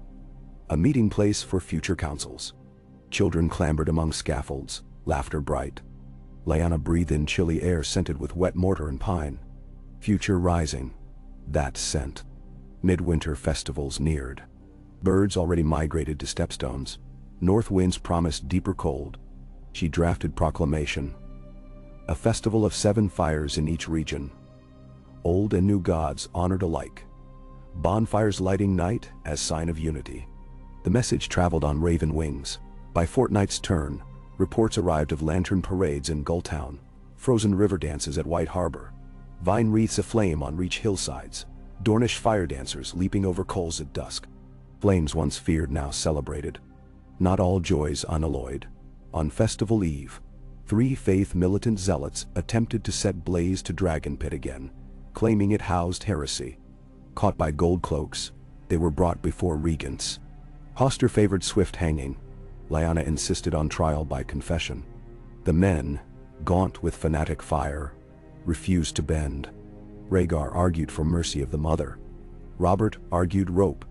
a meeting place for future councils. Children clambered among scaffolds, laughter bright. Lyanna breathed in chilly air scented with wet mortar and pine. Future rising. That scent. Midwinter festivals neared. Birds already migrated to stepstones. North winds promised deeper cold. She drafted proclamation. A festival of 7 fires in each region. Old and new gods honored alike. Bonfires lighting night as sign of unity. The message traveled on raven wings. By fortnight's turn, reports arrived of lantern parades in Gulltown, frozen river dances at White Harbor, vine wreaths aflame on Reach hillsides, Dornish fire dancers leaping over coals at dusk. Flames once feared now celebrated. Not all joys unalloyed. On festival eve, 3 faith militant zealots attempted to set blaze to Dragon Pit again, claiming it housed heresy. Caught by gold cloaks, they were brought before regents. Hoster favored swift hanging. Lyanna insisted on trial by confession. The men, gaunt with fanatic fire, refused to bend. Rhaegar argued for mercy of the mother. Robert argued rope.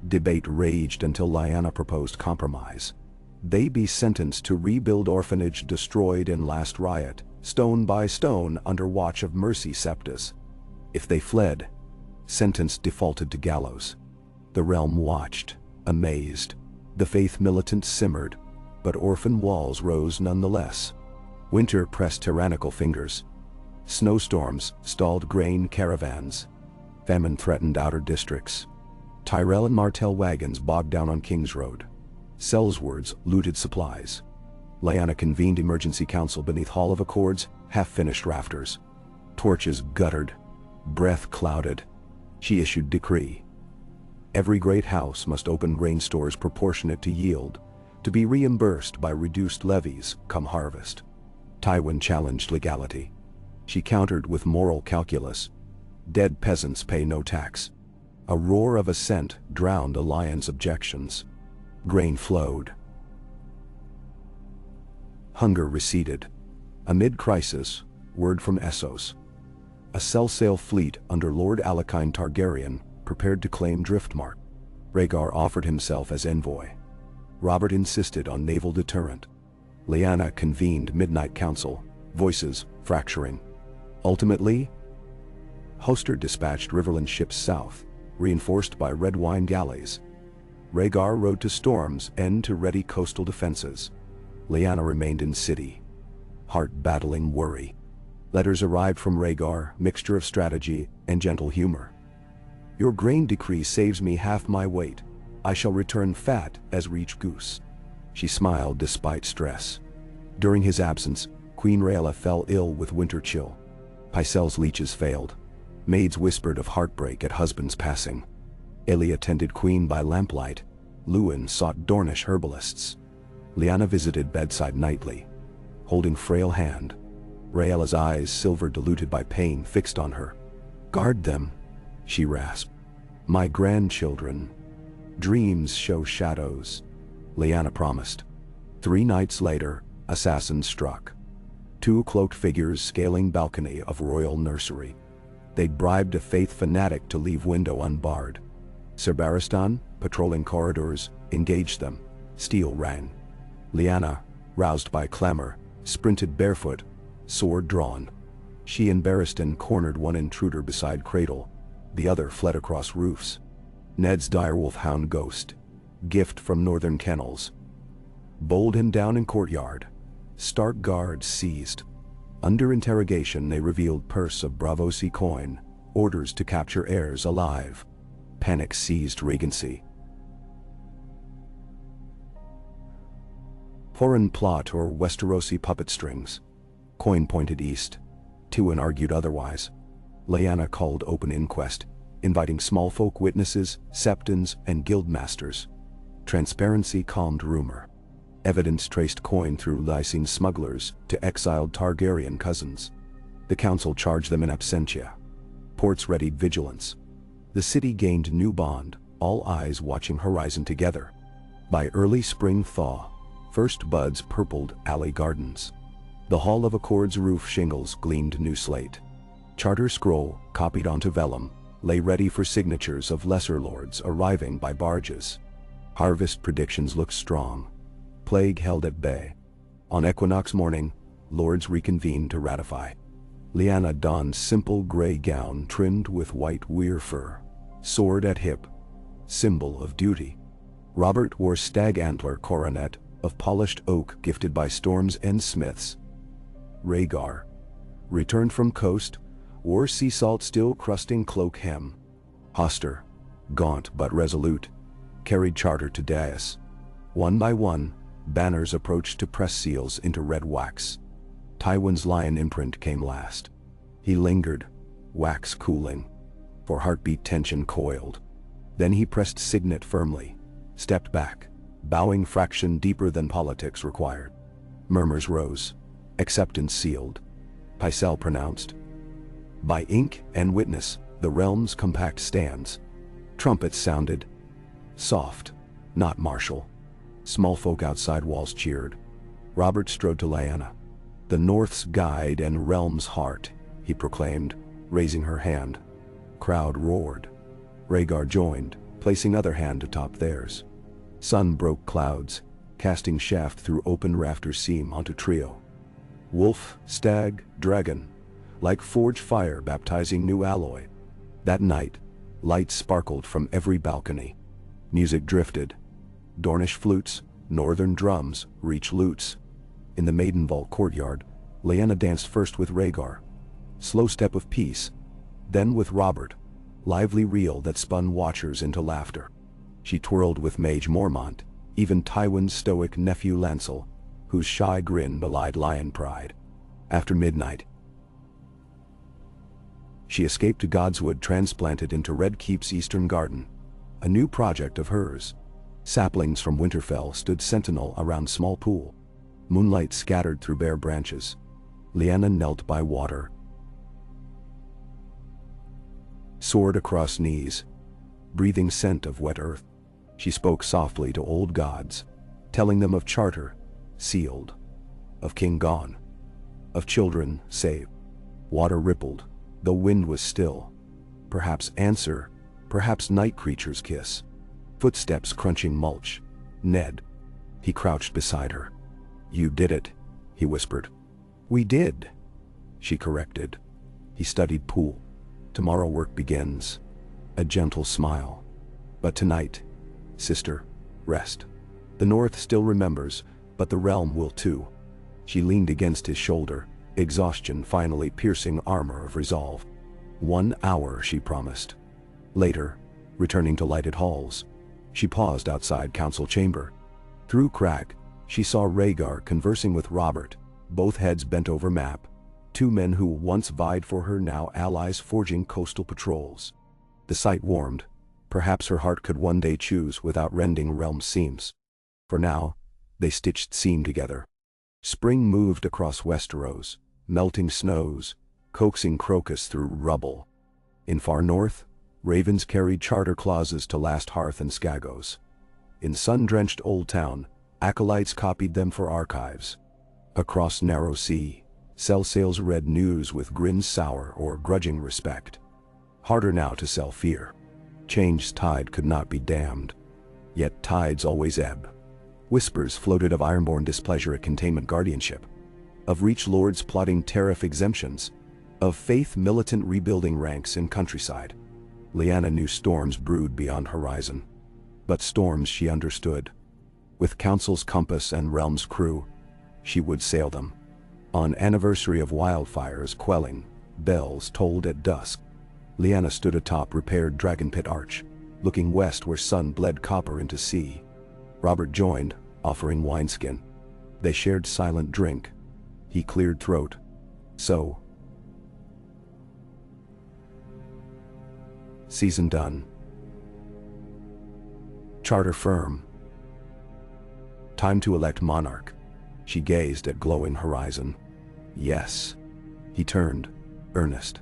Debate raged until Lyanna proposed compromise. They be sentenced to rebuild orphanage destroyed in last riot, stone by stone under watch of Mercy Septus. If they fled, sentence defaulted to gallows. The realm watched, amazed. The faith militant simmered, but orphan walls rose nonetheless. Winter pressed tyrannical fingers. Snowstorms stalled grain caravans. Famine threatened outer districts. Tyrell and Martell wagons bogged down on King's Road. Sellswards looted supplies. Lyanna convened emergency council beneath Hall of Accords, half-finished rafters. Torches guttered, breath clouded. She issued decree. Every great house must open grain stores proportionate to yield, to be reimbursed by reduced levies come harvest. Tywin challenged legality. She countered with moral calculus. Dead peasants pay no tax. A roar of assent drowned a lion's objections. Grain flowed. Hunger receded. Amid crisis, word from Essos. A Selsail fleet under Lord Alekine Targaryen prepared to claim Driftmark. Rhaegar offered himself as envoy. Robert insisted on naval deterrent. Lyanna convened midnight council, voices fracturing. Ultimately, Hoster dispatched Riverland ships south, reinforced by red wine galleys. Rhaegar rode to Storm's End to ready coastal defenses. Lyanna remained in city, heart battling worry. Letters arrived from Rhaegar, mixture of strategy and gentle humor. Your grain decree saves me half my weight. I shall return fat as reach goose." She smiled despite stress. During his absence, Queen Rhaella fell ill with winter chill. Pycelle's leeches failed. Maids whispered of heartbreak at husband's passing. Elia tended Queen by lamplight. Lewin sought Dornish herbalists. Lyanna visited bedside nightly, holding frail hand. Rhaella's eyes, silver diluted by pain, fixed on her. "Guard them," she rasped. "My grandchildren. Dreams show shadows," Lyanna promised. 3 nights later, assassins struck. 2 cloaked figures scaling balcony of royal nursery. They'd bribed a faith fanatic to leave window unbarred. Ser Barristan, patrolling corridors, engaged them. Steel rang. Lyanna, roused by clamor, sprinted barefoot, sword drawn. She and Barristan cornered one intruder beside cradle. The other fled across roofs. Ned's direwolf hound Ghost, gift from northern kennels, bowled him down in courtyard. Stark guards seized. Under interrogation they revealed purse of Braavosi coin, orders to capture heirs alive. Panic seized Regency. Foreign plot or Westerosi puppet strings. Coin pointed east. Tywin argued otherwise. Lyanna called open inquest, inviting small folk witnesses, septons, and guildmasters. Transparency calmed rumor. Evidence traced coin through Lysine smugglers to exiled Targaryen cousins. The council charged them in absentia. Ports readied vigilance. The city gained new bond, all eyes watching horizon together. By early spring thaw, first buds purpled alley gardens. The Hall of Accord's roof shingles gleamed new slate. Charter scroll, copied onto vellum, lay ready for signatures of lesser lords arriving by barges. Harvest predictions looked strong. Plague held at bay. On equinox morning, lords reconvened to ratify. Lyanna donned simple gray gown trimmed with white weir fur, sword at hip, symbol of duty. Robert wore stag antler coronet of polished oak gifted by Storm's End smiths. Rhaegar, returned from coast, wore sea salt still crusting cloak hem. Hoster, gaunt but resolute, carried charter to dais. One by one, banners approached to press seals into red wax. Tywin's lion imprint came last. He lingered, wax cooling, for heartbeat tension coiled. Then he pressed signet firmly, stepped back, bowing fraction deeper than politics required. Murmurs rose, acceptance sealed. Pycelle pronounced, "By ink and witness, the realm's compact stands." Trumpets sounded, soft, not martial. Small folk outside walls cheered. Robert strode to Lyanna. "The North's guide and realm's heart," he proclaimed, raising her hand. Crowd roared. Rhaegar joined, placing other hand atop theirs. Sun broke clouds, casting shaft through open rafter seam onto trio. Wolf, stag, dragon, like forged fire baptizing new alloy. That night, lights sparkled from every balcony. Music drifted. Dornish flutes, northern drums, reach lutes. In the Maiden Vault courtyard, Lyanna danced first with Rhaegar. Slow step of peace, then with Robert, lively reel that spun watchers into laughter. She twirled with Mage Mormont, even Tywin's stoic nephew Lancel, whose shy grin belied lion pride. After midnight, she escaped to Godswood, transplanted into Red Keep's eastern garden, a new project of hers. Saplings from Winterfell stood sentinel around small pool. Moonlight scattered through bare branches. Lyanna knelt by water, sword across knees, breathing scent of wet earth. She spoke softly to old gods, telling them of charter, sealed, of king gone, of children saved. Water rippled, the wind was still. Perhaps answer, perhaps night creature's kiss. Footsteps crunching mulch. Ned. He crouched beside her. "You did it," he whispered. "We did," she corrected. He studied pool. "Tomorrow work begins." A gentle smile. "But tonight, sister, rest. The North still remembers, but the realm will too." She leaned against his shoulder, exhaustion finally piercing armor of resolve. 1 hour, she promised. Later, returning to lighted halls, she paused outside council chamber. Through crack, she saw Rhaegar conversing with Robert, both heads bent over map, two men who once vied for her, now allies forging coastal patrols. The sight warmed. Perhaps her heart could one day choose without rending realm seams. For now, they stitched seam together. Spring moved across Westeros, melting snows, coaxing crocus through rubble. In far north, ravens carried charter clauses to Last Hearth and Skagos. In sun-drenched Old Town, acolytes copied them for archives. Across narrow sea, sell sails read news with grins sour or grudging respect. Harder now to sell fear. Change's tide could not be dammed. Yet tides always ebb. Whispers floated of Ironborn displeasure at containment guardianship, of Reach Lords plotting tariff exemptions, of Faith militant rebuilding ranks in countryside. Lyanna knew storms brewed beyond horizon. But storms she understood. With Council's compass and Realm's crew, she would sail them. On anniversary of wildfires quelling, bells tolled at dusk. Lyanna stood atop repaired Dragon Pit Arch, looking west where sun bled copper into sea. Robert joined, offering wineskin. They shared silent drink. He cleared throat. So. Season done. Charter firm. Time to elect monarch. She gazed at glowing horizon. Yes. He turned, earnest.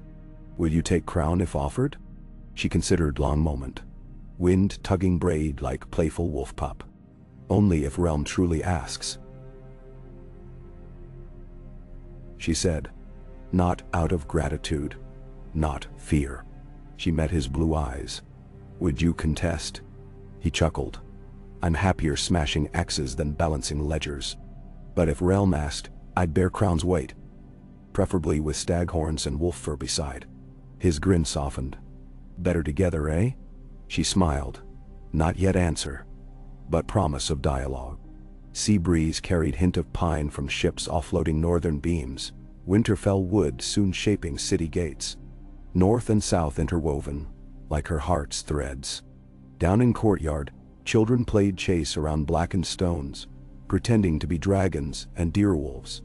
Will you take crown if offered? She considered long moment. Wind tugging braid like playful wolf pup. Only if realm truly asks. She said, not out of gratitude, not fear. She met his blue eyes. Would you contest? He chuckled. I'm happier smashing axes than balancing ledgers. But if realm asked, I'd bear crown's weight. Preferably with stag horns and wolf fur beside. His grin softened. Better together, eh? She smiled. Not yet answer, but promise of dialogue. Sea breeze carried hint of pine from ships offloading northern beams. Winterfell wood soon shaping city gates. North and south interwoven, like her heart's threads. Down in courtyard, children played chase around blackened stones, pretending to be dragons and deerwolves.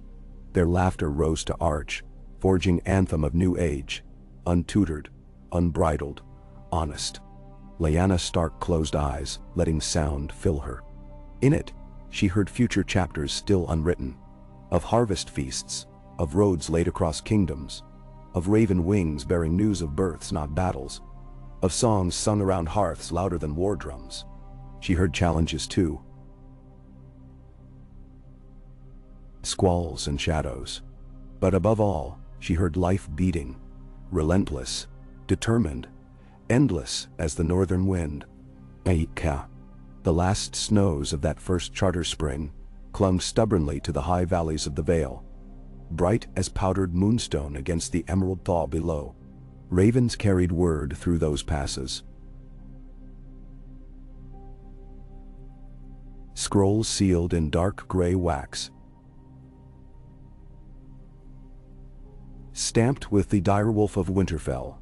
Their laughter rose to arch, forging anthem of new age, untutored, unbridled, honest. Lyanna Stark closed eyes, letting sound fill her. In it, she heard future chapters still unwritten, of harvest feasts, of roads laid across kingdoms, of raven wings bearing news of births not battles, of songs sung around hearths louder than war drums. She heard challenges too. Squalls and shadows. But above all, she heard life beating, relentless, determined, endless as the northern wind. Aika. The last snows of that first charter spring clung stubbornly to the high valleys of the Vale, bright as powdered moonstone against the emerald thaw below. Ravens carried word through those passes. Scrolls sealed in dark gray wax, stamped with the direwolf of Winterfell,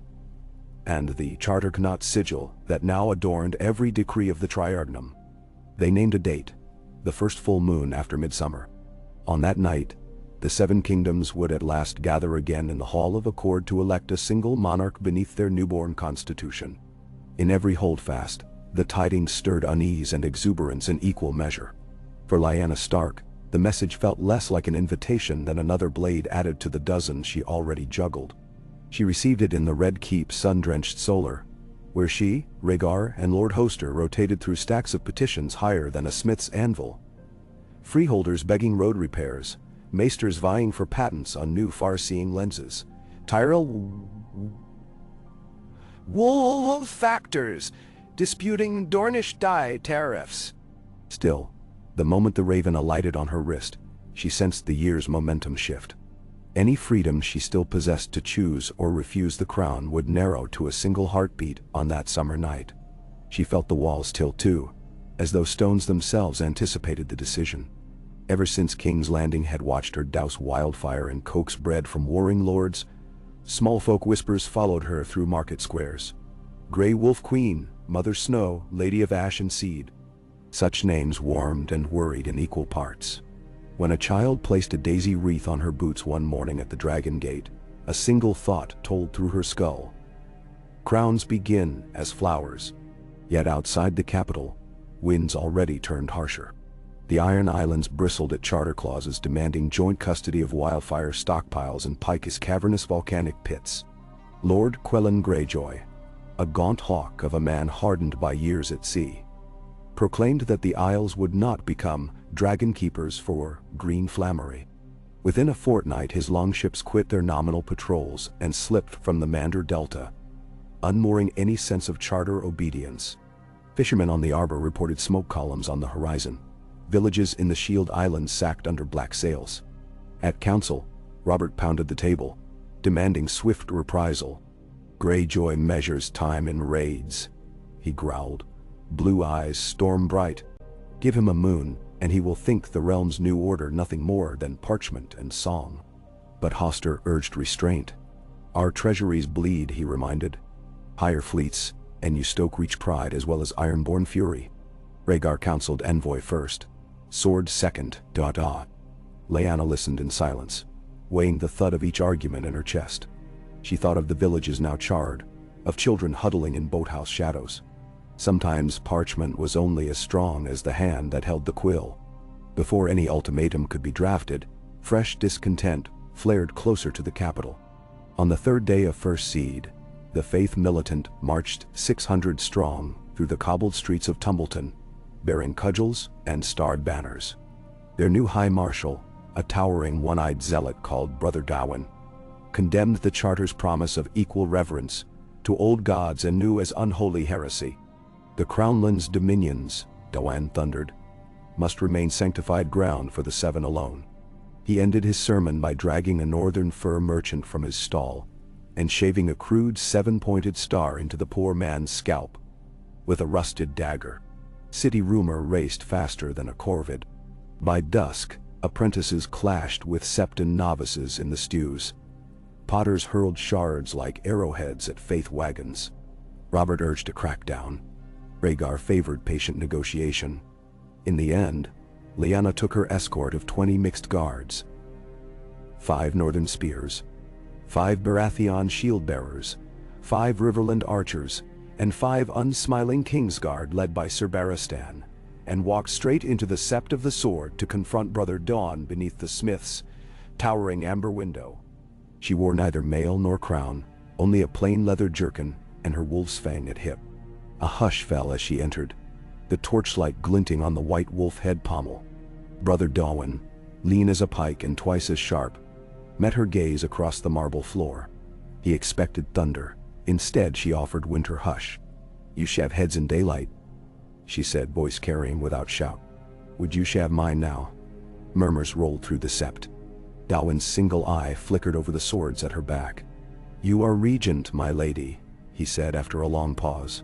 and the Charterknot sigil that now adorned every decree of the Triargnum. They named a date, the first full moon after midsummer. On that night, the Seven Kingdoms would at last gather again in the Hall of Accord to elect a single monarch beneath their newborn constitution. In every holdfast, the tidings stirred unease and exuberance in equal measure. For Lyanna Stark, the message felt less like an invitation than another blade added to the dozen she already juggled. She received it in the Red Keep sun-drenched solar, where she, Rhaegar, and Lord Hoster rotated through stacks of petitions higher than a smith's anvil. Freeholders begging road repairs, maesters vying for patents on new far-seeing lenses, Tyrell wolf factors disputing Dornish dye tariffs. Still, the moment the raven alighted on her wrist, she sensed the year's momentum shift. Any freedom she still possessed to choose or refuse the crown would narrow to a single heartbeat on that summer night. She felt the walls tilt too, as though stones themselves anticipated the decision. Ever since King's Landing had watched her douse wildfire and coax bread from warring lords, small folk whispers followed her through market squares. Grey Wolf Queen, Mother Snow, Lady of Ash and Seed. Such names warmed and worried in equal parts. When a child placed a daisy wreath on her boots one morning at the Dragon Gate, a single thought told through her skull. Crowns begin as flowers. Yet outside the capital, winds already turned harsher. The Iron Islands bristled at charter clauses demanding joint custody of wildfire stockpiles and Picus cavernous volcanic pits. Lord Quellan Greyjoy, a gaunt hawk of a man hardened by years at sea, proclaimed that the Isles would not become dragon keepers for green flammery. Within a fortnight his longships quit their nominal patrols and slipped from the Mander Delta, unmooring any sense of charter obedience. Fishermen on the Arbor reported smoke columns on the horizon. Villages in the Shield Islands sacked under black sails. At council, Robert pounded the table, demanding swift reprisal. Greyjoy measures time in raids, he growled, blue eyes storm bright. Give him a moon, and he will think the realm's new order nothing more than parchment and song. But Hoster urged restraint. Our treasuries bleed, he reminded. Higher fleets, and you stoke reach pride as well as ironborn fury. Rhaegar counseled envoy first, sword second. Lyanna listened in silence, weighing the thud of each argument in her chest. She thought of the villages now charred, of children huddling in boathouse shadows. Sometimes parchment was only as strong as the hand that held the quill. Before any ultimatum could be drafted, fresh discontent flared closer to the capital. On the third day of First Seed, the Faith Militant marched 600 strong through the cobbled streets of Tumbleton, bearing cudgels and starred banners. Their new High Marshal, a towering one-eyed zealot called Brother Darwin, condemned the Charter's promise of equal reverence to old gods and new as unholy heresy. The Crownland's dominions, Darwin thundered, must remain sanctified ground for the Seven alone. He ended his sermon by dragging a northern fur merchant from his stall and shaving a crude seven-pointed star into the poor man's scalp with a rusted dagger. City rumor raced faster than a corvid. By dusk, apprentices clashed with septon novices in the stews. Potters hurled shards like arrowheads at faith wagons. Robert urged a crackdown. Rhaegar favored patient negotiation. In the end, Lyanna took her escort of 20 mixed guards, 5 northern spears, 5 Baratheon shield-bearers, 5 Riverland archers, and 5 unsmiling Kingsguard led by Sir Barristan, and walked straight into the Sept of the Sword to confront Brother Dawn beneath the smith's towering amber window. She wore neither mail nor crown, only a plain leather jerkin and her wolf's fang at hip. A hush fell as she entered, the torchlight glinting on the white wolf head pommel. Brother Darwin, lean as a pike and twice as sharp, met her gaze across the marble floor. He expected thunder. Instead, she offered winter hush. "You shave heads in daylight," she said, voice carrying without shout. "Would you shave mine now?" Murmurs rolled through the sept. Darwin's single eye flickered over the swords at her back. "You are regent, my lady," he said after a long pause.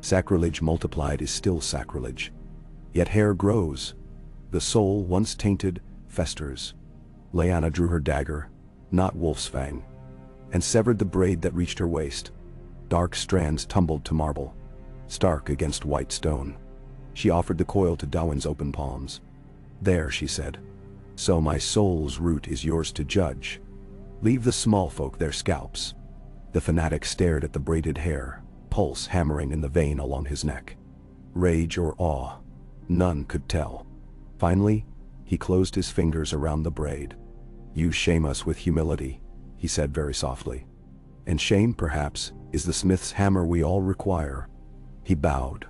Sacrilege multiplied is still sacrilege. Yet hair grows. The soul, once tainted, festers. Lyanna drew her dagger, not wolf's fang, and severed the braid that reached her waist. Dark strands tumbled to marble, stark against white stone. She offered the coil to Darwin's open palms. "There," she said. "So my soul's root is yours to judge. Leave the small folk their scalps." The fanatic stared at the braided hair, pulse hammering in the vein along his neck. Rage or awe, none could tell. Finally, he closed his fingers around the braid. "You shame us with humility," he said very softly. "And shame, perhaps, is the smith's hammer we all require." He bowed,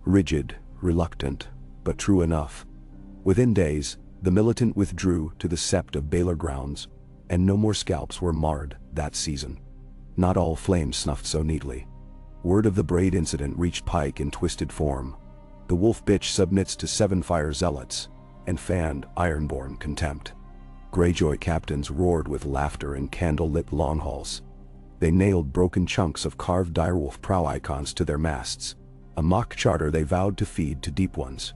rigid, reluctant, but true enough. Within days, the militant withdrew to the Sept of Baelor grounds, and no more scalps were marred that season. Not all flames snuffed so neatly. Word of the braid incident reached Pike in twisted form. The wolf bitch submits to 7 fire zealots, and fanned ironborn contempt. Greyjoy captains roared with laughter in candle-lit longhalls. They nailed broken chunks of carved direwolf prow icons to their masts, a mock charter they vowed to feed to deep ones.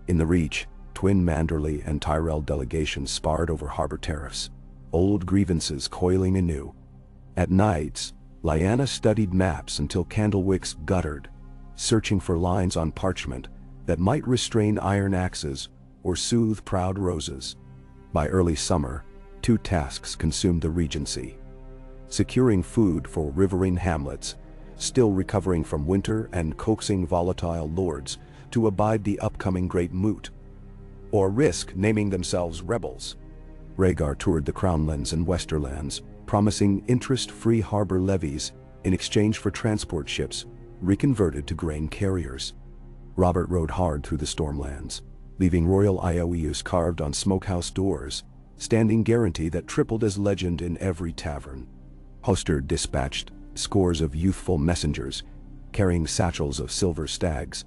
In the Reach, twin Manderley and Tyrell delegations sparred over harbor tariffs, old grievances coiling anew. At nights, Lyanna studied maps until candle wicks guttered, searching for lines on parchment that might restrain iron axes or soothe proud roses. By early summer, two tasks consumed the regency: securing food for riverine hamlets, still recovering from winter, and coaxing volatile lords to abide the upcoming Great Moot, or risk naming themselves rebels. Rhaegar toured the Crownlands and Westerlands, promising interest-free harbor levies in exchange for transport ships reconverted to grain carriers. Robert rode hard through the Stormlands, leaving royal IOUs carved on smokehouse doors, standing guarantee that tripled as legend in every tavern. Hoster dispatched scores of youthful messengers, carrying satchels of silver stags,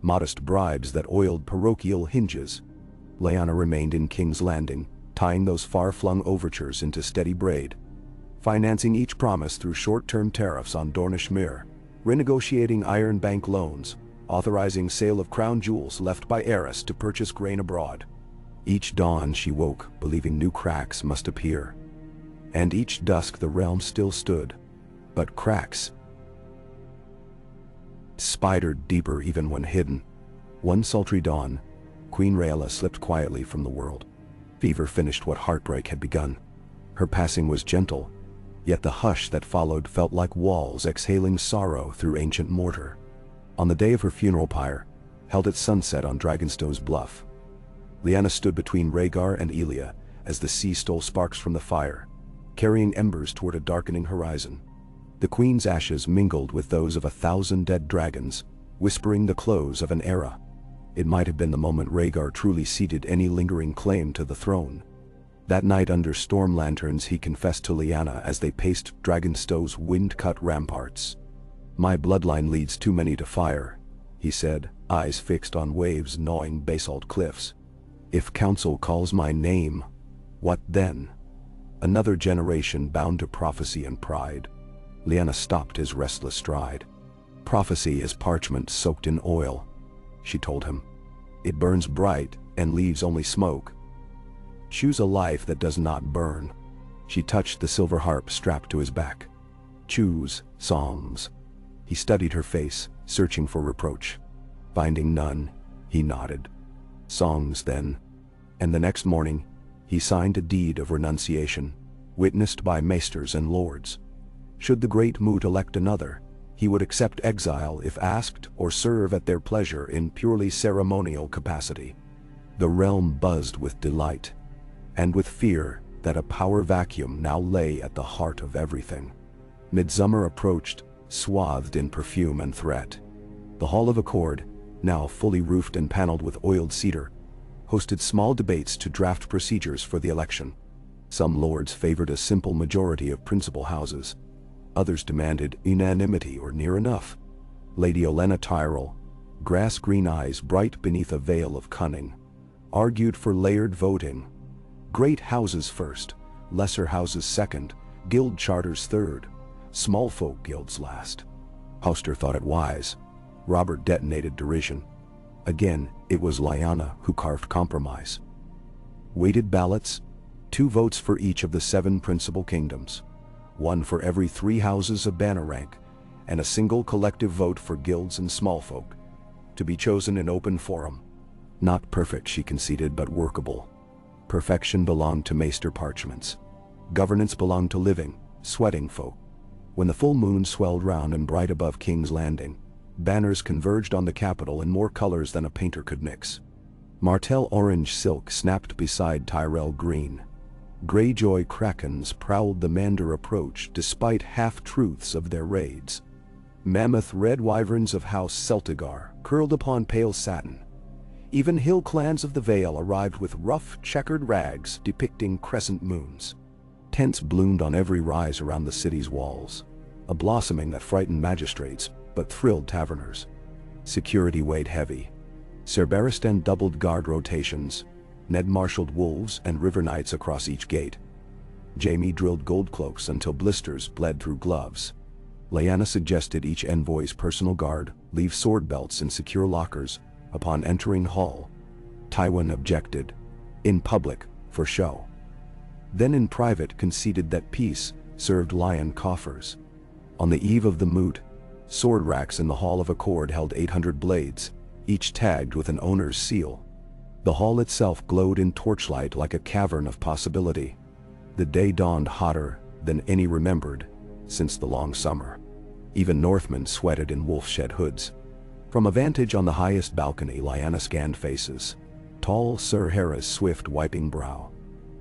modest bribes that oiled parochial hinges. Lyanna remained in King's Landing, tying those far-flung overtures into steady braid, financing each promise through short-term tariffs on Dornish Mere, renegotiating Iron Bank loans, authorizing sale of crown jewels left by heiress to purchase grain abroad. Each dawn she woke, believing new cracks must appear. And each dusk the realm still stood, but cracks spidered deeper even when hidden. One sultry dawn, Queen Rhaella slipped quietly from the world. Fever finished what heartbreak had begun. Her passing was gentle, yet the hush that followed felt like walls exhaling sorrow through ancient mortar. On the day of her funeral pyre, held at sunset on Dragonstone's bluff, Lyanna stood between Rhaegar and Elia as the sea stole sparks from the fire, carrying embers toward a darkening horizon. The queen's ashes mingled with those of 1,000 dead dragons, whispering the close of an era. It might have been the moment Rhaegar truly ceded any lingering claim to the throne. That night under storm lanterns he confessed to Lyanna as they paced Dragonstone's wind-cut ramparts. "My bloodline leads too many to fire," he said, eyes fixed on waves gnawing basalt cliffs. "If council calls my name, what then? Another generation bound to prophecy and pride." Lyanna stopped his restless stride. "Prophecy is parchment soaked in oil," she told him. "It burns bright and leaves only smoke. Choose a life that does not burn." She touched the silver harp strapped to his back. "Choose songs." He studied her face, searching for reproach. Finding none, he nodded. "Songs, then." And the next morning, he signed a deed of renunciation, witnessed by maesters and lords. Should the Great Moot elect another, he would accept exile if asked or serve at their pleasure in purely ceremonial capacity. The realm buzzed with delight, and with fear that a power vacuum now lay at the heart of everything. Midsummer approached, swathed in perfume and threat. The Hall of Accord, now fully roofed and paneled with oiled cedar, hosted small debates to draft procedures for the election. Some lords favored a simple majority of principal houses. Others demanded unanimity or near enough. Lady Olenna Tyrell, grass-green eyes bright beneath a veil of cunning, argued for layered voting. Great houses first, lesser houses second, guild charters third, small folk guilds last. Hoster thought it wise. Robert detonated derision. Again, it was Lyanna who carved compromise. Weighted ballots, 2 votes for each of the 7 principal kingdoms, 1 for every 3 houses of banner rank, and a single collective vote for guilds and small folk, to be chosen in open forum. Not perfect, she conceded, but workable. Perfection belonged to maester parchments. Governance belonged to living, sweating folk. When the full moon swelled round and bright above King's Landing, banners converged on the capital in more colors than a painter could mix. Martell orange silk snapped beside Tyrell green. Greyjoy krakens prowled the Mander approach despite half-truths of their raids. Mammoth red wyverns of House Celtigar curled upon pale satin. Even hill clans of the Vale arrived with rough, checkered rags depicting crescent moons. Tents bloomed on every rise around the city's walls, a blossoming that frightened magistrates but thrilled taverners. Security weighed heavy. Ser Barristan doubled guard rotations. Ned marshaled wolves and river knights across each gate. Jaime drilled gold cloaks until blisters bled through gloves. Lyanna suggested each envoy's personal guard leave sword belts in secure lockers upon entering hall. Tywin objected. In public, for show. Then in private conceded that peace served lion coffers. On the eve of the moot, sword racks in the Hall of Accord held 800 blades, each tagged with an owner's seal. The hall itself glowed in torchlight like a cavern of possibility. The day dawned hotter than any remembered since the long summer. Even Northmen sweated in wolf-shed hoods. From a vantage on the highest balcony, Lyanna scanned faces. Tall Sir Hera's swift wiping brow.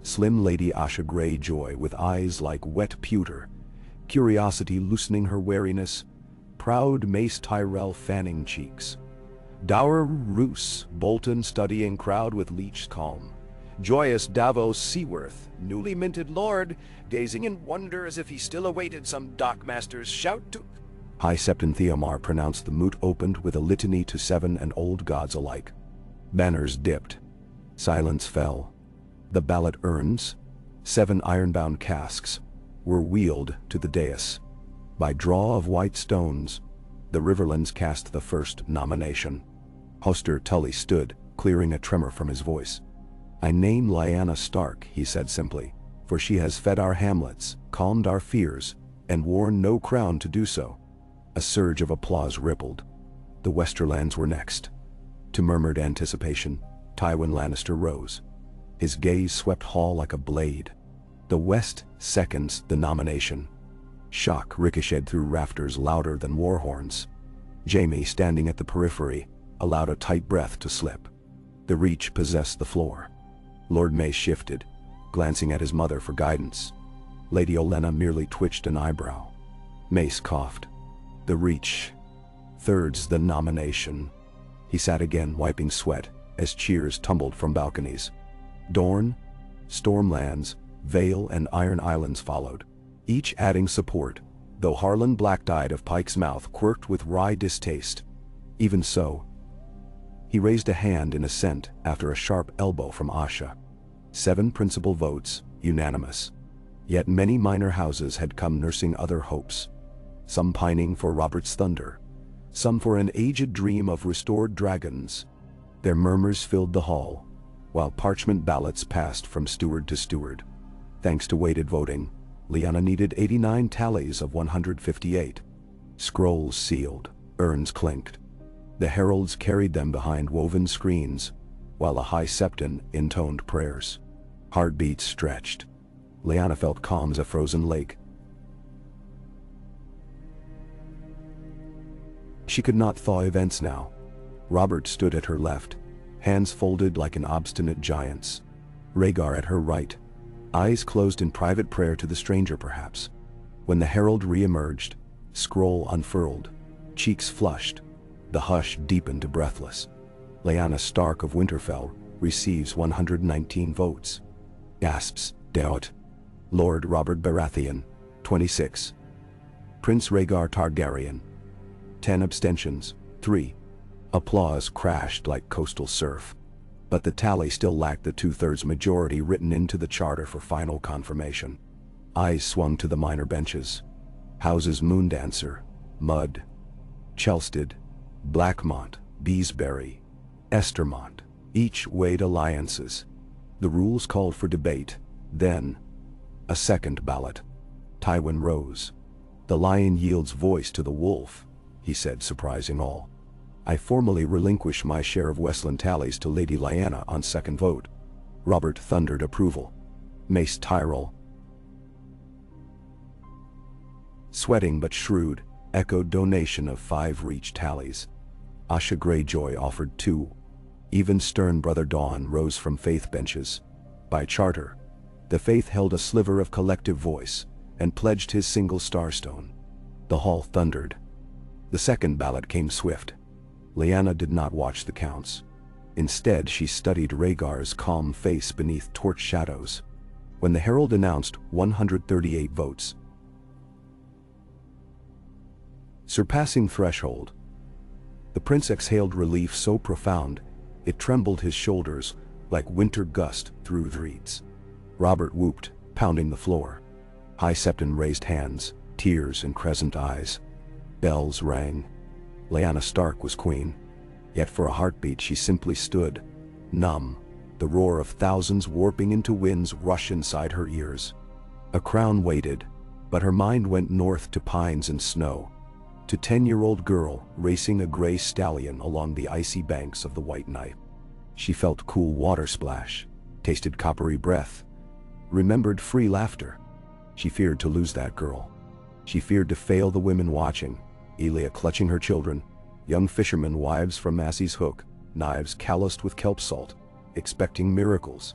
Slim Lady Asha Greyjoy with eyes like wet pewter, curiosity loosening her wariness. Proud Mace Tyrell fanning cheeks. Dour Roose Bolton studying crowd with leech calm. Joyous Davos Seaworth, newly minted lord, gazing in wonder as if he still awaited some dockmaster's shout to... High Septon Theomar pronounced the moot opened with a litany to seven and old gods alike. Banners dipped. Silence fell. The ballot urns, 7 ironbound casks, were wheeled to the dais. By draw of white stones, the Riverlands cast the first nomination. Hoster Tully stood, clearing a tremor from his voice. "I name Lyanna Stark," he said simply, "for she has fed our hamlets, calmed our fears, and worn no crown to do so." A surge of applause rippled. The Westerlands were next. To murmured anticipation, Tywin Lannister rose. His gaze swept Hall like a blade. The West seconds the nomination. Shock ricocheted through rafters louder than war horns. Jaime, standing at the periphery, allowed a tight breath to slip. The Reach possessed the floor. Lord Mace shifted, glancing at his mother for guidance. Lady Olenna merely twitched an eyebrow. Mace coughed. "The Reach. Thirds the nomination." He sat again, wiping sweat, as cheers tumbled from balconies. Dorne, Stormlands, Vale, and Iron Islands followed, each adding support, though Harlan Black-Dyed of Pike's Mouth quirked with wry distaste. Even so, he raised a hand in assent after a sharp elbow from Asha. 7 principal votes, unanimous. Yet many minor houses had come nursing other hopes. Some pining for Robert's thunder, some for an aged dream of restored dragons. Their murmurs filled the hall, while parchment ballots passed from steward to steward. Thanks to weighted voting, Lyanna needed 89 tallies of 158. Scrolls sealed, urns clinked. The heralds carried them behind woven screens, while a High Septon intoned prayers. Heartbeats stretched. Lyanna felt calm as a frozen lake. She could not thaw events now. Robert stood at her left, hands folded like an obstinate giant's. Rhaegar at her right, eyes closed in private prayer to the stranger perhaps. When the herald re-emerged, scroll unfurled, cheeks flushed, the hush deepened to breathless. Lyanna Stark of Winterfell receives 119 votes. Gasps, Deot. Lord Robert Baratheon, 26. Prince Rhaegar Targaryen, 10 abstentions, 3. Applause crashed like coastal surf. But the tally still lacked the 2/3 majority written into the charter for final confirmation. Eyes swung to the minor benches. Houses Moondancer, Mudd, Chelsted, Blackmont, Beesbury, Estermont, each weighed alliances. The rules called for debate, then a second ballot. Tywin rose. "The lion yields voice to the wolf," he said, surprising all. "I formally relinquish my share of Westland tallies to Lady Lyanna on second vote." Robert thundered approval. Mace Tyrell, sweating but shrewd, echoed donation of 5 Reach tallies. Asha Greyjoy offered 2. Even stern Brother Dawn rose from faith benches. By charter, the faith held a sliver of collective voice and pledged his single starstone. The hall thundered. The second ballot came swift. Lyanna did not watch the counts. Instead, she studied Rhaegar's calm face beneath torch shadows. When the herald announced 138 votes, surpassing threshold, the prince exhaled relief so profound it trembled his shoulders like winter gust through the reeds. Robert whooped, pounding the floor. High Septon raised hands, tears in crescent eyes. Bells rang. Lyanna Stark was queen. Yet for a heartbeat she simply stood, numb, the roar of thousands warping into winds rush inside her ears. A crown waited, But her mind went north to pines and snow, to 10-year-old girl racing a gray stallion along the icy banks of the White Knife. She felt cool water splash, tasted coppery breath, remembered free laughter. She feared to lose that girl. She feared to fail the women watching, Elia clutching her children, young fishermen wives from Massey's Hook, knives calloused with kelp salt, expecting miracles.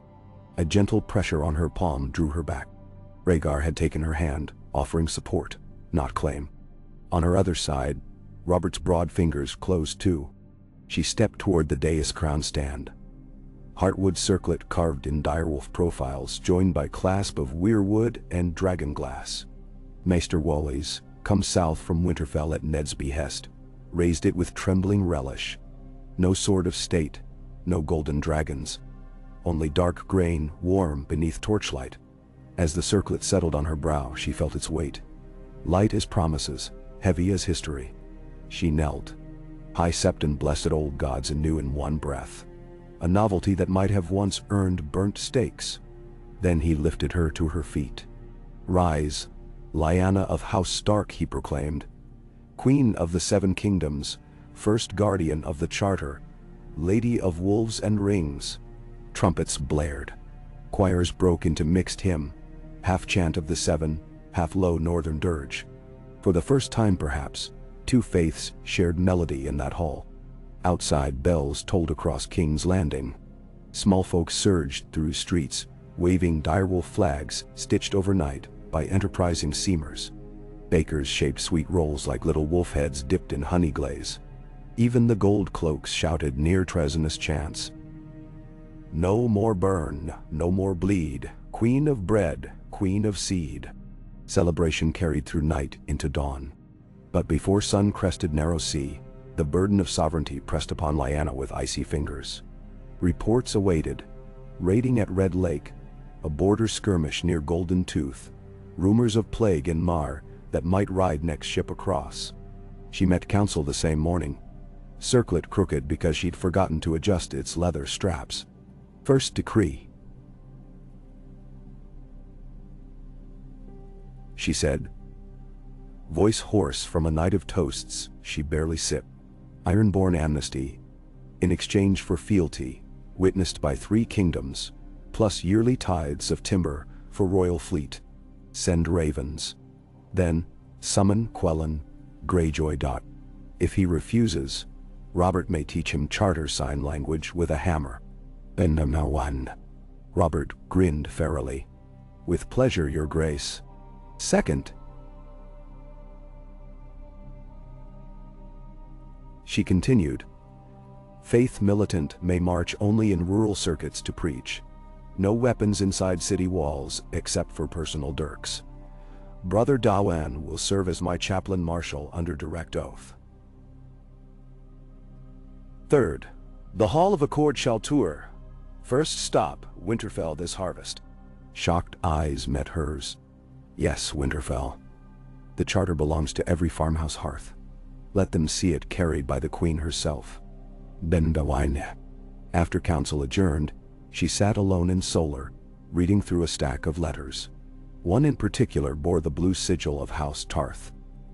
A gentle pressure on her palm drew her back. Rhaegar had taken her hand, offering support, not claim. On her other side, Robert's broad fingers closed too. She stepped toward the dais crown stand. Heartwood circlet carved in direwolf profiles joined by clasp of weirwood and dragonglass. Maester Wallis, come south from Winterfell at Ned's behest, raised it with trembling relish. No sword of state, no golden dragons. Only dark grain, warm beneath torchlight. As the circlet settled on her brow, she felt its weight. Light as promises, heavy as history. She knelt. High Septon blessed old gods anew in one breath. A novelty that might have once earned burnt steaks. Then he lifted her to her feet. Rise, Lyanna of House Stark, he proclaimed. Queen of the Seven Kingdoms, first guardian of the Charter, Lady of Wolves and Rings. Trumpets blared. Choirs broke into mixed hymn, half chant of the Seven, half low northern dirge. For the first time perhaps, two faiths shared melody in that hall. Outside, bells tolled across King's Landing. Small folk surged through streets, waving direwolf flags stitched overnight by enterprising seamers. Bakers shaped sweet rolls like little wolf heads dipped in honey glaze. Even the gold cloaks shouted near treasonous chants. No more burn, no more bleed, queen of bread, queen of seed. Celebration carried through night into dawn. But before sun crested narrow sea, the burden of sovereignty pressed upon Lyanna with icy fingers. Reports awaited. Raiding at Red Lake, a border skirmish near Golden Tooth, rumors of plague in Mar that might ride next ship across. She met council the same morning, circlet crooked because she'd forgotten to adjust its leather straps. First decree, she said. Voice hoarse from a night of toasts she barely sipped. Ironborn amnesty, in exchange for fealty, witnessed by 3 kingdoms, plus yearly tithes of timber for royal fleet. Send ravens. Then, summon Quellan, Greyjoy. If he refuses, Robert may teach him Charter sign language with a hammer. And no one. Robert grinned ferally. With pleasure, your grace. Second, she continued, faith militant may march only in rural circuits to preach. No weapons inside city walls except for personal dirks. Brother Dawan will serve as my chaplain marshal under direct oath. Third, the Hall of Accord shall tour. First stop, Winterfell this harvest. Shocked eyes met hers. Yes, Winterfell. The charter belongs to every farmhouse hearth. Let them see it carried by the queen herself. Ben Dawaine. After council adjourned, she sat alone in Solar, reading through a stack of letters. One in particular bore the blue sigil of House Tarth.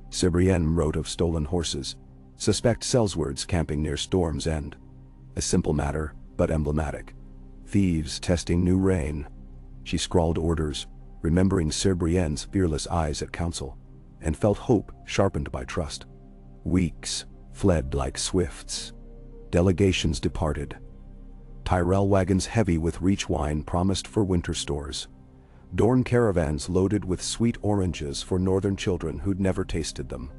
Cibrienne wrote of stolen horses, suspect Sellswords camping near Storm's End. A simple matter, but emblematic. Thieves testing new rain. She scrawled orders, remembering Cibrienne's fearless eyes at council, and felt hope sharpened by trust. Weeks fled like swifts. Delegations departed. Tyrell wagons heavy with reach wine promised for winter stores. Dorne caravans loaded with sweet oranges for northern children who'd never tasted them.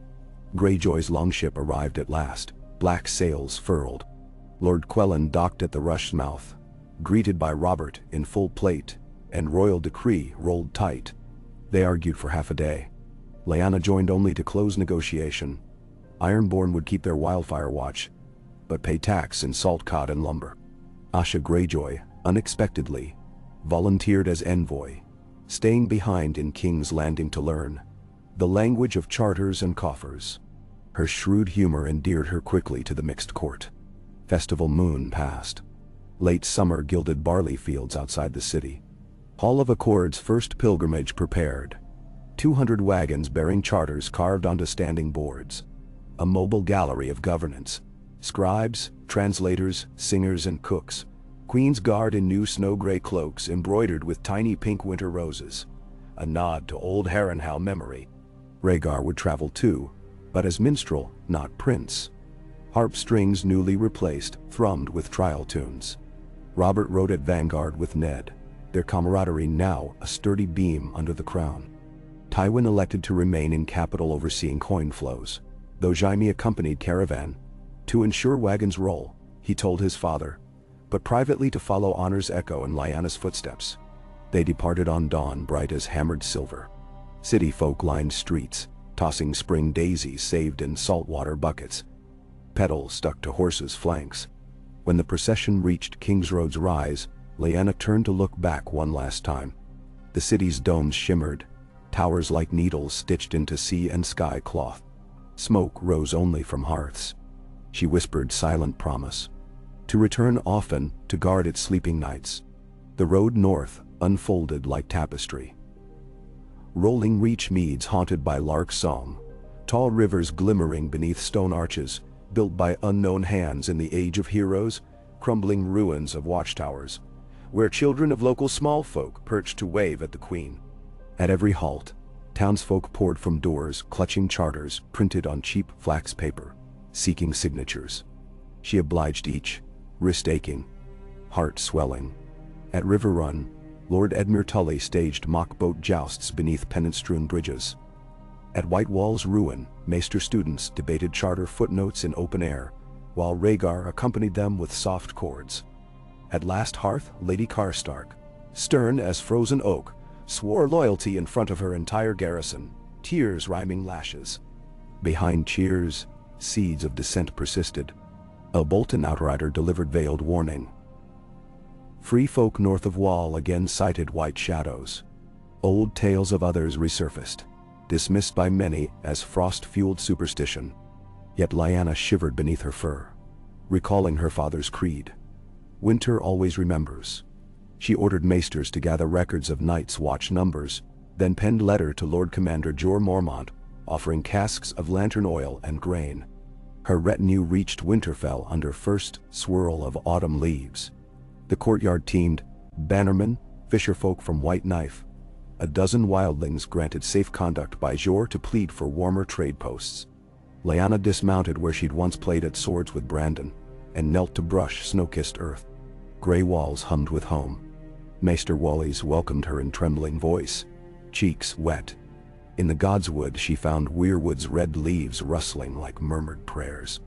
Greyjoy's longship arrived at last, black sails furled. Lord Quellan docked at the rush's mouth, greeted by Robert in full plate, and royal decree rolled tight. They argued for half a day. Lyanna joined only to close negotiation. Ironborn would keep their wildfire watch, but pay tax in salt cod and lumber. Asha Greyjoy, unexpectedly, volunteered as envoy, staying behind in King's Landing to learn the language of charters and coffers. Her shrewd humor endeared her quickly to the mixed court. Festival moon passed. Late summer gilded barley fields outside the city. Hall of Accord's first pilgrimage prepared. 200 wagons bearing charters carved onto standing boards. A mobile gallery of governance. Scribes, translators, singers and cooks. Queen's Guard in new snow-gray cloaks embroidered with tiny pink winter roses. A nod to old Harrenhal memory. Rhaegar would travel too, but as minstrel, not prince. Harp strings newly replaced, thrummed with trial tunes. Robert rode at vanguard with Ned, their camaraderie now a sturdy beam under the crown. Tywin elected to remain in capital overseeing coin flows, though Jaime accompanied caravan. To ensure wagons roll, he told his father, but privately to follow Honor's echo in Lyanna's footsteps. They departed on dawn bright as hammered silver. City folk lined streets, tossing spring daisies saved in saltwater buckets. Petals stuck to horses' flanks. When the procession reached King's Road's rise, Lyanna turned to look back one last time. The city's domes shimmered, towers like needles stitched into sea and sky cloth. Smoke rose only from hearths. She whispered silent promise. To return often, to guard its sleeping nights. The road north unfolded like tapestry. Rolling reach meads haunted by lark song. Tall rivers glimmering beneath stone arches, built by unknown hands in the age of heroes, crumbling ruins of watchtowers, where children of local small folk perched to wave at the queen. At every halt, townsfolk poured from doors, clutching charters printed on cheap flax paper, seeking signatures. She obliged each, wrist aching, heart swelling. At River Run, Lord Edmure Tully staged mock boat jousts beneath pennant-strewn bridges. At Whitewall's ruin, Maester students debated charter footnotes in open air, while Rhaegar accompanied them with soft chords. At Last Hearth, Lady Karstark, stern as frozen oak, swore loyalty in front of her entire garrison, tears rhyming lashes. Behind cheers, seeds of dissent persisted. A Bolton outrider delivered veiled warning. Free folk north of Wall again sighted white shadows. Old tales of others resurfaced, dismissed by many as frost-fueled superstition. Yet Lyanna shivered beneath her fur, recalling her father's creed. Winter always remembers. She ordered maesters to gather records of Night's Watch numbers, then penned letter to Lord Commander Jorah Mormont, offering casks of lantern oil and grain. Her retinue reached Winterfell under first swirl of autumn leaves. The courtyard teemed, bannermen, fisherfolk from White Knife. A dozen wildlings granted safe conduct by Jor to plead for warmer trade posts. Lyanna dismounted where she'd once played at swords with Brandon, and knelt to brush snow-kissed earth. Gray walls hummed with home. Maester Wallis welcomed her in trembling voice, cheeks wet. In the godswood she found weirwood's red leaves rustling like murmured prayers.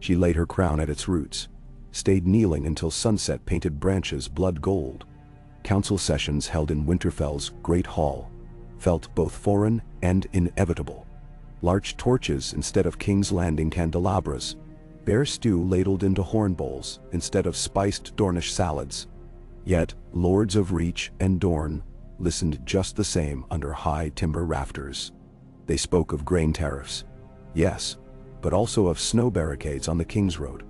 She laid her crown at its roots, stayed kneeling until sunset painted branches blood gold. Council sessions held in Winterfell's great hall felt both foreign and inevitable. Large torches instead of King's Landing candelabras, bear stew ladled into horn bowls instead of spiced Dornish salads. Yet lords of Reach and Dorne listened just the same under high timber rafters. They spoke of grain tariffs, yes, but also of snow barricades on the King's Road,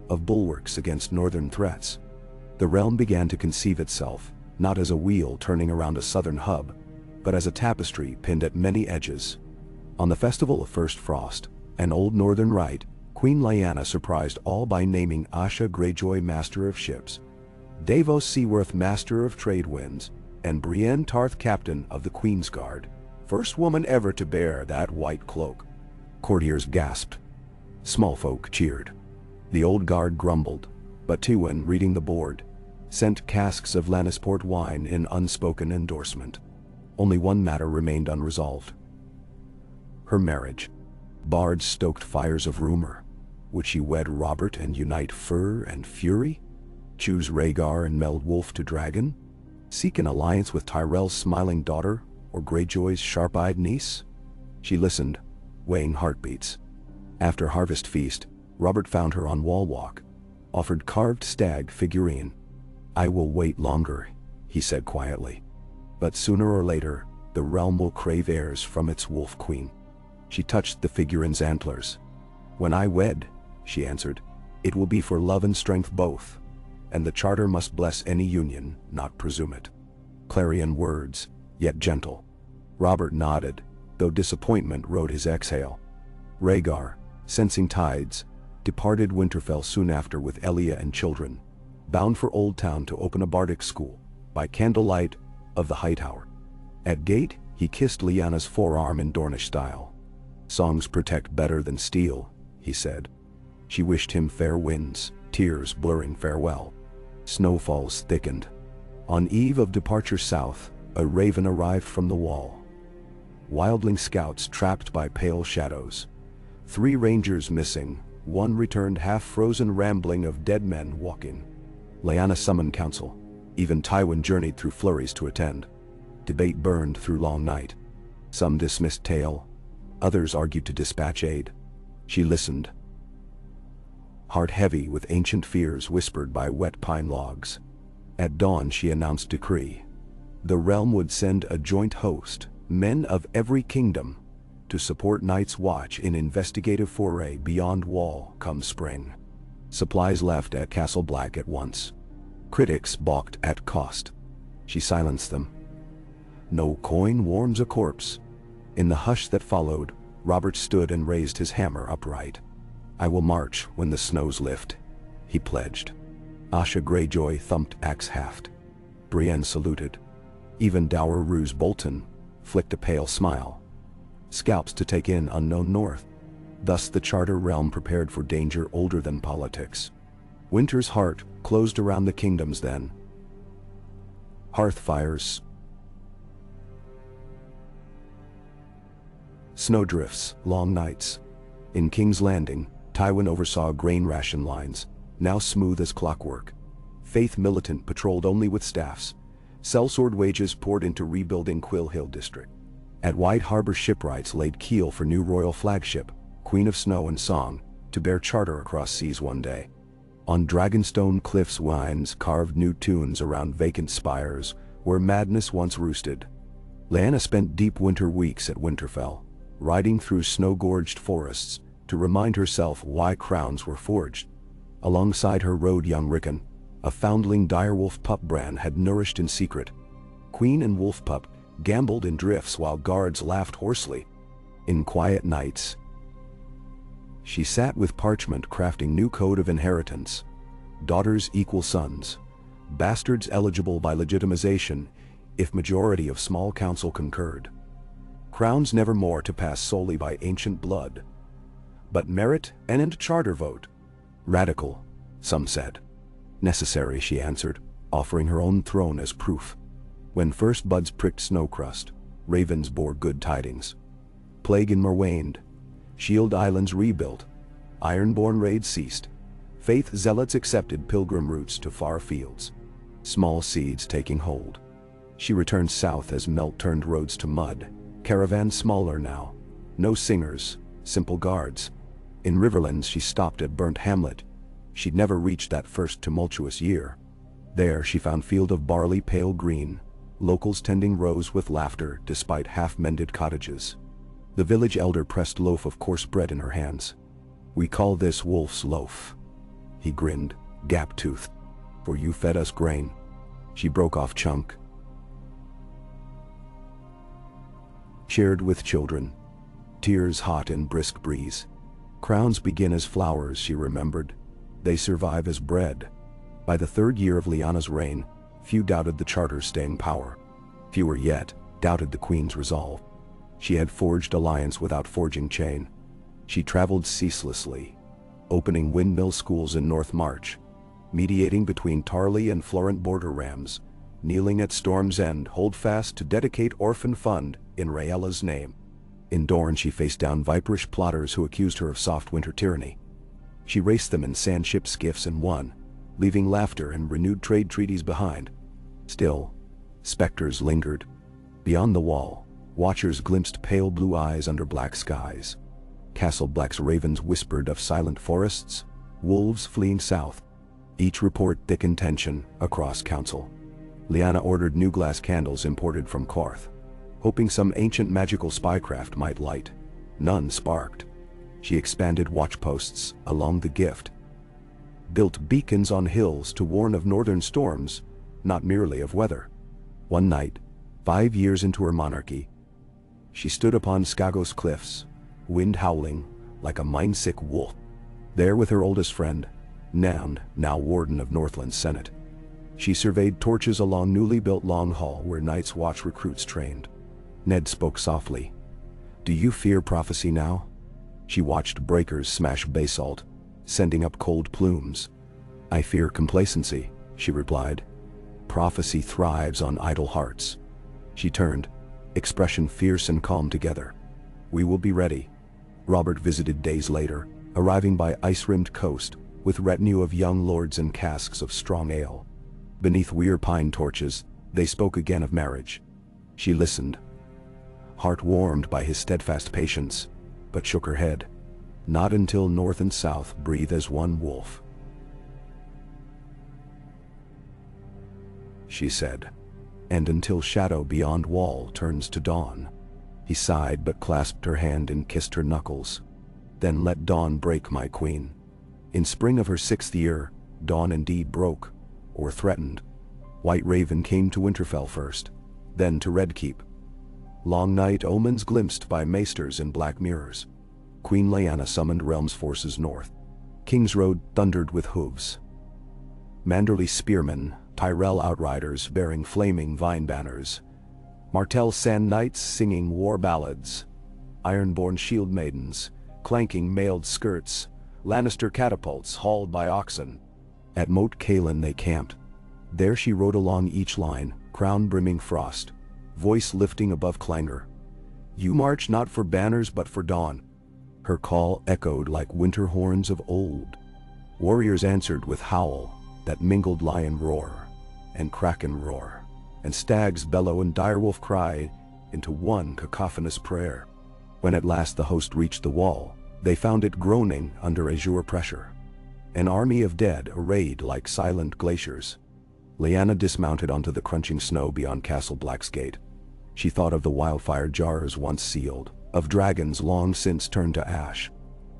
of bulwarks against northern threats. The realm began to conceive itself, not as a wheel turning around a southern hub, but as a tapestry pinned at many edges. On the Festival of First Frost, an old northern rite, Queen Lyanna surprised all by naming Asha Greyjoy Master of Ships, Davos Seaworth Master of Trade Winds, and Brienne Tarth Captain of the Queen's Guard, first woman ever to bear that white cloak. Courtiers gasped. Small folk cheered. The old guard grumbled, but Tywin, reading the board, sent casks of Lannisport wine in unspoken endorsement. Only one matter remained unresolved. Her marriage. Bards stoked fires of rumor. Would she wed Robert and unite fur and fury? Choose Rhaegar and meld wolf to dragon? Seek an alliance with Tyrell's smiling daughter or Greyjoy's sharp-eyed niece? She listened, weighing heartbeats. After Harvest Feast, Robert found her on Wall Walk, offered carved stag figurine. I will wait longer, he said quietly. But sooner or later, the realm will crave heirs from its wolf queen. She touched the figurine's antlers. When I wed, she answered, it will be for love and strength both, and the charter must bless any union, not presume it. Clarion words, yet gentle. Robert nodded, though disappointment rode his exhale. Rhaegar, sensing tides, departed Winterfell soon after with Elia and children, bound for Old Town to open a bardic school, by candlelight of the Hightower. At gate, he kissed Lyanna's forearm in Dornish style. "Songs protect better than steel," he said. She wished him fair winds, tears blurring farewell. Snowfalls thickened. On eve of departure south, a raven arrived from the wall. Wildling scouts trapped by pale shadows. 3 rangers missing, 1 returned half-frozen rambling of dead men walking. Lyanna summoned council. Even Tywin journeyed through flurries to attend. Debate burned through long night. Some dismissed tale, others argued to dispatch aid. She listened, heart heavy with ancient fears whispered by wet pine logs. At dawn she announced decree. The realm would send a joint host, men of every kingdom, to support Night's Watch in investigative foray beyond wall come spring. Supplies left at Castle Black at once. Critics balked at cost. She silenced them. No coin warms a corpse. In the hush that followed, Robert stood and raised his hammer upright. "I will march when the snows lift," he pledged. Asha Greyjoy thumped axe haft. Brienne saluted. Even dour Roose Bolton flicked a pale smile. Scalps to take in unknown north. Thus the Charter realm prepared for danger older than politics. Winter's heart closed around the kingdoms then. Hearth fires. Snowdrifts, long nights. In King's Landing, Tywin oversaw grain ration lines, now smooth as clockwork. Faith militant patrolled only with staffs. Sellsword wages poured into rebuilding Quill Hill district. At White Harbor shipwrights laid keel for new royal flagship, Queen of Snow and Song, to bear charter across seas one day. On Dragonstone cliffs wines carved new tunes around vacant spires, where madness once roosted. Lyanna spent deep winter weeks at Winterfell, riding through snow-gorged forests, to remind herself why crowns were forged. Alongside her rode young Rickon, a foundling direwolf pup Bran had nourished in secret. Queen and wolf pup gambled in drifts while guards laughed hoarsely. In quiet nights, she sat with parchment crafting new code of inheritance. Daughters equal sons, bastards eligible by legitimization if majority of small council concurred. Crowns never more to pass solely by ancient blood, but merit and charter vote. Radical, some said. Necessary, she answered, offering her own throne as proof. When first buds pricked snow crust, ravens bore good tidings. Plague in Mer waned. Shield Islands rebuilt. Ironborn raids ceased. Faith zealots accepted pilgrim routes to far fields. Small seeds taking hold. She returned south as melt turned roads to mud. Caravans smaller now. No singers, simple guards. In Riverlands she stopped at Burnt Hamlet. She'd never reached that first tumultuous year. There she found field of barley pale green, locals tending rows with laughter despite half-mended cottages. The village elder pressed loaf of coarse bread in her hands. "We call this Wolf's Loaf." He grinned, gap-toothed. "For you fed us grain." She broke off chunk. Shared with children. Tears hot in brisk breeze. Crowns begin as flowers, she remembered. They survive as bread. By the 3rd year of Lyanna's reign, few doubted the Charter's staying power. Fewer yet doubted the Queen's resolve. She had forged alliance without forging chain. She traveled ceaselessly, opening windmill schools in North March, mediating between Tarly and Florent border rams, kneeling at Storm's End holdfast to dedicate orphan fund in Rhaella's name. In Dorne she faced down viperish plotters who accused her of soft winter tyranny. She raced them in sandship skiffs and won, leaving laughter and renewed trade treaties behind. Still, specters lingered. Beyond the wall, watchers glimpsed pale blue eyes under black skies. Castle Black's ravens whispered of silent forests, wolves fleeing south. Each report thickened tension across council. Lyanna ordered new glass candles imported from Qarth, hoping some ancient magical spycraft might light. None sparked. She expanded watchposts along the Gift, built beacons on hills to warn of northern storms, not merely of weather. One night, 5 years into her monarchy, She stood upon Skagos cliffs, wind howling like a mind-sick wolf. There with her oldest friend, Nand, now warden of Northland's Senate. She surveyed torches along newly built Long Hall where Night's Watch recruits trained. Ned spoke softly. "Do you fear prophecy now?" She watched breakers smash basalt, sending up cold plumes. "I fear complacency," she replied. "Prophecy thrives on idle hearts." She turned, expression fierce and calm together. "We will be ready." Robert visited days later, arriving by ice-rimmed coast, with retinue of young lords and casks of strong ale. Beneath weir pine torches, they spoke again of marriage. She listened, heart warmed by his steadfast patience, but shook her head. "Not until North and South breathe as one wolf," she said. "And until shadow beyond wall turns to dawn." He sighed but clasped her hand and kissed her knuckles. "Then let dawn break, my queen." In spring of her 6th year, dawn indeed broke, or threatened. White Raven came to Winterfell first, then to Redkeep. Long night omens glimpsed by maesters in black mirrors. Queen Lyanna summoned realm's forces north. King's Road thundered with hooves. Manderley spearmen, Tyrell outriders bearing flaming vine banners. Martell Sand Knights singing war ballads. Ironborn shield maidens, clanking mailed skirts. Lannister catapults hauled by oxen. At Moat Cailin they camped. There she rode along each line, crown brimming frost, voice lifting above clangor. "You march not for banners but for dawn." Her call echoed like winter horns of old. Warriors answered with howl that mingled lion roar and kraken roar, and stag's bellow and direwolf cry into one cacophonous prayer. When at last the host reached the wall, they found it groaning under azure pressure. An army of dead arrayed like silent glaciers. Lyanna dismounted onto the crunching snow beyond Castle Black's gate. She thought of the wildfire jars once sealed, of dragons long since turned to ash,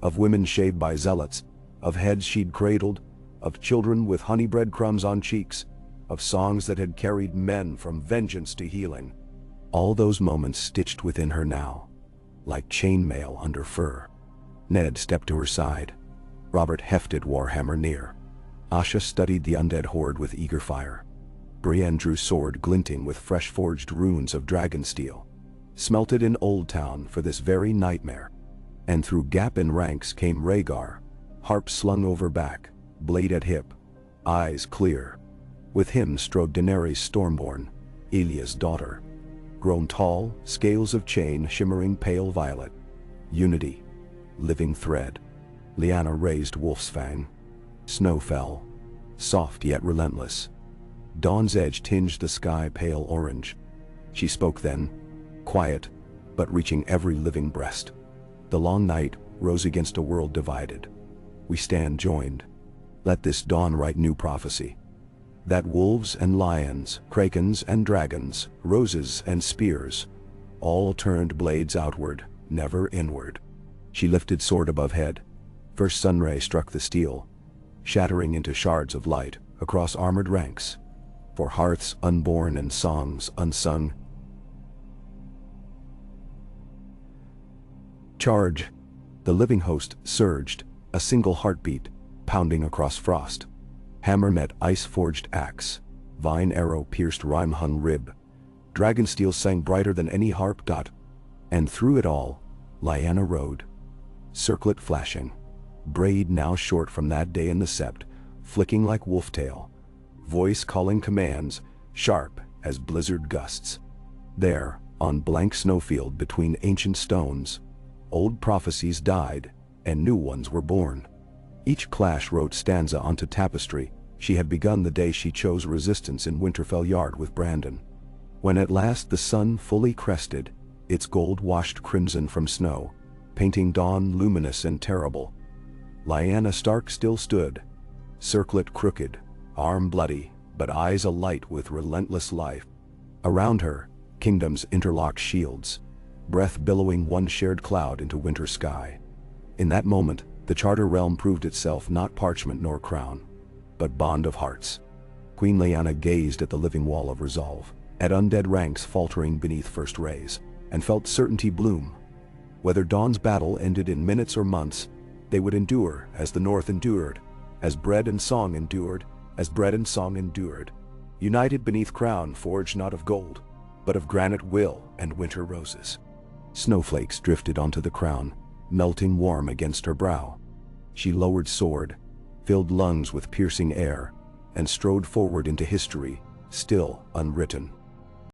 of women shaved by zealots, of heads she'd cradled, of children with honey breadcrumbs on cheeks, of songs that had carried men from vengeance to healing. All those moments stitched within her now, like chainmail under fur. Ned stepped to her side. Robert hefted Warhammer near. Asha studied the undead horde with eager fire. Brienne drew sword glinting with fresh-forged runes of dragon steel, smelted in Old Town for this very nightmare. And through gap in ranks came Rhaegar, harp slung over back, blade at hip, eyes clear. With him strode Daenerys Stormborn, Ilya's daughter. Grown tall, scales of chain shimmering pale violet. Unity, living thread. Lyanna raised Wolf's Fang. Snow fell, soft yet relentless. Dawn's edge tinged the sky pale orange. She spoke then, quiet, but reaching every living breast. The long night rose against a world divided. We stand joined. Let this dawn write new prophecy. That wolves and lions, krakens and dragons, roses and spears, all turned blades outward, never inward. She lifted sword above head. First sunray struck the steel, shattering into shards of light across armored ranks, for hearths unborn and songs unsung. Charge! The living host surged, a single heartbeat, pounding across frost. Hammer met ice-forged axe, vine arrow pierced rime-hung rib. Dragonsteel sang brighter than any harp got, and through it all, Lyanna rode. Circlet flashing, braid now short from that day in the sept, flicking like wolf-tail, voice calling commands, sharp as blizzard gusts. There, on blank snowfield between ancient stones, old prophecies died, and new ones were born. Each clash wrote stanza onto tapestry she had begun the day she chose resistance in Winterfell Yard with Brandon. When at last the sun fully crested, its gold washed crimson from snow, painting dawn luminous and terrible, Lyanna Stark still stood, circlet crooked, arm bloody, but eyes alight with relentless life. Around her, kingdoms interlocked shields, breath billowing one shared cloud into winter sky. In that moment, the Charter Realm proved itself not parchment nor crown, but bond of hearts. Queen Lyanna gazed at the living wall of resolve, at undead ranks faltering beneath first rays. and felt certainty bloom. Whether Dawn's battle ended in minutes or months, they would endure as the North endured, as bread and song endured, as bread and song endured, united beneath crown forged not of gold, but of granite will and winter roses. Snowflakes drifted onto the crown, melting warm against her brow. She lowered sword, filled lungs with piercing air, and strode forward into history, still unwritten.